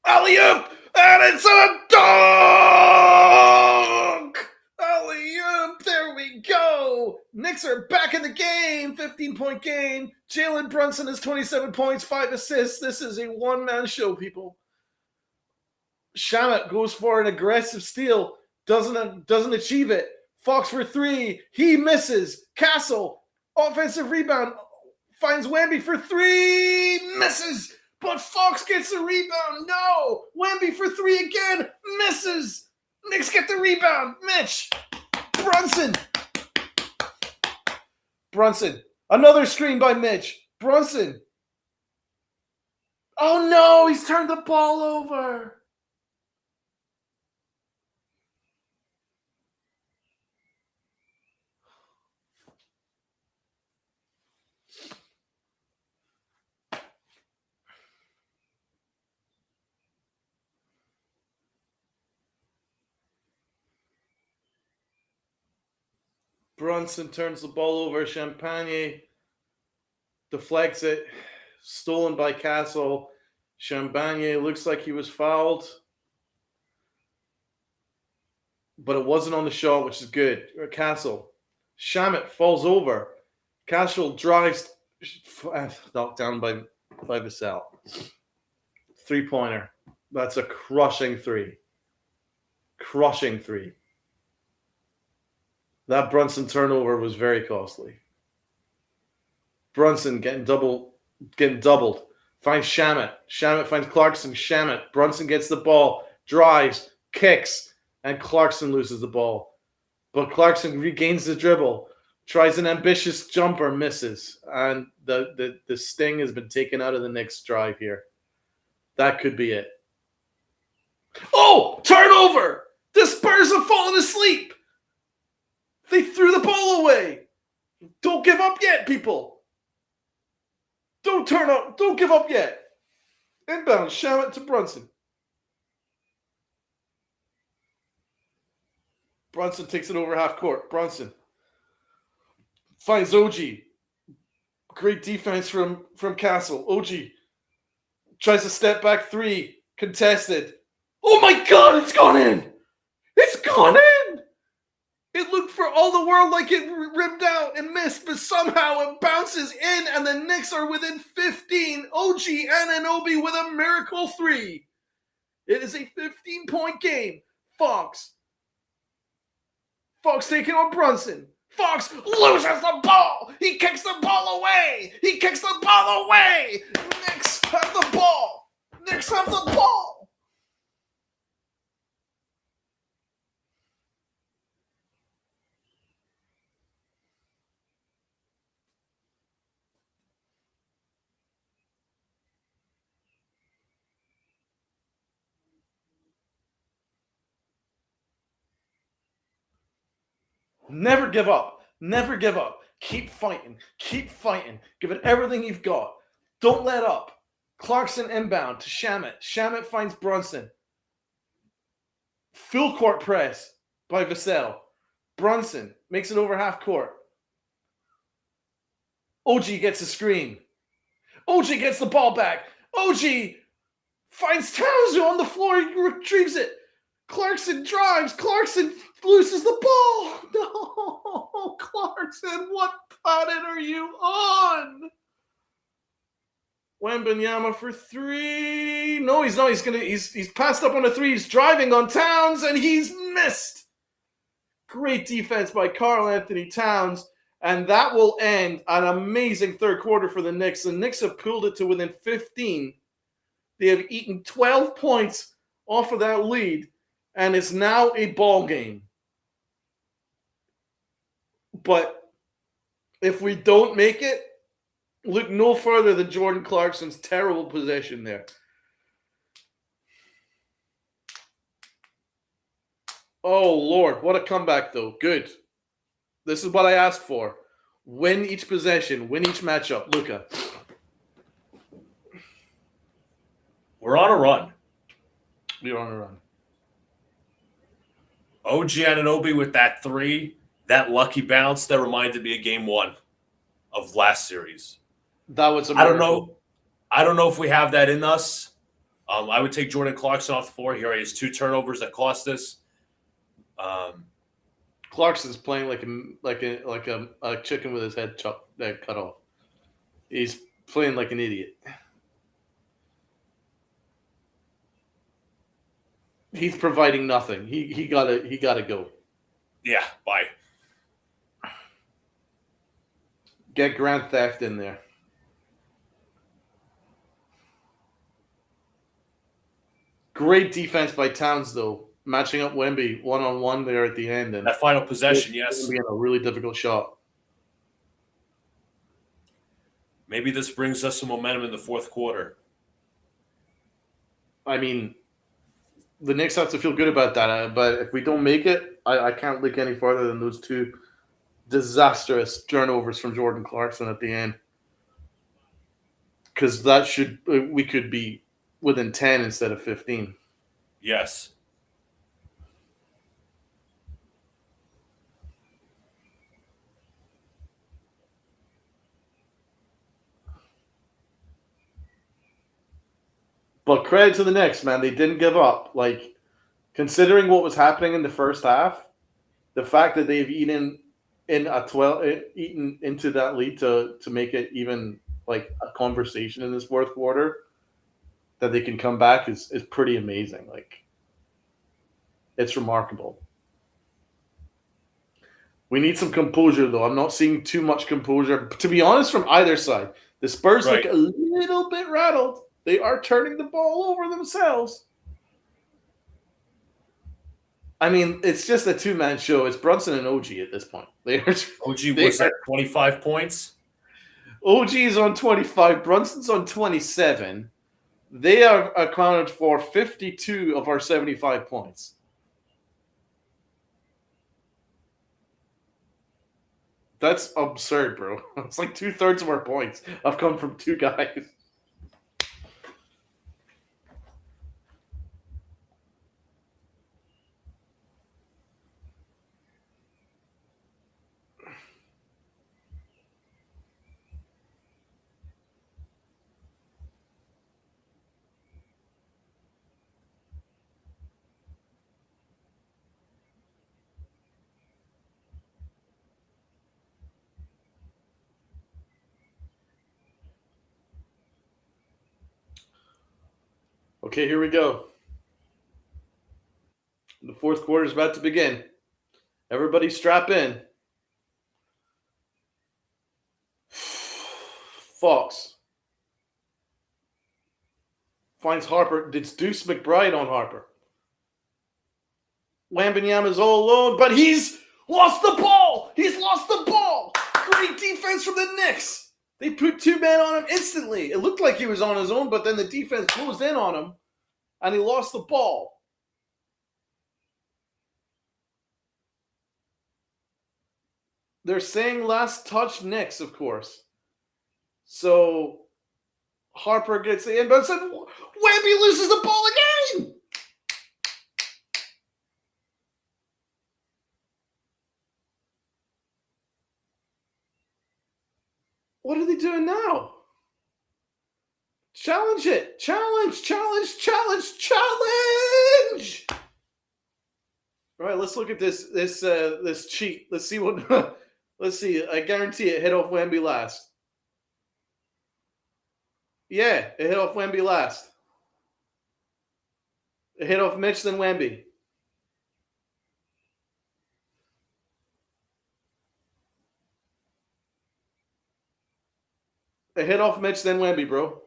Alley-oop, and it's a dunk! Alley-oop, there we go. Knicks are back in the game, 15-point game. Jalen Brunson has 27 points, 5 assists. This is a one-man show, people. Shamet goes for an aggressive steal, doesn't achieve it. Fox for 3, he misses. Castle, offensive rebound, finds Wemby for 3, misses. But Fox gets the rebound. No. Wemby for 3 again. Misses. Knicks get the rebound. Mitch. Brunson. Another screen by Mitch. Brunson. Oh, no. He's turned the ball over. Brunson turns the ball over. Champagne deflects it. Stolen by Castle. Champagne looks like he was fouled. But it wasn't on the shot, which is good. Castle. Shamet falls over. Castle drives. Knocked down by Vassell. 3-pointer. That's a crushing 3. Crushing 3. That Brunson turnover was very costly. Brunson getting doubled. Finds Shamet. Shamet finds Clarkson. Shamet. Brunson gets the ball. Drives. Kicks. And Clarkson loses the ball. But Clarkson regains the dribble. Tries an ambitious jumper. Misses. And the sting has been taken out of the Knicks' drive here. That could be it. Oh! Turnover! The Spurs have fallen asleep! They threw the ball away. Don't give up yet, people. Don't give up yet. Inbound, Shamet to Brunson. Brunson takes it over half court. Brunson finds OG. Great defense from Castle. OG tries a step back 3. Contested. Oh my God, it's gone in. It's gone in. It looked for all the world like it ripped out and missed, but somehow it bounces in, and the Knicks are within 15. OG Anunoby with a miracle 3. It is a 15-point game. Fox taking on Brunson. Fox loses the ball. He kicks the ball away. Knicks have the ball. Knicks have the ball. Never give up. Never give up. Keep fighting. Keep fighting. Give it everything you've got. Don't let up. Clarkson inbound to Shamet. Shamet finds Brunson. Full court press by Vassell. Brunson makes it over half court. OG gets a screen. OG gets the ball back. OG finds Townsend on the floor. He retrieves it. Clarkson drives. Clarkson loses the ball. No, Clarkson, what planet are you on? Wembanyama for three. No, he's not. He's passed up on a three. He's driving on Towns, and he's missed. Great defense by Karl Anthony Towns, and that will end an amazing third quarter for the Knicks. The Knicks have pulled it to within 15. They have eaten 12 points off of that lead, and it's now a ball game. But if we don't make it, look no further than Jordan Clarkson's terrible possession there. Oh, Lord. What a comeback, though. Good. This is what I asked for. Win each possession. Win each matchup. Luca. We're on a run. We're on a run. OG Anunoby with that three, that lucky bounce, that reminded me of game one of last series. That was a I don't know if we have that in us. I would take Jordan Clarkson off the floor. Here he has 2 turnovers that cost us. Clarkson's playing like a chicken with his head cut off. He's playing like an idiot. He's providing nothing. He gotta go. Yeah, bye. Get Grand Theft in there. Great defense by Towns, though. Matching up Wemby one-on-one there at the end. And that final possession, yes. Being a really difficult shot. Maybe this brings us some momentum in the fourth quarter. I mean, the Knicks have to feel good about that. But if we don't make it, I can't look any further than those 2 disastrous turnovers from Jordan Clarkson at the end. Because we could be within 10 instead of 15. Yes. But credit to the Knicks, man. They didn't give up. Like, considering what was happening in the first half, the fact that they've eaten into that lead to make it even like a conversation in this fourth quarter, that they can come back is pretty amazing. Like, it's remarkable. We need some composure, though. I'm not seeing too much composure, to be honest, from either side. The Spurs look a little bit rattled. They are turning the ball over themselves. I mean, it's just a 2-man show. It's Brunson and OG at this point. OG was at 25 points. OG is on 25. Brunson's on 27. They are accounted for 52 of our 75 points. That's absurd, bro. It's like 2/3 of our points have come from 2 guys. Okay, here we go. The fourth quarter is about to begin. Everybody strap in. Fox finds Harper. It's Deuce McBride on Harper. Wembanyama's all alone, but he's lost the ball. He's lost the ball. Great defense from the Knicks. They put 2 men on him instantly. It looked like he was on his own, but then the defense closed in on him, and he lost the ball. They're saying last touch Knicks, of course. So Harper gets the in, but said Wemby loses the ball again. What are they doing now? Challenge it. Challenge. All right, let's look at this cheat. Let's see what let's see. I guarantee it hit off Wemby last. Yeah, it hit off Wemby last. It hit off Mitch, then Wemby. It hit off Mitch, then Wemby, bro.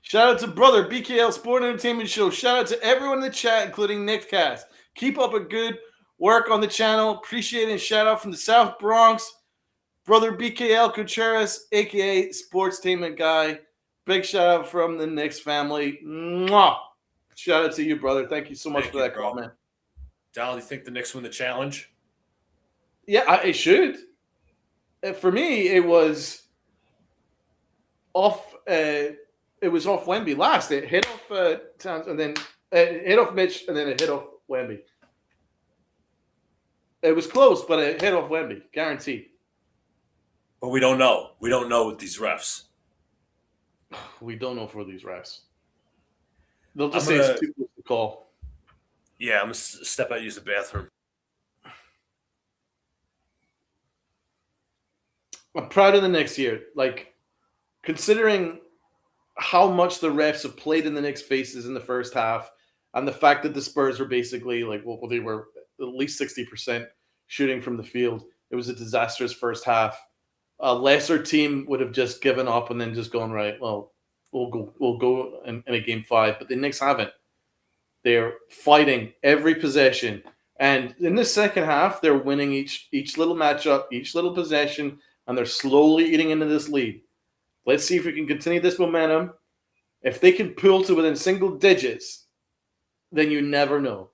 Shout out to brother BKL Sport Entertainment Show. Shout out to everyone in the chat, including Nick Cast. Keep up a good work on the channel. Appreciate it. And shout out from the South Bronx, brother BKL Contreras, aka Sportstainment Guy. Big shout out from the Knicks family. Mwah! Shout out to you, brother. Thank you so much for that comment. Donald, you think the Knicks win the challenge? Yeah, it should. For me, it was off. It was off Wemby last. It hit off Towns, and then it hit off Mitch, and then it hit off Wemby. It was close, but it hit off Wemby, guaranteed. But we don't know. We don't know with these refs. We don't know for these refs. They'll just say it's too close to call. Yeah, I'm going to step out and use the bathroom. I'm proud of the Knicks here. Like, considering how much the refs have played in the Knicks' faces in the first half, and the fact that the Spurs were basically like, well, they were at least 60% shooting from the field. It was a disastrous first half. A lesser team would have just given up and then just gone, right, well, we'll go in a game 5. But the Knicks haven't. They're fighting every possession. And in the second half, they're winning each little matchup, each little possession, and they're slowly eating into this lead. Let's see if we can continue this momentum. If they can pull to within single digits, then you never know.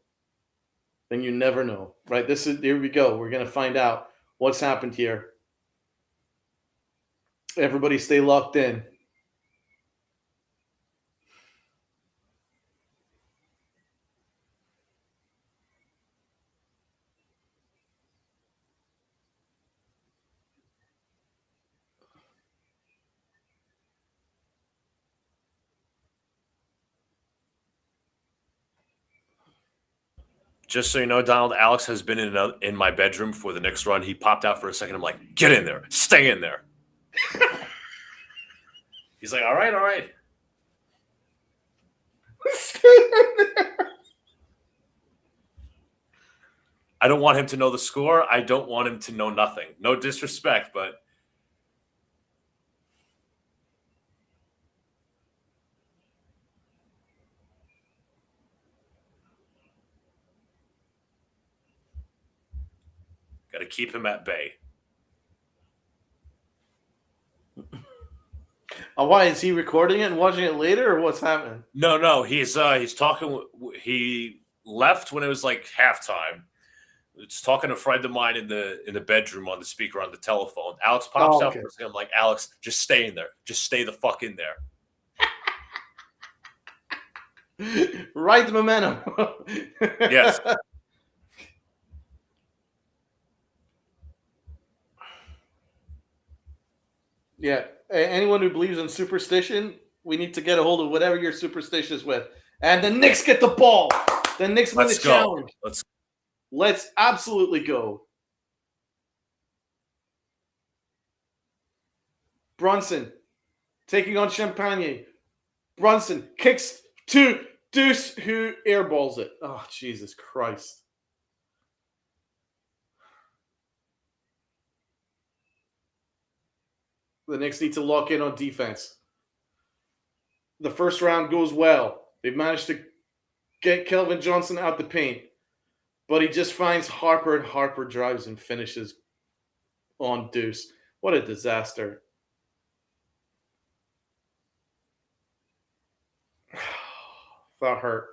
Right? Here we go. We're going to find out what's happened here. Everybody stay locked in. Just so you know, Donald, Alex has been in my bedroom for the Knicks run. He popped out for a second. I'm like, get in there. Stay in there. He's like, all right. Stay in there. I don't want him to know the score. I don't want him to know nothing. No disrespect, but got to keep him at bay. Why is he recording it and watching it later, or what's happening? No. He's talking. He left when it was like halftime. It's talking to a friend of mine in the bedroom on the speaker on the telephone. Alex pops out for a second. I'm like, Alex, just stay in there. Just stay the fuck in there. Ride the momentum. Yes. Yeah. Anyone who believes in superstition, we need to get a hold of whatever you're superstitious with. And the Knicks get the ball. The Knicks win the challenge. Let's absolutely go. Brunson taking on Champagne. Brunson kicks to Deuce who airballs it. Oh, Jesus Christ. The Knicks need to lock in on defense. The first round goes well. They've managed to get Kelvin Johnson out the paint. But he just finds Harper, and Harper drives and finishes on Deuce. What a disaster. That hurt.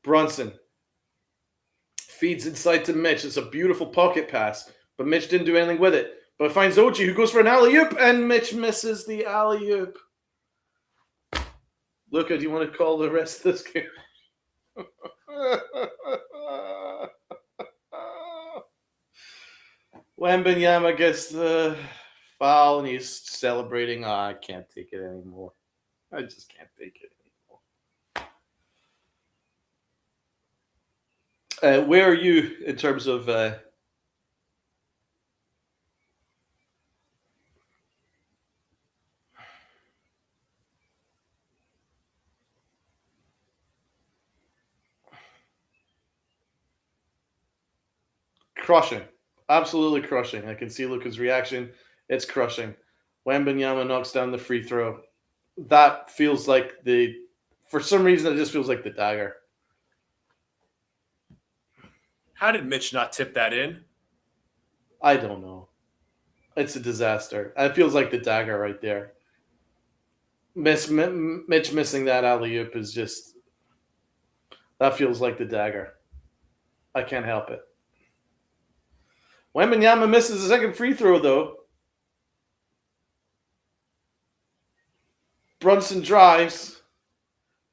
Brunson feeds inside to Mitch. It's a beautiful pocket pass, but Mitch didn't do anything with it. But finds Oji, who goes for an alley-oop, and Mitch misses the alley-oop. Luca, do you want to call the rest of this game? Wembanyama gets the foul, and he's celebrating. Oh, I can't take it anymore. I just can't take it anymore. Where are you in terms of crushing? Absolutely crushing. I can see Luca's reaction. It's crushing. Wembanyama knocks down the free throw. That feels like for some reason, it just feels like the dagger. How did Mitch not tip that in? I don't know. It's a disaster. It feels like the dagger right there. Mitch missing that alley-oop is just... That feels like the dagger. I can't help it. Wembanyama misses the second free throw, though. Brunson drives.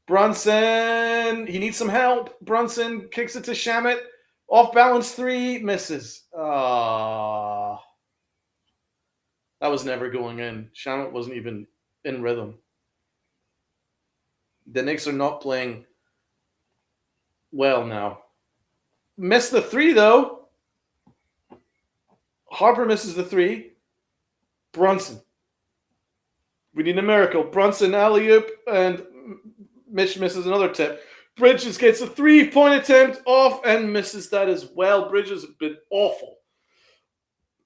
Brunson, he needs some help. Brunson kicks it to Shamet. Off balance three, misses. That was never going in. Shamet wasn't even in rhythm. The Knicks are not playing well now. Missed the three, though. Harper misses the three. Brunson. We need a miracle. Brunson alley-oop, and Mitch misses another tip. Bridges gets a three-point attempt off and misses that as well. Bridges have been awful.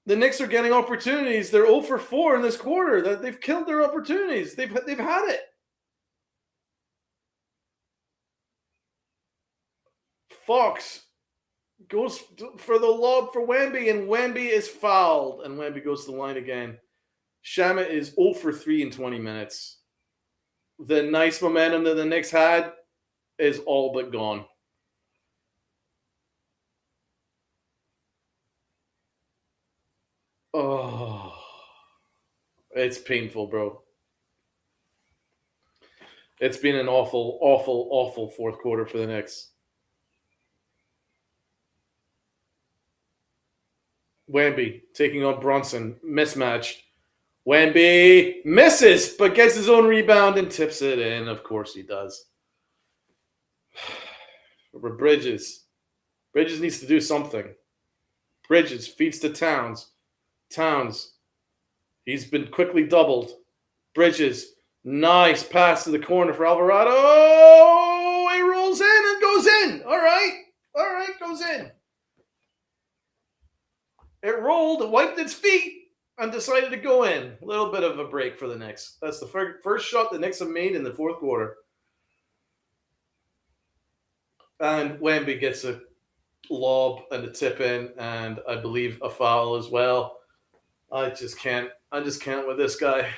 The Knicks are getting opportunities. They're 0 for 4 in this quarter. They've killed their opportunities. They've had it. Fox goes for the lob for Wemby, and Wemby is fouled, and Wemby goes to the line again. Shamet is 0 for 3 in 20 minutes. The nice momentum that the Knicks had is all but gone. Oh, it's painful, bro. It's been an awful, awful, awful fourth quarter for the Knicks. Wemby taking on Brunson. Mismatch. Wemby misses, but gets his own rebound and tips it in. Of course he does. Over Bridges. Bridges needs to do something. Bridges feeds to Towns. Towns. He's been quickly doubled. Bridges. Nice pass to the corner for Alvarado. Oh, he rolls in and goes in. All right. All right, goes in. It rolled, it wiped its feet, and decided to go in. A little bit of a break for the Knicks. That's the first shot the Knicks have made in the fourth quarter. And Wemby gets a lob and a tip in, and I believe a foul as well. I just can't with this guy.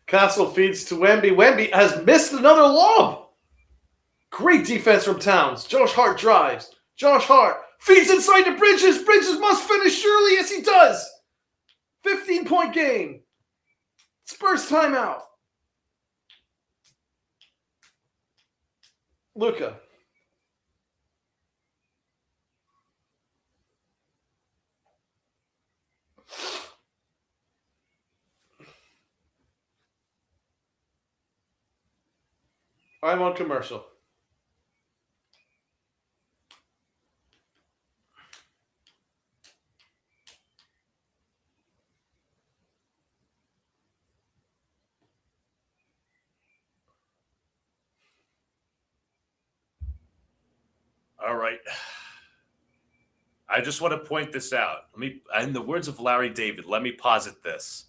Castle feeds to Wemby. Wemby has missed another lob. Great defense from Towns. Josh Hart drives. Josh Hart feeds inside to Bridges. Bridges must finish surely. Yes, he does. 15-point game. Spurs timeout. Luca. I'm on commercial. All right. I just want to point this out. In the words of Larry David, let me posit this.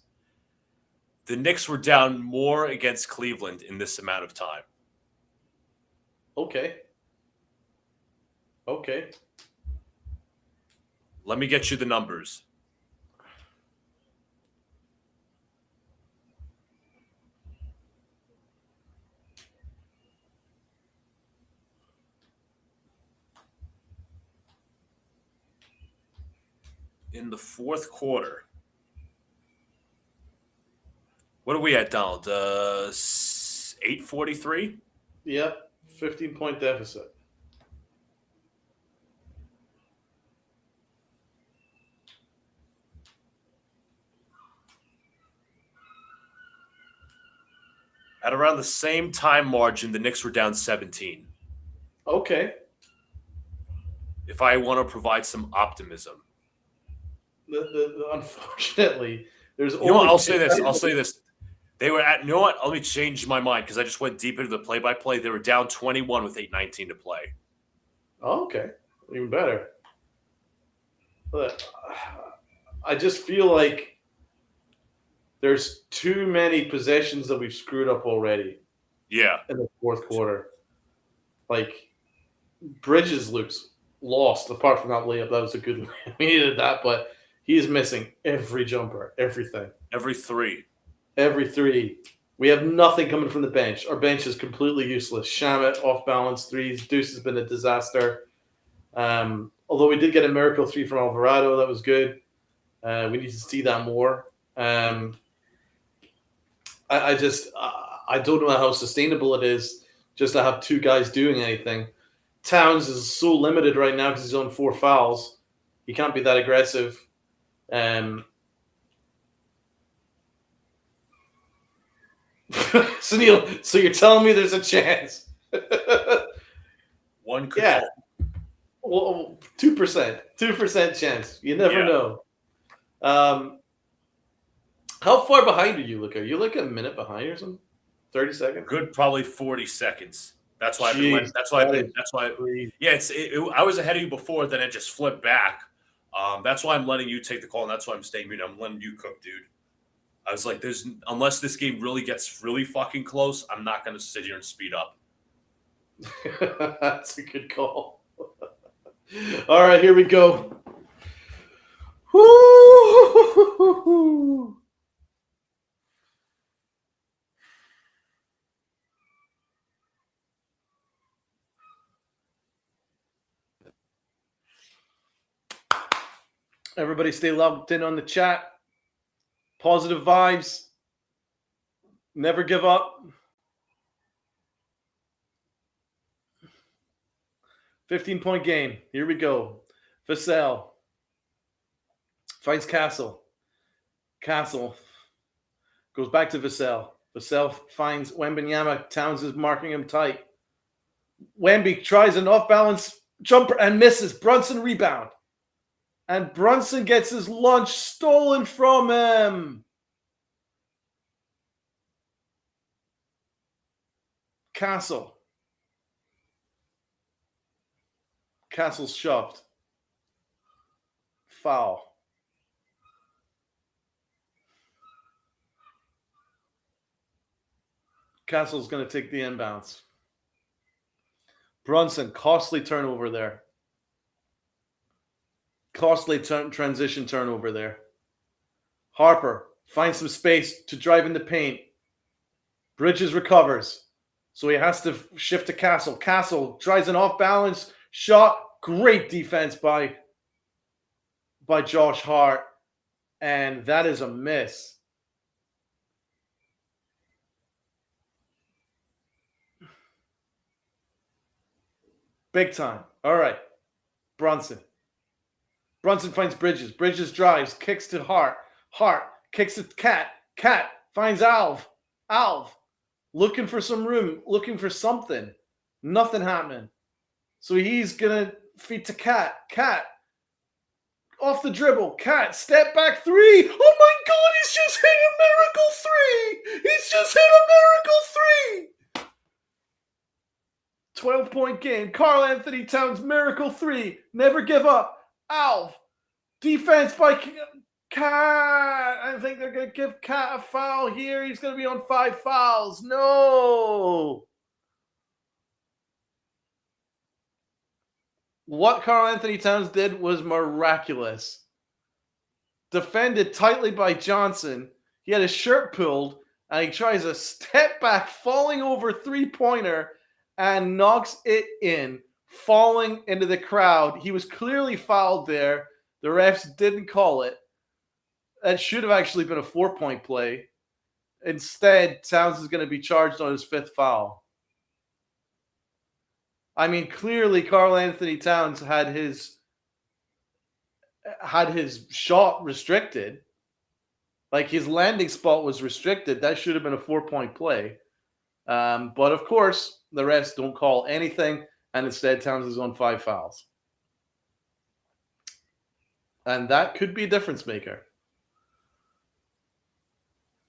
The Knicks were down more against Cleveland in this amount of time. Okay. Let me get you the numbers. In the fourth quarter, what are we at, Donald? 8:43? Yep. 15-point deficit. At around the same time margin, the Knicks were down 17. Okay. If I want to provide some optimism. Unfortunately, there's You know what? I'll say this. They were at, you know what? Let me change my mind because I just went deep into the play-by-play. They were down 21 with 8:19 to play. Oh, okay. Even better. But I just feel like there's too many possessions that we've screwed up already Yeah. in the fourth quarter. Like, Bridges looks lost, apart from that layup. That was a good layup. We needed that, but he is missing every jumper, everything. Every three. Every three. We have nothing coming from the bench. Our bench is completely useless. Shamit, off balance threes. Deuce has been a disaster. Although we did get a miracle three from Alvarado, that was good. We need to see that more. I don't know how sustainable it is just to have two guys doing anything. Towns is so limited right now because he's on 4 fouls. He can't be that aggressive. So Neil, so you're telling me there's a chance? One could Yeah. Well, 2% chance. You never know. How far behind are you, Luca? Are you like a minute behind or something? 30 seconds? Good, probably 40 seconds. That's why Jeez, I was ahead of you before, then it just flipped back. That's why I'm letting you take the call, and that's why I'm staying muted. I'm letting you cook, dude. I was like, unless this game really gets really fucking close, I'm not going to sit here and speed up. That's a good call. All right, here we go. Woo! Everybody stay logged in on the chat. Positive vibes. Never give up. 15-point game. Here we go. Vassell finds Castle. Castle goes back to Vassell. Vassell finds Wembanyama. Towns is marking him tight. Wemby tries an off-balance jumper and misses. Brunson rebound. And Brunson gets his lunch stolen from him. Castle's shoved. Foul. Castle's going to take the inbounds. Brunson, costly turnover there. Costly transition turnover there. Harper finds some space to drive in the paint. Bridges recovers. So he has to shift to Castle. Castle tries an off-balance shot. Great defense by Josh Hart. And that is a miss. Big time. All right. Brunson finds Bridges. Bridges drives, kicks to Hart. Hart kicks to Cat. Cat finds Alv. looking for some room, looking for something. Nothing happening. So he's going to feed to Cat. Cat. Off the dribble. Cat. Step back three. Oh my God, he's just hit a miracle three. He's just hit a miracle three. 12-point game. Karl Anthony Towns, miracle three. Never give up. Alf. Defense by Cat. I think they're going to give Cat a foul here. He's going to be on 5 fouls. No. What Karl Anthony Towns did was miraculous. Defended tightly by Johnson. He had his shirt pulled, and he tries a step back, falling over three-pointer, and knocks it in, falling into the crowd. He was clearly fouled there. The refs didn't call it. That should have actually been a 4-point play. Instead, Towns is going to be charged on his 5th foul. I mean, clearly Karl Anthony Towns had his shot restricted. Like, his landing spot was restricted. That should have been a 4-point play. But of course, the refs don't call anything, and instead Towns is on 5 fouls. And that could be a difference maker.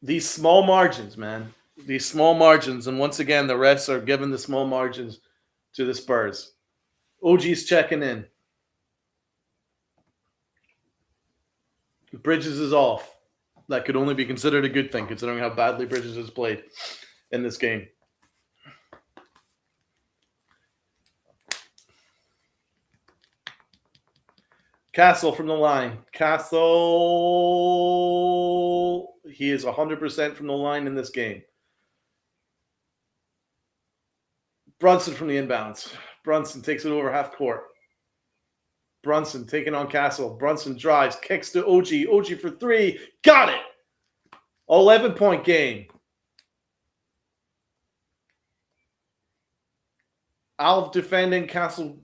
These small margins, man. These small margins. And once again, the refs are giving the small margins to the Spurs. OG's checking in. Bridges is off. That could only be considered a good thing, considering how badly Bridges has played in this game. Castle from the line. Castle. He is 100% from the line in this game. Brunson from the inbounds. Brunson takes it over half court. Brunson taking on Castle. Brunson drives, kicks to OG. OG for 3. Got it! 11-point game. Alf defending Castle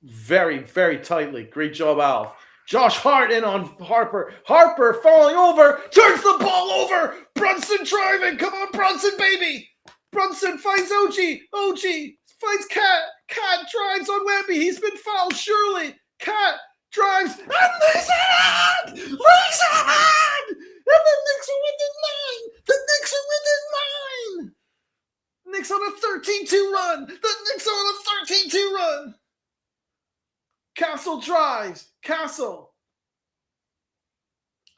very, very tightly. Great job, Alf. Josh Hart in on Harper. Harper falling over. Turns the ball over. Brunson driving. Come on, Brunson, baby. Brunson finds OG. OG finds Cat. Cat drives on Wemby. He's been fouled, surely. Cat drives. And lays it on! Lays it on! And the Knicks are within 9. The Knicks are within 9. Knicks on a 13-2 run. The Knicks are on a 13-2 run. Castle drives. Castle.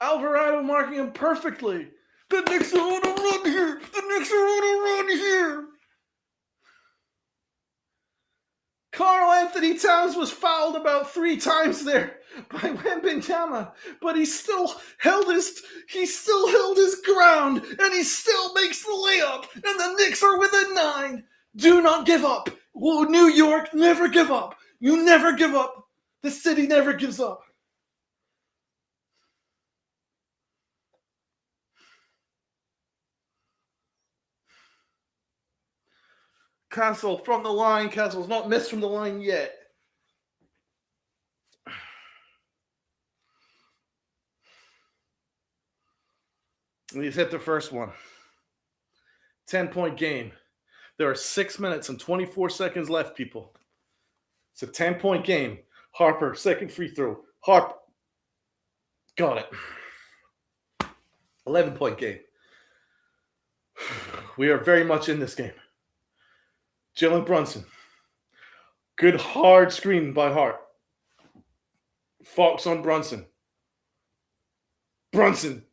Alvarado marking him perfectly. The Knicks are on a run here. The Knicks are on a run here. Karl Anthony Towns was fouled about 3 times there by Wembanyama, but he still held his ground, and he still makes the layup, and the Knicks are within 9. Do not give up. Whoa, New York, never give up. You never give up. The city never gives up. Castle from the line. Castle's not missed from the line yet. And he's hit the first one. 10-point game. There are 6 minutes and 24 seconds left, people. It's a 10-point game. Harper, second free throw. Harper. Got it. 11-point game. We are very much in this game. Jalen Brunson. Good hard screen by Hart. Fox on Brunson. Brunson.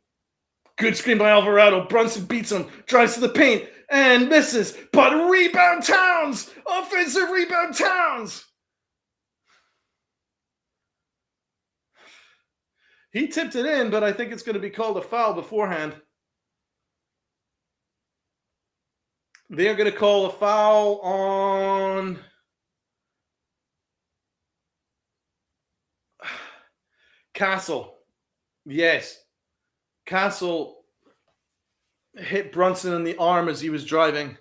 Good screen by Alvarado. Brunson beats him. Drives to the paint and misses. But rebound Towns. Offensive rebound Towns. He tipped it in, but I think it's going to be called a foul beforehand. They're going to call a foul on Castle. Yes. Castle hit Brunson in the arm as he was driving.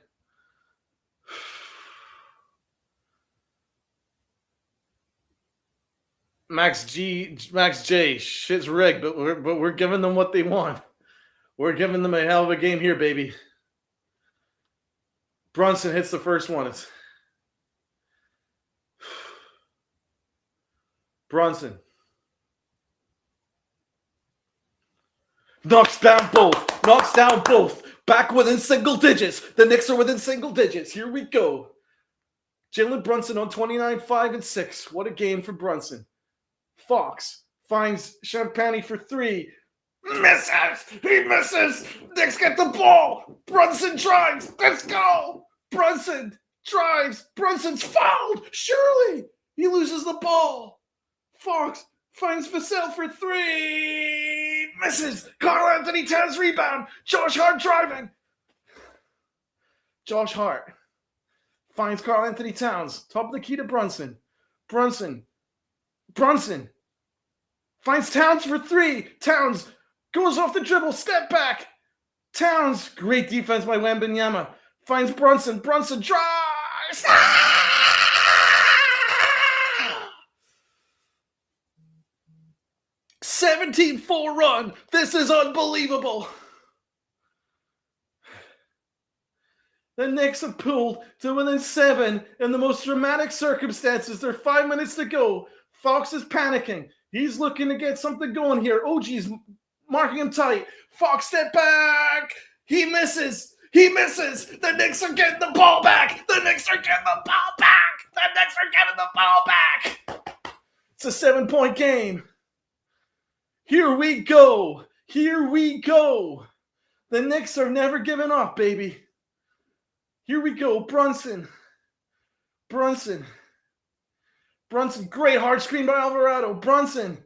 Max J, shit's rigged, but we're giving them what they want. We're giving them a hell of a game here, baby. Brunson hits the first one. It's Brunson. Knocks down both. Knocks down both. Back within single digits. The Knicks are within single digits. Here we go. Jalen Brunson on 29, 5, and 6. What a game for Brunson. Fox finds Champagne for 3. Misses. He misses. Knicks get the ball. Brunson drives. Let's go. Brunson drives. Brunson's fouled. Surely. He loses the ball. Fox finds Vassell for 3. Misses. Karl Anthony Towns rebound. Josh Hart driving. Josh Hart finds Karl Anthony Towns. Top of the key to Brunson. Brunson finds Towns for 3. Towns goes off the dribble. Step back. Towns. Great defense by Wembanyama. Finds Brunson. Brunson drives. 17-4 run. This is unbelievable. The Knicks have pulled to within 7 in the most dramatic circumstances. There are 5 minutes to go. Fox is panicking. He's looking to get something going here. OG's marking him tight. Fox step back. He misses. He misses. The Knicks are getting the ball back. The Knicks are getting the ball back. The Knicks are getting the ball back. It's a 7-point game. Here we go. Here we go. The Knicks are never giving up, baby. Here we go. Brunson. Great hard screen by Alvarado. Brunson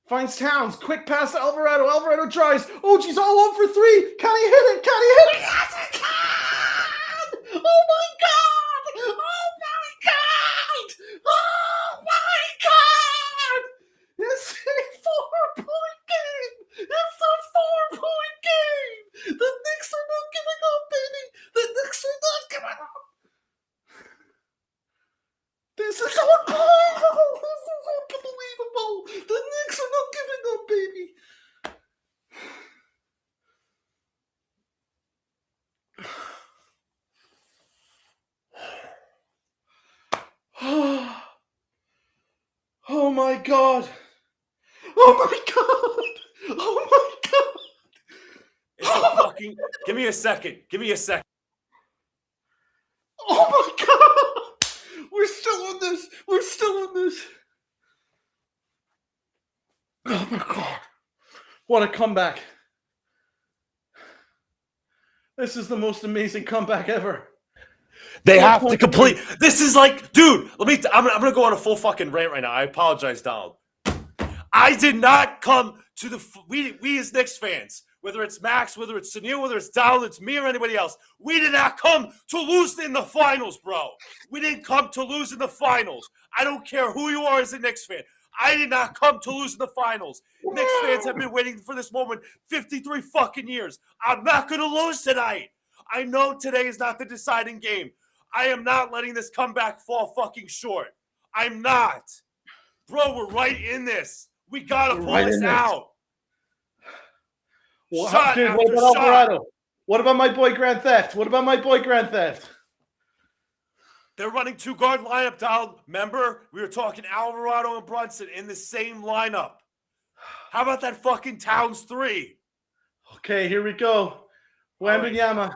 finds Towns. Quick pass to Alvarado. Alvarado drives. Oh, she's all on for 3. Can he hit it? Yes, he can! Oh, my God! Oh, my God! Oh, my God! It's a 4-point game! It's a 4-point game! The Knicks are not giving up, baby! The Knicks are not giving up! This is unbelievable! This is unbelievable! The Knicks are not giving up, baby! Oh my God! Oh my God! Oh my God! It's a fucking. Give me a second. Oh my God! We're still on this. Oh my God! What a comeback! This is the most amazing comeback ever. They have to complete. This is like, dude. I'm gonna go on a full fucking rant right now. I apologize, Donald. I did not come to the. We as Knicks fans, whether it's Max, whether it's Sunil, whether it's Donald, it's me or anybody else, we did not come to lose in the finals, bro. We didn't come to lose in the finals. I don't care who you are as a Knicks fan. I did not come to lose in the finals. Knicks fans have been waiting for this moment 53 fucking years. I'm not going to lose tonight. I know today is not the deciding game. I am not letting this comeback fall fucking short. I'm not. Bro, we're right in this. We got to pull this out. Well, Shot dude, after what about shot. Alvarado? What about my boy Grand Theft? They're running 2-guard lineup, Donald. Remember, we were talking Alvarado and Brunson in the same lineup. How about that fucking Towns 3? Okay, here we go. Wembanyama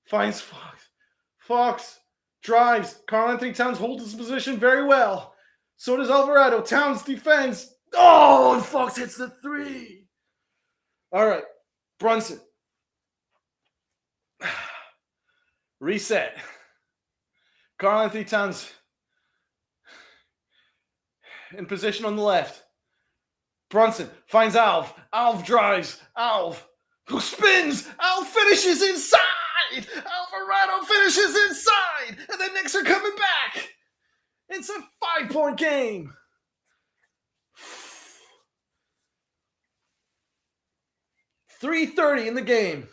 finds Fox. Fox drives. Karl Anthony Towns holds his position very well. So does Alvarado. Towns defends. Oh, and Fox hits the 3. All right, Brunson. Reset. Karl Anthony Towns in position on the left. Brunson finds Alv. Alv drives. Alv who spins. Alv finishes inside. Alvarado finishes inside. And the Knicks are coming back. It's a 5-point game. .330 in the game.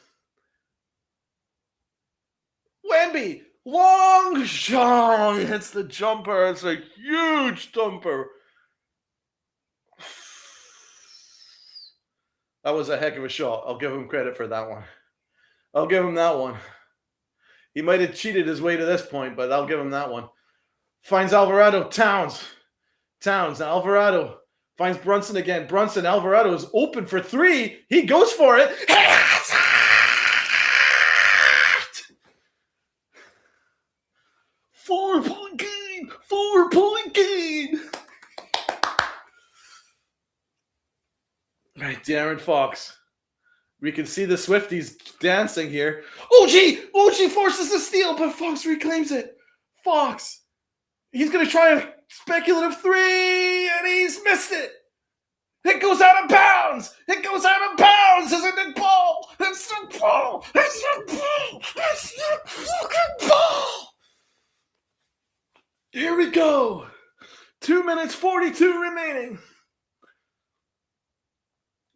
Wemby, long shot. He hits the jumper. It's a huge jumper. That was a heck of a shot. I'll give him credit for that one. I'll give him that one. He might have cheated his way to this point, but I'll give him that one. Finds Alvarado. Towns. Alvarado finds Brunson again. Alvarado is open for three. He goes for it. 4-point game. 4-point game. All right, De'Aaron Fox. We can see the Swifties dancing here. OG forces the steal, but Fox reclaims it. Fox. He's going to try a speculative three, and he's missed it. It goes out of bounds. It's a Nick ball. It's the ball. It's the fucking ball. Here we go. 2 minutes 42 remaining.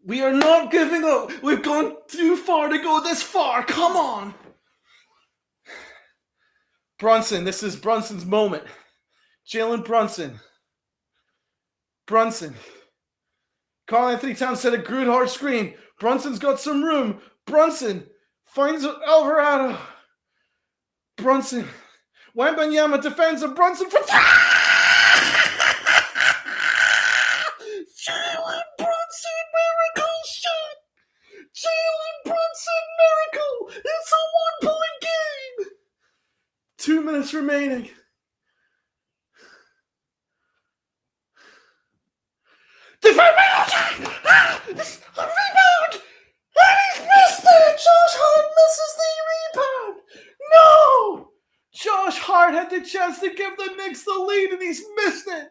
We are not giving up. We've gone too far to go this far. Come on. Brunson. This is Brunson's moment. Jalen Brunson. Karl Anthony Towns set a good hard screen. Brunson's got some room. Brunson finds Alvarado. Brunson. Wembanyama defends him. Brunson for three. Jalen Brunson miracle shot. Jalen Brunson miracle. It's a 1-point game. 2 minutes remaining. Defend me! A rebound! And he's missed it! Josh Hart misses the rebound! No! Josh Hart had the chance to give the Knicks the lead and he's missed it!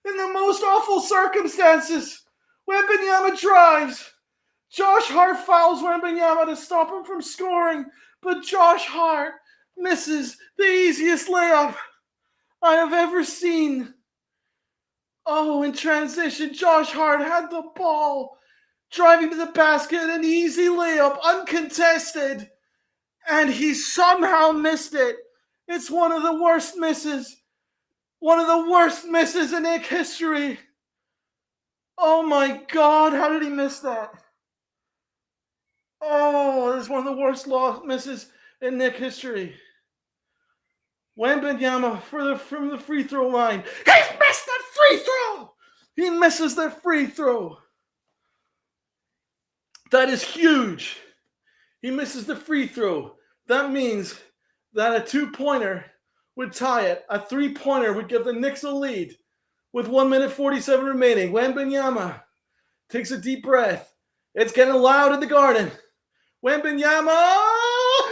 In the most awful circumstances! Wembanyama drives! Josh Hart fouls Wembanyama to stop him from scoring, but Josh Hart misses the easiest layup I have ever seen. Oh, in transition, Josh Hart had the ball, driving to the basket, an easy layup, uncontested, and he somehow missed it. It's one of the worst misses in Knicks history. Oh my God, how did he miss that? Oh, it's one of the worst misses in Knicks history. Wembanyama from the free throw line. He's missed the free throw! He misses the free throw. That is huge. He misses the free throw. That means that a 2-pointer would tie it. A 3-pointer would give the Knicks a lead with 1 minute 47 remaining. Wembanyama takes a deep breath. It's getting loud in the Garden. Wembanyama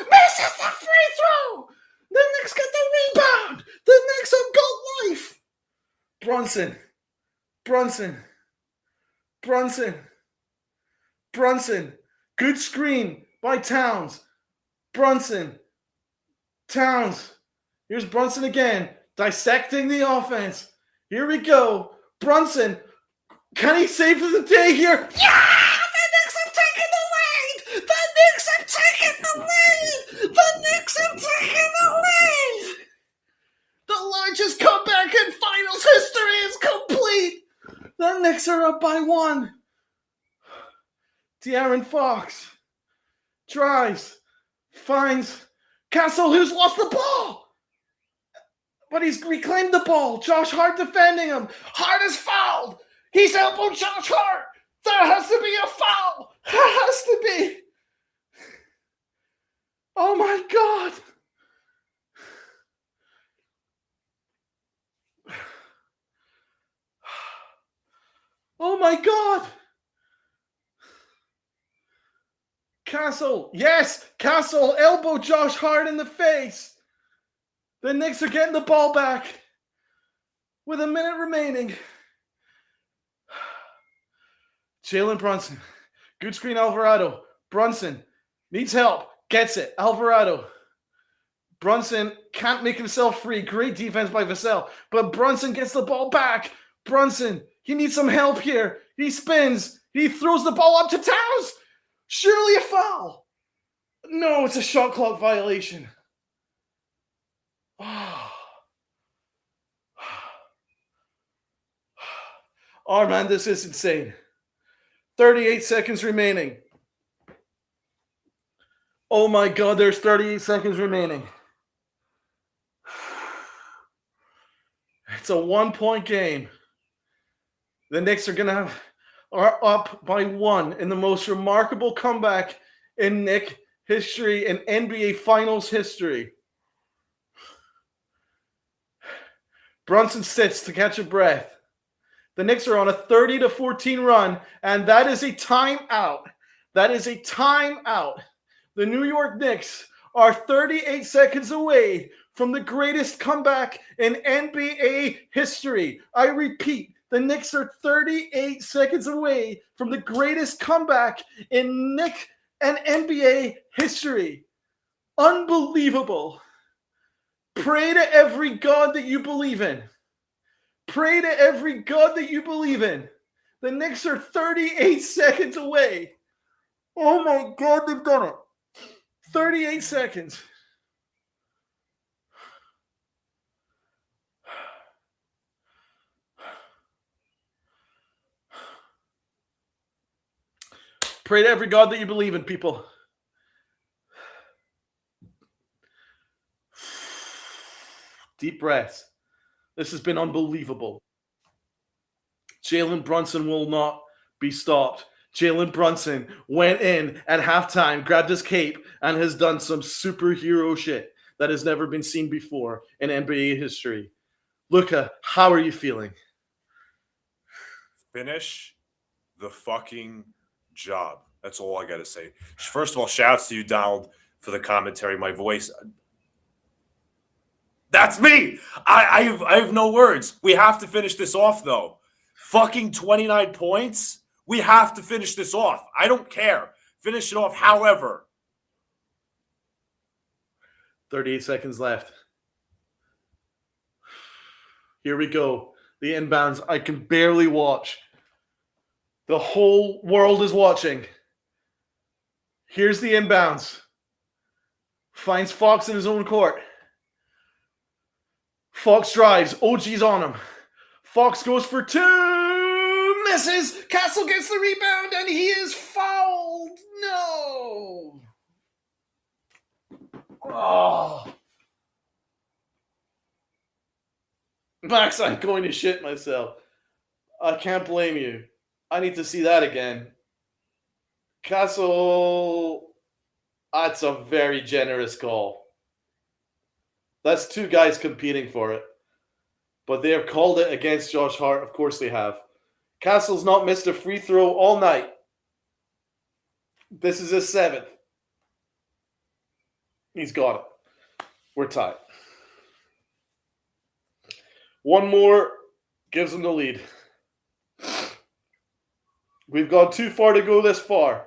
misses the free throw. The Knicks get the rebound. The Knicks have got life. Brunson. Good screen by Towns. Towns. Here's Brunson again, dissecting the offense. Here we go. Brunson. Can he save for the day here? Yeah! The Knicks have taken the lead! The largest comeback in finals history is complete! The Knicks are up by 1. De'Aaron Fox drives, finds Castle, who's lost the ball. But he's reclaimed the ball. Josh Hart defending him. Hart is fouled. He's elbowed Josh Hart. There has to be a foul. There has to be. Oh my God. Oh my God. Castle. Yes. Castle elbowed Josh Hart in the face. The Knicks are getting the ball back with a minute remaining. Jalen Brunson. Good screen, Alvarado. Brunson needs help. Gets it. Alvarado. Brunson can't make himself free. Great defense by Vassell. But Brunson gets the ball back. Brunson, he needs some help here. He spins. He throws the ball up to Towns. Surely a foul. No, it's a shot clock violation. Oh man, this is insane. 38 seconds remaining. Oh my God, there's 38 seconds remaining. It's a 1-point game. The Knicks are up by 1 in the most remarkable comeback in Knick history and NBA Finals history. Brunson sits to catch a breath. The Knicks are on a 30-14 run, and that is a timeout. That is a timeout. The New York Knicks are 38 seconds away from the greatest comeback in NBA history. I repeat, the Knicks are 38 seconds away from the greatest comeback in Knick and NBA history. Unbelievable. Pray to every God that you believe in. Pray to every God that you believe in. The Knicks are 38 seconds away. Oh my God, they've done it. 38 seconds. Pray to every God that you believe in, people. Deep breaths. This has been unbelievable. Jalen Brunson will not be stopped. Jalen Brunson went in at halftime, grabbed his cape, and has done some superhero shit that has never been seen before in NBA history. Luca, how are you feeling? Finish the fucking job. That's all I got to say. First of all, shouts to you, Donald, for the commentary. My voice. That's me. I have no words. We have to finish this off, though. Fucking 29 points. We have to finish this off. I don't care. Finish it off. However, 38 seconds left. Here we go. The inbounds. I can barely watch. The whole world is watching. Here's the inbounds. Finds Fox in his own court. Fox drives. OG's on him. Fox goes for 2. Misses. Castle gets the rebound and he is fouled. No. Oh. Max, I'm going to shit myself. I can't blame you. I need to see that again. Castle, that's a very generous call. That's 2 guys competing for it. But they have called it against Josh Hart. Of course they have. Castle's not missed a free throw all night. This is his 7th. He's got it. We're tied. One more gives him the lead. We've gone too far to go this far.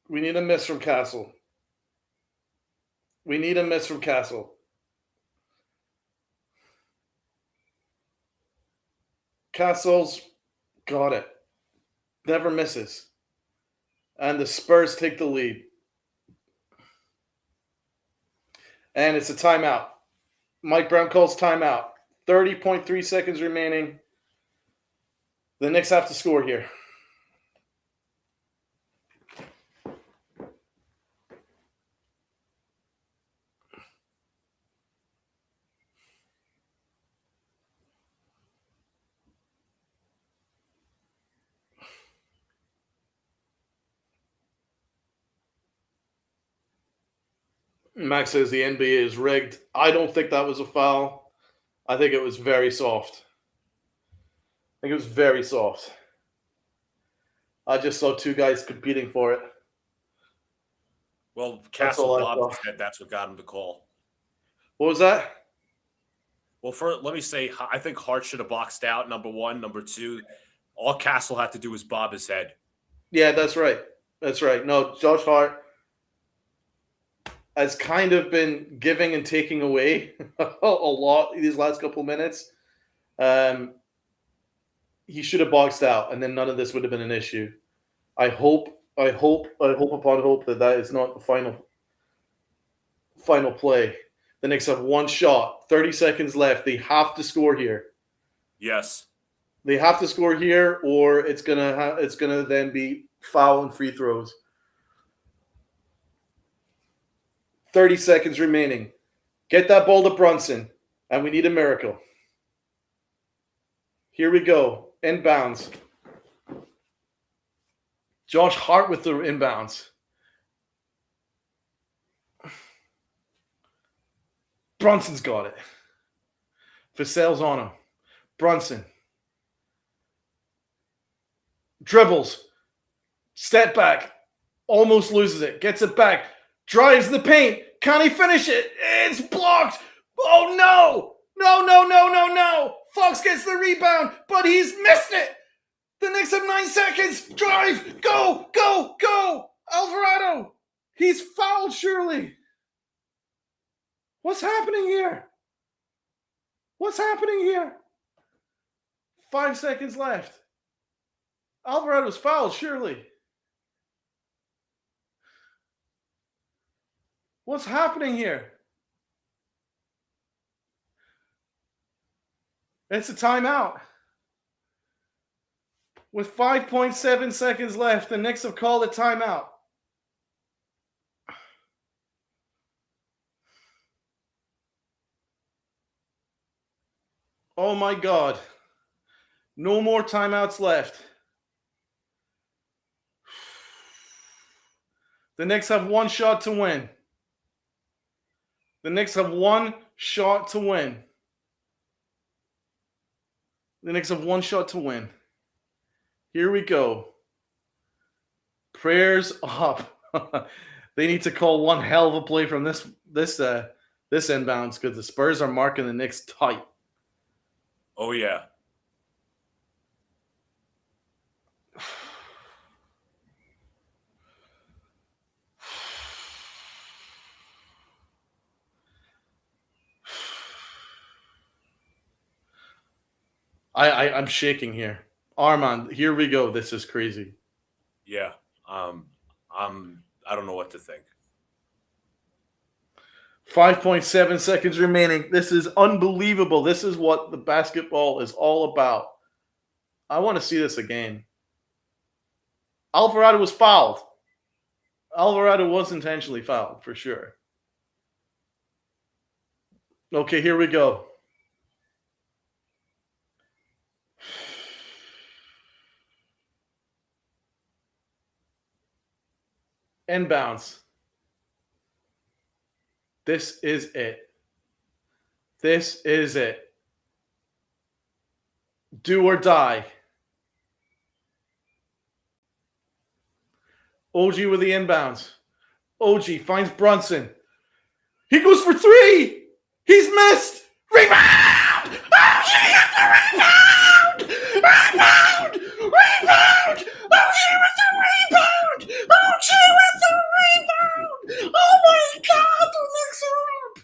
We need a miss from Castle. We need a miss from Castle. Castle's got it. Never misses. And the Spurs take the lead. And it's a timeout. Mike Brown calls timeout. 30.3 seconds remaining. The Knicks have to score here. Max says the NBA is rigged. I don't think that was a foul. I think it was very soft. I think it was very soft. I just saw 2 guys competing for it. well, Castle Bob said that's what got him to call. What was that? Well, let me say, I think Hart should have boxed out, number 1. Number 2, all Castle had to do was bob his head. Yeah, that's right. That's right. No, Josh Hart has kind of been giving and taking away a lot these last couple of minutes. He should have boxed out, and then none of this would have been an issue. I hope upon hope that is not the final play. The Knicks have one shot. 30 seconds left. They have to score here. Yes. They have to score here, or it's gonna then be foul and free throws. 30 seconds remaining. Get that ball to Brunson, and we need a miracle. Here we go. Inbounds. Josh Hart with the inbounds. Brunson's got it. Vassell's on him. Brunson. Dribbles. Step back. Almost loses it. Gets it back. Drives the paint. Can he finish it? It's blocked. Oh, no. No. Fox gets the rebound, but he's missed it. The Knicks have 9 seconds. Drive. Go. Alvarado. He's fouled, surely. What's happening here? 5 seconds left. Alvarado's fouled, surely. What's happening here? It's a timeout. With 5.7 seconds left, the Knicks have called a timeout. Oh my God. No more timeouts left. The Knicks have one shot to win. The Knicks have one shot to win. Here we go. Prayers up. They need to call one hell of a play from this inbounds because the Spurs are marking the Knicks tight. Oh, yeah. I'm shaking here. Armand, here we go. This is crazy. Yeah. I don't know what to think. 5.7 seconds remaining. This is unbelievable. This is what the basketball is all about. I want to see this again. Alvarado was fouled. Alvarado was intentionally fouled, for sure. Okay, here we go. Inbounds. This is it. Do or die. OG with the inbounds. OG finds Brunson. He goes for three. He's missed. Rebound! OG with the rebound! Rebound! OG with the rebound! OG with the rebound! Oh my God, the Knicks are up!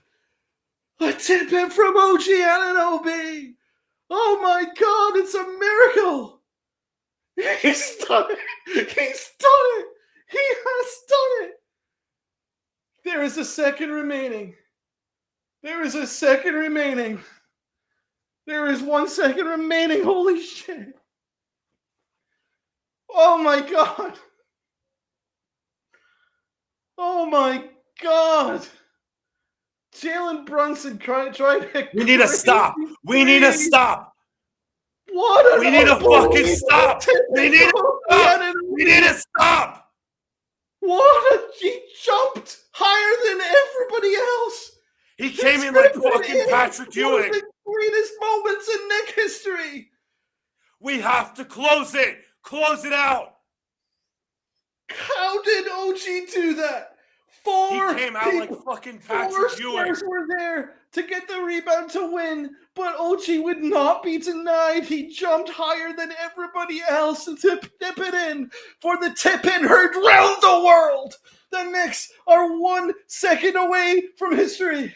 A tip-in from OG Anunoby. Oh my God, it's a miracle. He's done it. He has done it. There is a second remaining. There is 1 second remaining. Holy shit. Oh my God. Jalen Brunson tried to... We need to stop. What? We need to fucking stop. We need to stop. He jumped higher than everybody else. He came in like fucking Patrick Ewing. One of the greatest moments in Knick history. We have to close it. Close it out. How did OG do that? He came out like fucking Patrick Ewing. Spurs were there to get the rebound to win, but OG would not be denied. He jumped higher than everybody else and to tip it in for the tip-in heard round the world. The Knicks are 1 second away from history.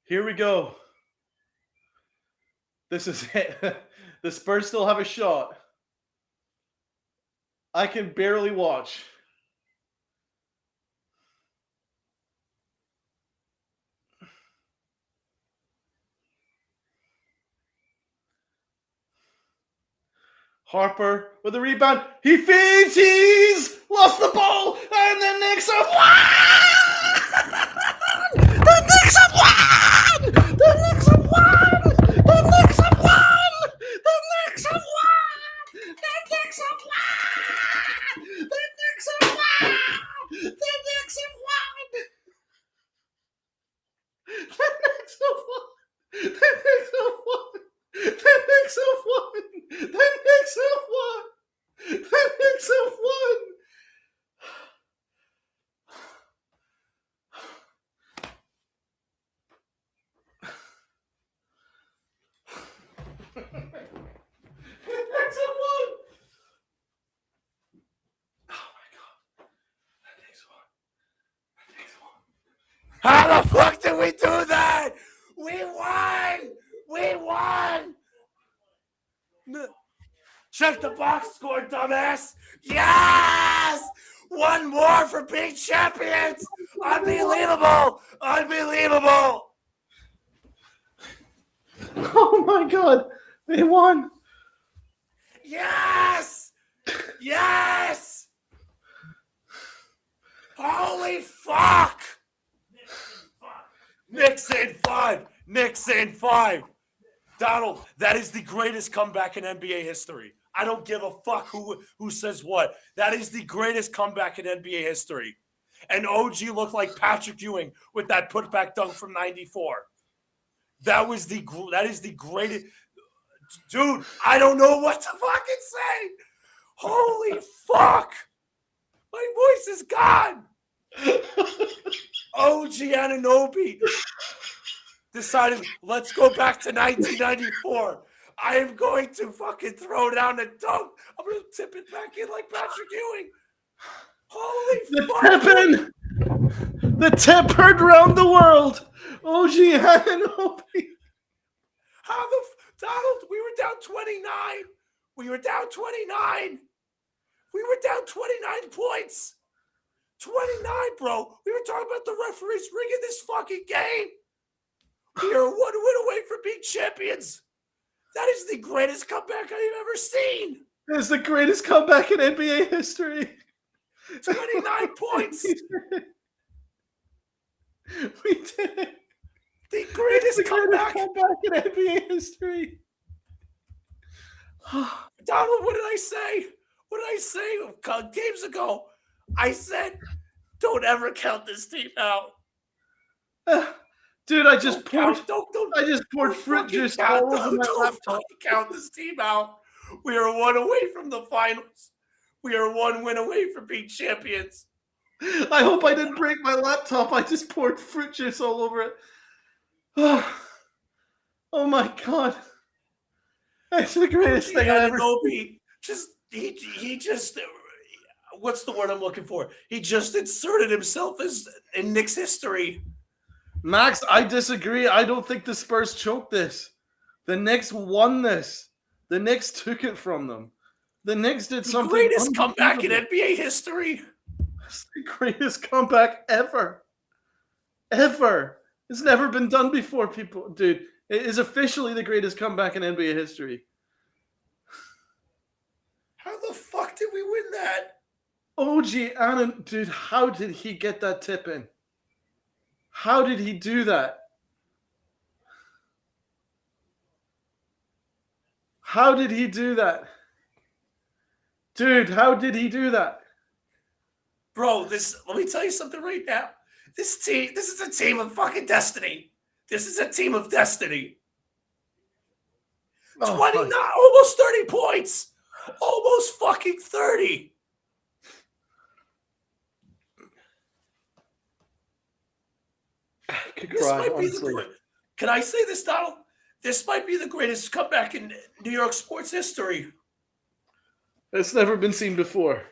Here we go. This is it. The Spurs still have a shot. I can barely watch. Harper with the rebound. He feeds. He's lost the ball, and the Knicks have won. The Knicks have won. The Knicks have won. The Knicks have won. The Knicks have won. The Knicks have won. The Knicks have won. The Knicks have won. The Knicks have won. The Knicks have won. The Knicks have won. The Knicks have won. The Knicks have won. The Knicks have won. Oh my God. The Knicks won. The Knicks won. How the fuck did we do that? We won! We won! Check the box score, dumbass! Yes! One more for being champions! Unbelievable! Unbelievable! Oh my God. They won. Yes! Yes! Holy fuck! Knicks in five! Knicks in five! Donald, that is the greatest comeback in NBA history. I don't give a fuck who says what. That is the greatest comeback in NBA history. And OG looked like Patrick Ewing with that putback dunk from '94. That is the greatest. Dude, I don't know what to fucking say. Holy fuck. My voice is gone. OG Anunoby decided, let's go back to 1994. I am going to fucking throw down a dunk. I'm going to tip it back in like Patrick Ewing. Holy fuck. The tip heard round the world. OG Anunoby. How the Donald, we were down 29. We were down 29. We were down 29 points. 29, bro. We were talking about the referees rigging this fucking game. We are 1 win away from being champions. That is the greatest comeback I've ever seen. That is the greatest comeback in NBA history. 29 points. We did it. The greatest comeback in NBA history. Donald, what did I say? What did I say games ago? I said, don't ever count this team out. Dude, I just poured fruit fruit juice count, all over my laptop. Don't count this team out. We are 1 away from the finals. We are 1 win away from being champions. I hope I didn't break my laptop. I just poured fruit juice all over it. Oh my God. That's the greatest thing I've ever seen. He just what's the word I'm looking for? He just inserted himself as in Knicks history. Max, I disagree. I don't think the Spurs choked this. The Knicks won this. The Knicks took it from them. The Knicks did something. The greatest comeback in NBA history. It's the greatest comeback ever. Ever. It's never been done before, people. Dude, it is officially the greatest comeback in NBA history. How the fuck did we win that? OG Anon, dude, how did he get that tip in? How did he do that? How did he do that? Dude, how did he do that? Bro, let me tell you something right now. This is a team of fucking destiny. This is a team of destiny. 29, almost 30 points. Almost fucking 30. Can I say this, Donald? This might be the greatest comeback in New York sports history. It's never been seen before.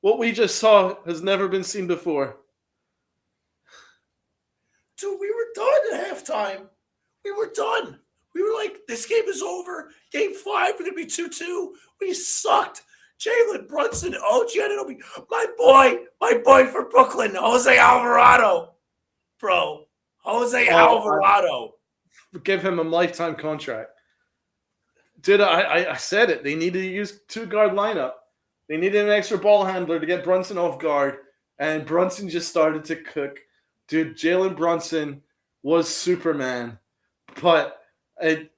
What we just saw has never been seen before. Dude, we were done at halftime. We were done. We were like, this game is over. Game 5, we're going to be 2-2. We sucked. Jalen Brunson, OG Anunoby, my boy from Brooklyn, Jose Alvarado. Bro, Jose Alvarado. Give him a lifetime contract. Dude, I said it. They needed to use 2-guard lineup. They needed an extra ball handler to get Brunson off guard, and Brunson just started to cook. Dude, Jalen Brunson was Superman, but that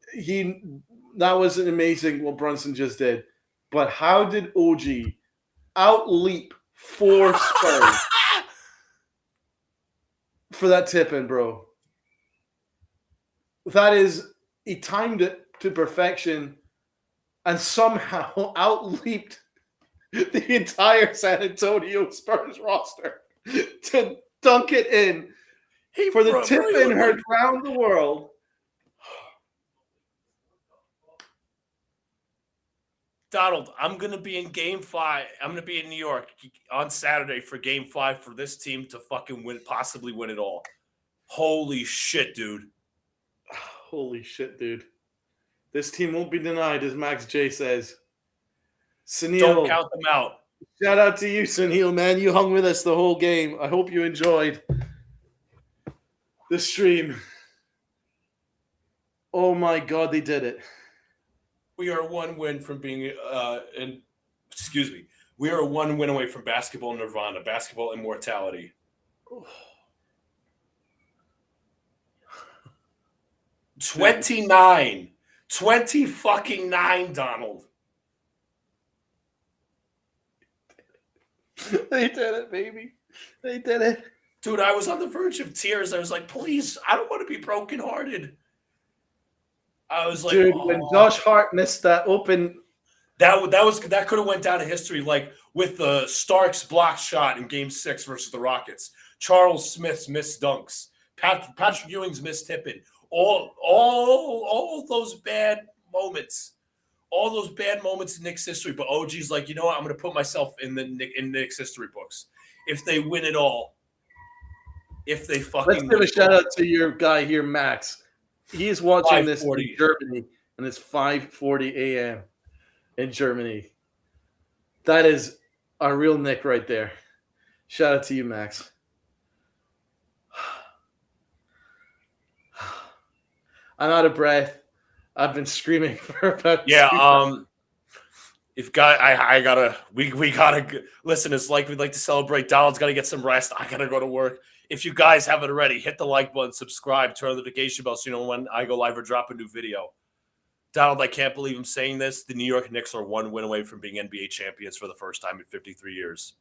was amazing what Brunson just did. But how did OG outleap 4 Spurs for that tip-in, bro? That is, he timed it to perfection and somehow outleaped the entire San Antonio Spurs roster to dunk it in for the tip-in heard around the world. Donald, I'm going to be in Game 5. I'm going to be in New York on Saturday for Game 5 for this team to fucking possibly win it all. Holy shit, dude. Holy shit, dude. This team won't be denied, as Max J says. Sunil, don't count them out. Shout out to you, Sunil, man. You hung with us the whole game. I hope you enjoyed the stream. Oh my God, they did it. We are one win from being we are one win away from basketball nirvana, basketball immortality. 29. 20-fucking-9, Donald. They did it, baby. They did it. Dude, I was on the verge of tears. I was like, please, I don't want to be brokenhearted. I was like, dude, when Josh Hart missed that open, that could have went down in history, like with the Starks block shot in Game 6 versus the Rockets, Charles Smith's missed dunks, Patrick Ewing's missed tipping, all those bad moments, in Knicks history. But OG's like, you know what? I'm going to put myself in Knicks history books. If they win it all, if they fucking let's give a shout out to your guy here, Max. He is watching this in Germany, and it's 5:40 a.m. in Germany. That is a real Nick right there. Shout out to you, Max. I'm out of breath. I've been screaming for about we gotta listen. It's like we'd like to celebrate. Donald's gotta get some rest. I gotta go to work. If you guys haven't already, hit the like button, subscribe, turn on the notification bell so you know when I go live or drop a new video. Donald, I can't believe I'm saying this. The New York Knicks are one win away from being NBA champions for the first time in 53 years.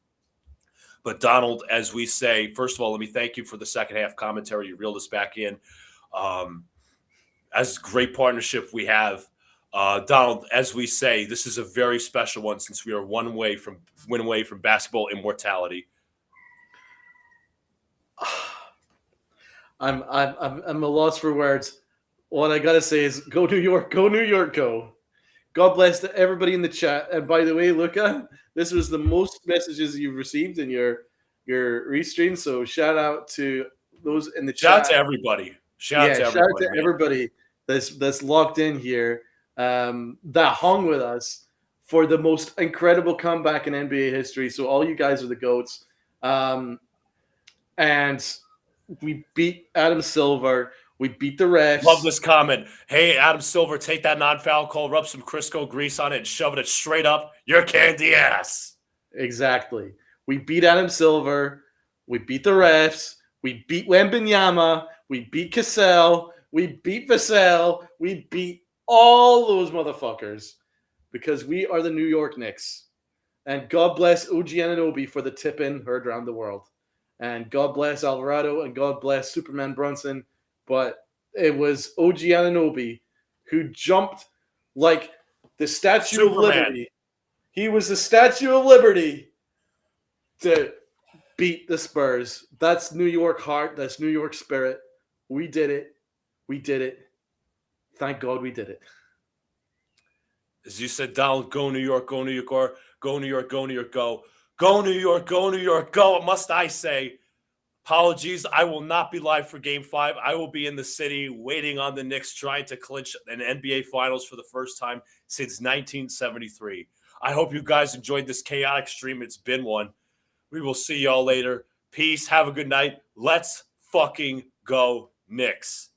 But Donald, as we say, first of all, let me thank you for the second half commentary. You reeled us back in. As great partnership we have. Donald, as we say, this is a very special one since we are one win away from basketball immortality. I'm a loss for words. What I gotta say is, go New York, go New York, go. God bless to everybody in the chat. And by the way, Luca, this was the most messages you've received in your restream. So shout out to those in the chat. Shout out to everybody. Shout out to everybody that's locked in here, that hung with us for the most incredible comeback in NBA history. So all you guys are the GOATs. And we beat Adam Silver. We beat the refs. Love this comment. Hey, Adam Silver, take that non-foul call, rub some Crisco grease on it, and shove it straight up your candy ass. Exactly. We beat Adam Silver. We beat the refs. We beat Wembanyama. We beat Cassell. We beat Vassell. We beat all those motherfuckers because we are the New York Knicks. And God bless OG Anunoby for the tip-in heard around the world. And God bless Alvarado and God bless Superman Brunson. But it was OG Anunoby who jumped like the Statue of Liberty. He was the Statue of Liberty to beat the Spurs. That's New York heart. That's New York spirit. We did it. We did it. Thank God we did it. As you said, Donald, go New York, go New York, or go New York, go New York, go. Go New York, go New York, go. Must I say, Apologies, I will not be live for Game 5. I will be in the city waiting on the Knicks trying to clinch an NBA Finals for the first time since 1973. I hope you guys enjoyed this chaotic stream. It's been one. We will see y'all later. Peace. Have a good night. Let's fucking go Knicks.